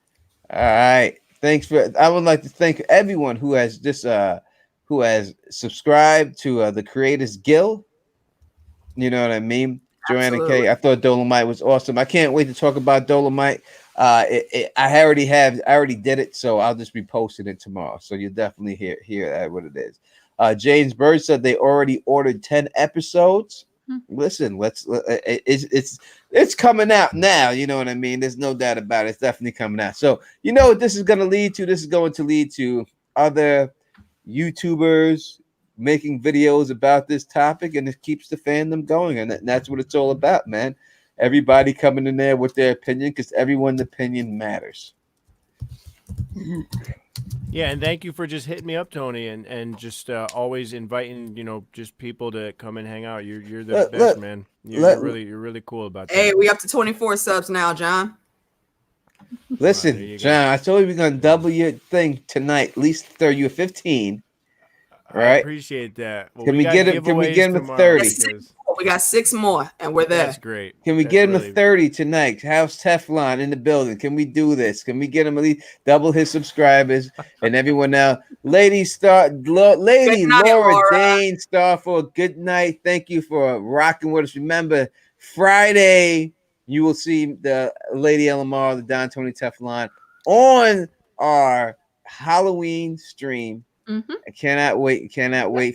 All right. I would like to thank everyone who has who has subscribed to the Creators Guild. You know what I mean? Joanna K. I thought Dolomite was awesome. I can't wait to talk about Dolomite. I already did it, so I'll just be posting it tomorrow. So you'll definitely hear what it is. James Bird said they already ordered 10 episodes. Listen, it's coming out now. You know what I mean? There's no doubt about it. It's definitely coming out. So you know what this is going to lead to? This is going to lead to other YouTubers making videos about this topic, and it keeps the fandom going, and that's what it's all about, man. Everybody coming in there with their opinion, because everyone's opinion matters. Yeah, and thank you for just hitting me up, Tony, and just always inviting, just people to come and hang out. You're the best, man. You're really cool about that. Hey, we up to 24 subs now, John. Listen, John, I told you we're gonna double your thing tonight. At least throw you a 15. Right? I appreciate that. Well, Can we get him to 30? We got 6 more, and we're there. That's great. Can we get him to 30 tonight? House Teflon in the building. Can we do this? Can we get him at least double his subscribers and everyone now? Lady Laura Dane Star for good night. Thank you for rocking with us. Remember, Friday you will see the Lady Elamar, the Don Tony Teflon on our Halloween stream. I cannot wait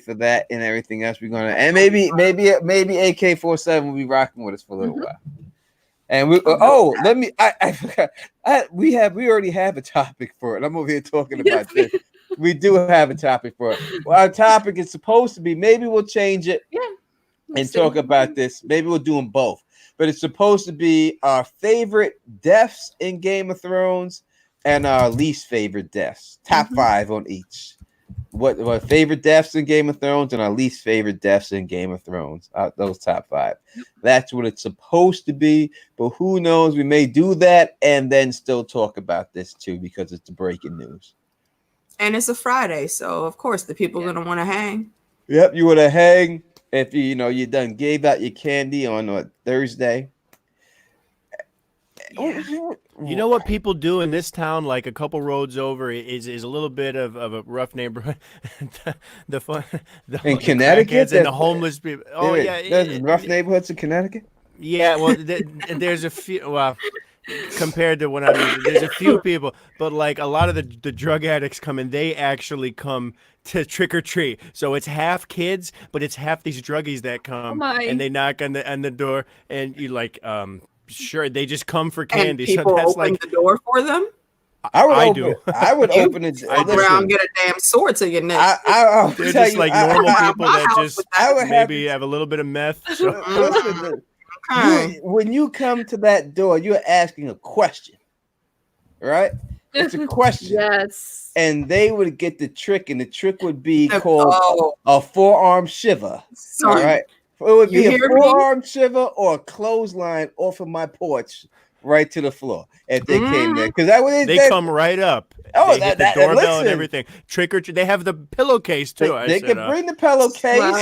for that and everything else we're gonna, and maybe AK-47 will be rocking with us for a little while. And we I forgot, we already have a topic for it. I'm over here talking about this. We do have a topic for it. Well, our topic is supposed to be, maybe we'll change it and talk about this. Maybe we'll do them both, but it's supposed to be our favorite deaths in Game of Thrones and our least favorite deaths. Top 5 on each. What favorite deaths in Game of Thrones and our least favorite deaths in Game of Thrones. Those top 5. That's what it's supposed to be. But who knows? We may do that and then still talk about this too, because it's the breaking news. And it's a Friday, so of course the people are gonna want to hang. Yep, you want to hang. If you done gave out your candy on Thursday. You know what people do in this town, like a couple roads over, is a little bit of a rough neighborhood. In Connecticut, and the homeless people. Oh yeah, there's rough neighborhoods in Connecticut. Yeah, well, there's a few. Well, compared to when I was, there's a few people, but like a lot of the drug addicts come and they actually come to trick or treat. So it's half kids, but it's half these druggies that come and they knock on the door, and you like sure, they just come for candy. And people so that's open like the door for them. I would I open. do. I would You open it. I Go do. around and get a damn sword to your neck. I'll They're tell just you, like normal I people my that house just with that. I would have maybe to- have a little bit of meth. So. listen. Okay. When you come to that door, you're asking a question, right? It's a question, Yes. and they would get the trick, and the trick would be called Oh, a forearm shiver. son, All right, it would you be a hear me? forearm shiver or a clothesline off of my porch right to the floor if they came there, because that would They come right up. Oh, They hit the that- doorbell listen. and everything. Trick or treat. They have the pillowcase too. I They said, can bring the pillowcase. Wow.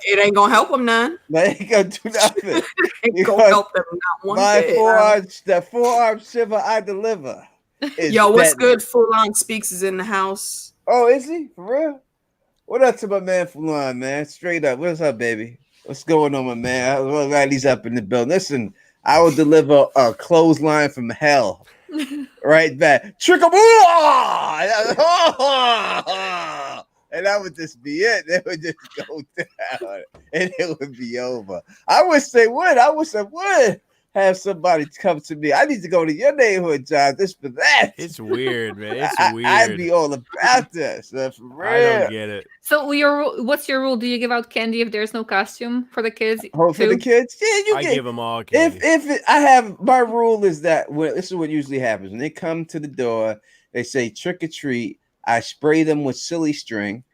it ain't gonna help them none. They ain't gonna do nothing. It gonna help them not one My bit. forearm shiver I deliver. Is Yo, what's deadly. good? Full on Speaks is in the house. Oh, is he for real? What up to my man Fulon, man? Straight up. What's up, baby? What's going on, my man? I'm glad he's up in the building. Listen, I will deliver a clothesline from hell right back. Trick or and that would just be it. They would just go down and it would be over. I wish they would. I wish I would have somebody come to me. I need to go to your neighborhood, John. This for that. It's weird, man. It's weird. I'd be all about this. For real. I don't get it. So what's your rule? Do you give out candy if there's no costume for the kids? Oh, for the too? kids? Yeah, you I get. give them all candy. I have my rule is that this is what usually happens when they come to the door. They say trick or treat. I spray them with silly string,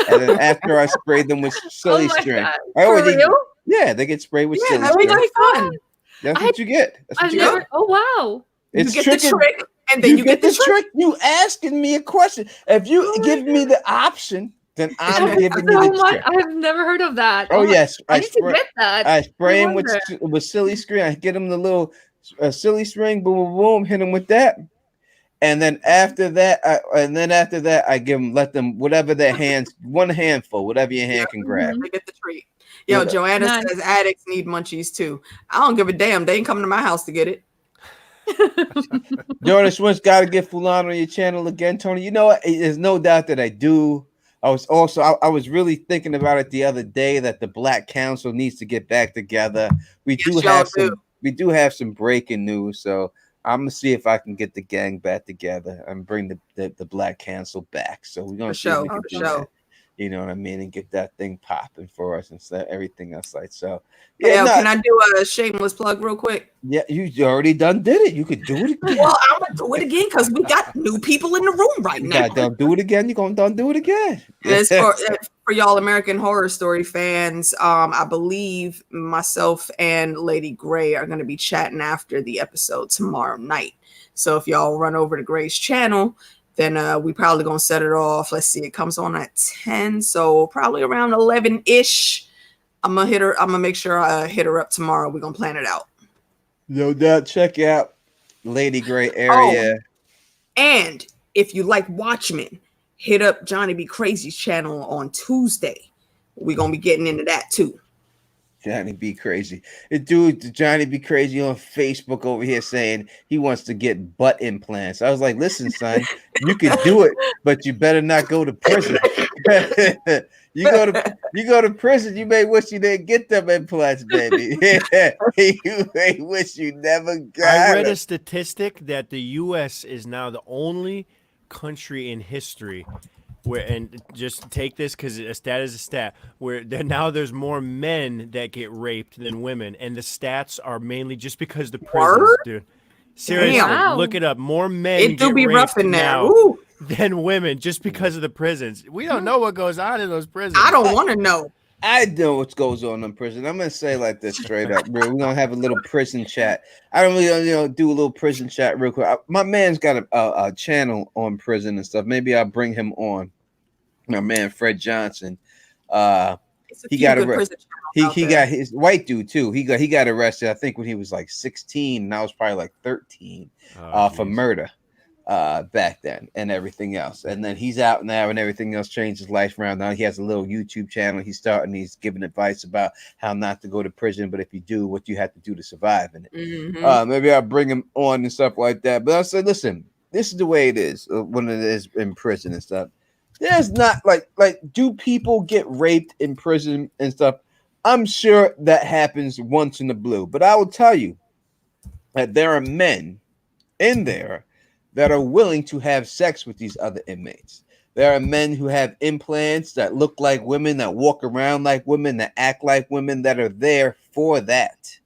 and then after I spray them with silly Oh my string, God. I For already- real? yeah, they get sprayed with Yeah, silly that'd be string. really fun. That's I- what you get. That's what I've you never. get. Oh wow. It's You get the tricking- trick, and then you get the trick. You asking me a question. If you Oh my give me the option, then I'm That's giving you so the much. trick. I've never heard of that. Oh my- yes, I need to get that. I spray him wonder. with silly string. I get him the little silly string. Boom, boom, boom. Hit him with that. And then after that, I give them, let them, whatever their hands, one handful, whatever your hand can grab. They get the treat. Yo, Yeah. Joanna Nice. says addicts need munchies too. I don't give a damn. They ain't coming to my house to get it. Jonas Swin's got to get Fulon on your channel again, Tony. You know what? There's no doubt that I do. I was really thinking about it the other day that the Black Council needs to get back together. We Yes, do have some breaking news, so I'm gonna see if I can get the gang back together and bring the Black Council back. So we're gonna For see if sure, we can for do sure. that. You know what I mean, and get that thing popping for us instead of everything else. Like so, Yeah, no, can I do a shameless plug real quick? yeah, you already did it. You could do it again. Well, I'm gonna do it again because we got new people in the room right You now. got done do it again. You're gonna done do it again. And it's for y'all American Horror Story fans. I believe myself and Lady Gray are going to be chatting after the episode tomorrow night. So if y'all run over to Gray's channel, then we probably going to set it off. Let's see, it comes on at 10, so probably around 11-ish. I'm gonna make sure I hit her up tomorrow. We're gonna plan it out. No doubt. Check out Lady Gray area. And if you like Watchmen, hit up Johnny Be Crazy's channel on Tuesday. We're gonna be getting into that too. Johnny Be Crazy. The dude, Johnny Be Crazy on Facebook over here saying he wants to get butt implants. I was like, listen, son, you can do it, but you better not go to prison. You go to prison, you may wish you didn't get them implants, baby. You may wish you never got I read it. a statistic that the U.S. is now the only country in history where, and just take this because a stat is a stat, where now there's more men that get raped than women, and the stats are mainly just because the prisons, Word? dude. Seriously, Wow. look it up. More men It do get be raped rough in there. now Ooh, than women just because of the prisons. We don't know what goes on in those prisons. I don't want to know. I know what goes on in prison. I'm gonna say like this straight up, bro. We're gonna have a little prison chat. I don't really, do a little prison chat real quick. My man's got a channel on prison and stuff. Maybe I'll bring him on. My man Fred Johnson. It's a He few got good arrested. prison channels out He there. got his white dude too. He got arrested. I think when he was like 16, and I was probably like 13 for murder back then and everything else. And then he's out now and everything else, changed his life around. Now he has a little YouTube channel. He's giving advice about how not to go to prison, but if you do, what you have to do to survive in it. Mhm. Maybe I'll bring him on and stuff like that. But I said, listen, this is the way it is when it is in prison and stuff. There's not like do people get raped in prison and stuff? I'm sure that happens once in the blue, but I will tell you that there are men in there that are willing to have sex with these other inmates. There are men who have implants that look like women, that walk around like women, that act like women, that are there for that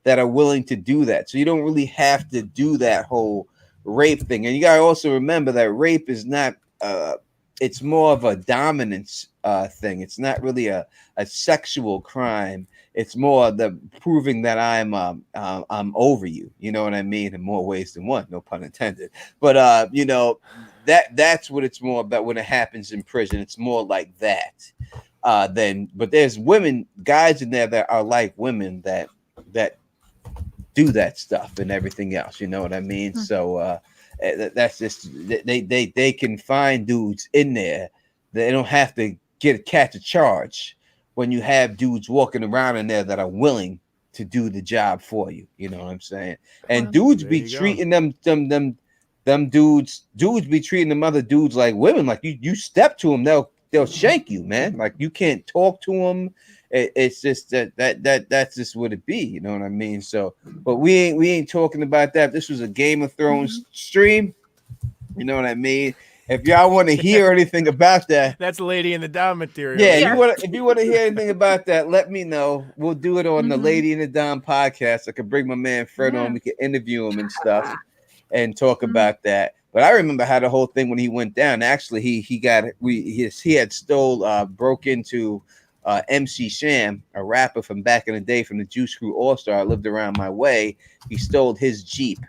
are willing to do that. So you don't really have to do that whole rape thing. And you got to also remember that rape is not it's more of a dominance thing. It's not really a sexual crime. It's more the proving that I'm over you. You know what I mean? In more ways than one, no pun intended. But you know, that's what it's more about when it happens in prison. It's more like that. But there's guys in there that are like women that do that stuff and everything else. You know what I mean? Mm-hmm. So that's just they can find dudes in there. They don't have to catch a charge when you have dudes walking around in there that are willing to do the job for you. You know what I'm saying? And dudes be treating them dudes be treating them other dudes like women. Like you step to them, they'll shank you, man. Like you can't talk to them. It's just that's just what it be. You know what I mean? So, but we ain't talking about that. This was a Game of Thrones stream. You know what I mean? If y'all want to hear anything about that, that's Lady in the Dom material. Yeah, if you want to hear anything about that, let me know. We'll do it on the Lady in the Dom podcast. I could bring my man Fred on. We could interview him and stuff and talk about that. But I remember how the whole thing when he went down. Actually, he had broke into MC Sham, a rapper from back in the day from the Juice Crew All Star, lived around my way. He stole his Jeep,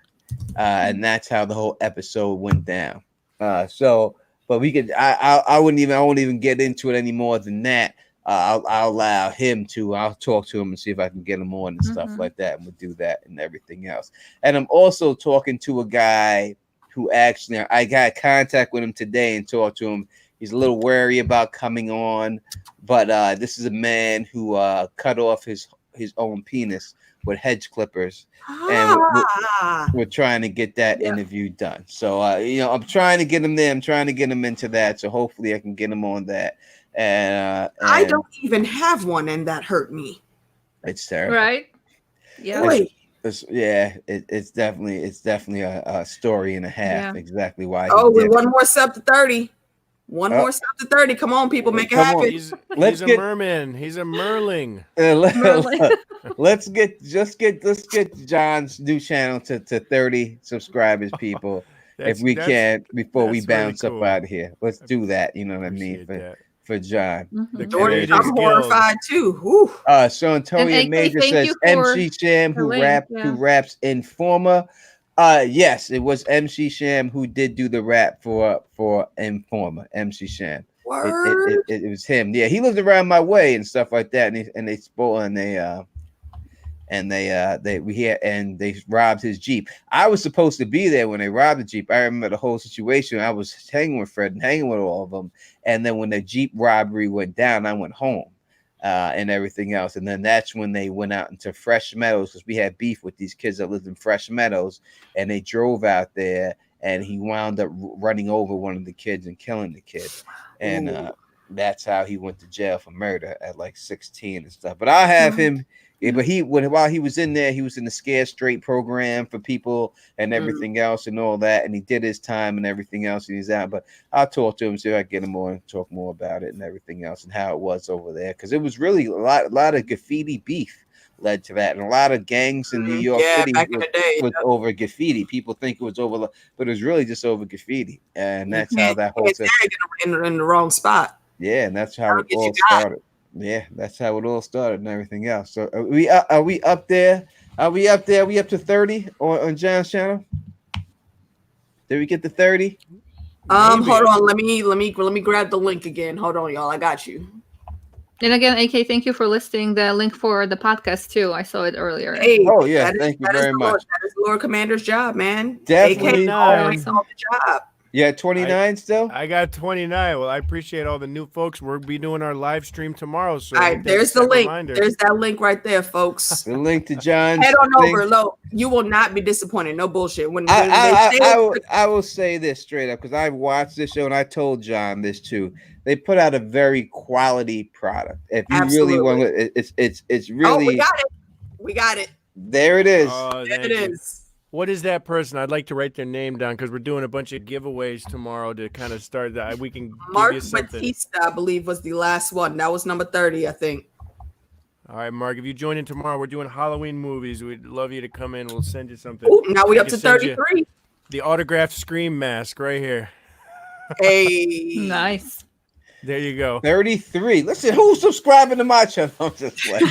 and that's how the whole episode went down. But we could. I won't even get into it any more than that. I'll allow him to. I'll talk to him and see if I can get him on and stuff like that, and we'll do that and everything else. And I'm also talking to a guy who actually I got contact with him today and talked to him. He's a little wary about coming on, but this is a man who cut off his own penis with hedge clippers, and we're trying to get that interview done. So I'm trying to get him there. I'm trying to get him into that. So hopefully I can get him on that. And I don't even have one, and that hurt me. It's terrible, right? Yeah. It's definitely a story and a half. Yeah. Exactly why. One more step to 30. More step to 30. Come on, people, make it happen. He's a merman. He's a merling. Let's get John's new channel to 30 subscribers, people, if we can, before we bounce up out of here. Let's do that. You know what I mean? For John. I'm horrified too. Whew. So Antonia Major says MC Sham who raps Informer. Yes, it was MC Sham who did do the rap for Informer. MC Sham. It was him. Yeah, he lived around my way and stuff like that, and they spoiled and they robbed his Jeep. I was supposed to be there when they robbed the Jeep. I remember the whole situation. I was hanging with Fred and hanging with all of them, and then when the Jeep robbery went down, I went home. And everything else. And then that's when they went out into Fresh Meadows, because we had beef with these kids that lived in Fresh Meadows, and they drove out there, and he wound up running over one of the kids and killing the kid. And that's how he went to jail for murder at like 16 and stuff. But I have him. Yeah, but while he was in there, he was in the Scared Straight program for people and everything else and all that, and he did his time and everything else, and he's out. But I'll talk to him, see if I can get him on and talk more about it and everything else and how it was over there, because it was really a lot of graffiti beef led to that, and a lot of gangs in New York City was over graffiti. People think it was over, but it was really just over graffiti, and that's how that whole thing in the wrong spot. Yeah, and that's how it all started. Yeah, that's how it all started and everything else. So are we up there? Are we up there? Are we up to 30 on John's channel? Did we get to 30? Hold on. Let me grab the link again. Hold on, y'all. I got you. And again, AK, thank you for listing the link for the podcast too. I saw it earlier. Hey, thank you very much. That is Lord Commander's job, man. Definitely always on the job. Yeah, 29 still? I got 29. Well, I appreciate all the new folks. We'll be doing our live stream tomorrow. So all right, there's the link. There's that link right there, folks. The link to John's. Head on over, Lo. You will not be disappointed. No bullshit. I will say this straight up, because I've watched this show and I told John this too. They put out a very quality product. If you really want it's really. Oh, we got it. There it is. There it is. What is that person? I'd like to write their name down because we're doing a bunch of giveaways tomorrow to kind of start that. We can Mark give you something. Batista, I believe, was the last one. That was number 30, I think. All right, Mark, if you join in tomorrow, we're doing Halloween movies. We'd love you to come in. We'll send you something. Ooh, now we We up can to send you 33. the autographed Scream mask right here. Hey. Nice. There you go. 33. Listen, who's subscribing to my channel? I'm just playing.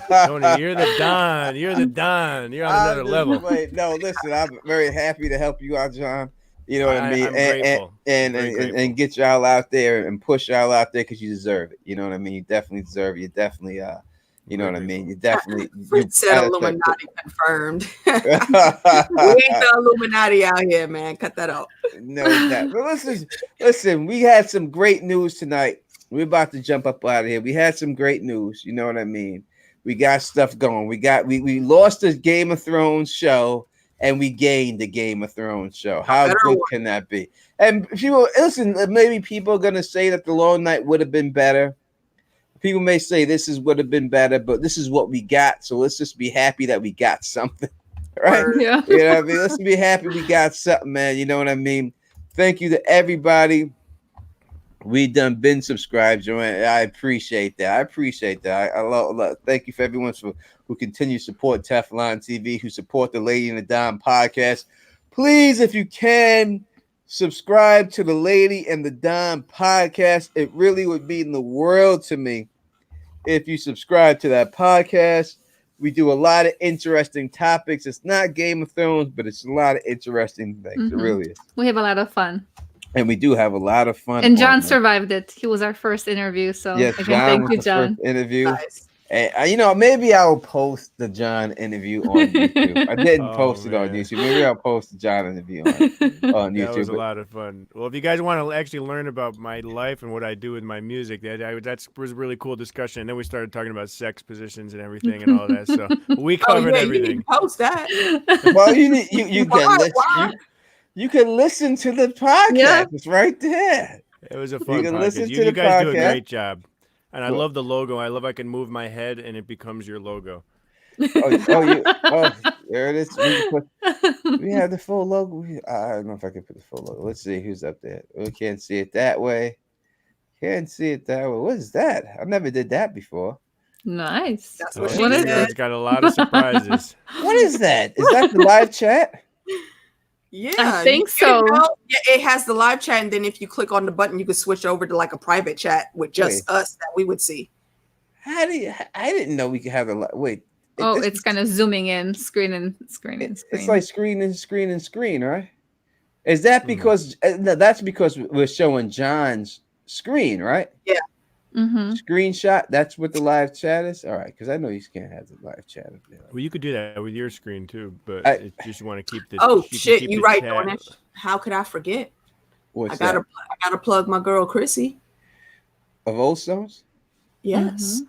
Tony, you're the Don. You're the Don. You're on another level. Wait, no, listen, I'm very happy to help you out, John. You know what I mean? I'm grateful. And get y'all out there and push y'all out there because you deserve it. You know what I mean? You definitely deserve it. You definitely you know what I mean? You definitely Fritz said Illuminati confirmed. We ain't the Illuminati out here, man. Cut that out. No, that. But listen, we had some great news tonight. We're about to jump up out of here. We had some great news. You know what I mean? We got stuff going. We lost the Game of Thrones show and we gained the Game of Thrones show. How good can that be? And people listen, maybe people are gonna say that the Long Night would have been better. People may say this would have been better, but this is what we got. So let's just be happy that we got something. Right? Yeah. You know what I mean? Let's be happy we got something, man. You know what I mean? Thank you to everybody. We done been subscribed, Joanne. I appreciate that. I love. Thank you for everyone who continue to support Teflon TV, who support the Lady and the Don podcast. Please, if you can, subscribe to the Lady and the Don podcast. It really would mean the world to me if you subscribe to that podcast. We do a lot of interesting topics. It's not Game of Thrones, but it's a lot of interesting things. It really is. We have a lot of fun. And we do have a lot of fun. And John survived it. He was our first interview. So yes, again, thank you, John. Interview. Nice. And, maybe I'll post the John interview on YouTube. I didn't post it on YouTube. Maybe I'll post the John interview on YouTube. That was a lot of fun. Well, if you guys want to actually learn about my life and what I do with my music, that was a really cool discussion. And then we started talking about sex positions and everything and all that. So we covered everything. You post that. Well, you can listen to the podcast. Yeah. It's right there. It was a fun podcast. You guys do a great job. And I love the logo. I love I can move my head and it becomes your logo. There it is. We have the full logo. I don't know if I can put the full logo. Let's see who's up there. We can't see it that way. Can't see it that way. What is that? I never did that before. Nice. That's what What is it? It's got a lot of surprises. What is that? Is that the live chat? Yeah, I think so. Yeah, it has the live chat, and then if you click on the button, you can switch over to like a private chat with just us that we would see. I didn't know we could have a wait. It's kind of zooming in, screen and screen and screen. It's like screen and screen and screen, right? Is that because that's because we're showing John's screen, right? Yeah. Screenshot. That's what the live chat is. All right, because I know you can't have the live chat up there. Well, you could do that with your screen too, but you just want to keep the. Oh shit! You right, Dornish. How could I forget? What's I gotta plug my girl Chrissy of Old Stones. Yes.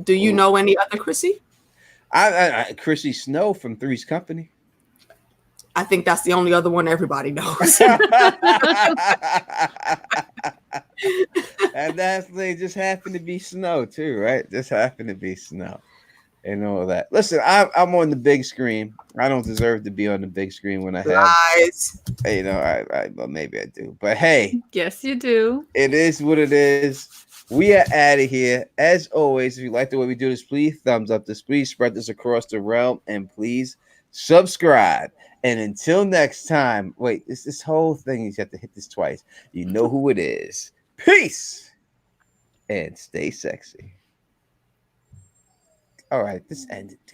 Do you know any other Chrissy? I Chrissy Snow from Three's Company. I think that's the only other one everybody knows. And they just happened to be Snow too, right? Just happened to be Snow and all that. Listen, I'm on the big screen. I don't deserve to be on the big screen when I have. Lies. Well, maybe I do, but hey, yes, you do. It is what it is. We are out of here. As always, if you like the way we do this, please thumbs up this. Please spread this across the realm, and please subscribe. And until next time, wait, this whole thing, you have to hit this twice. You know who it is. Peace and stay sexy. All right, this ended.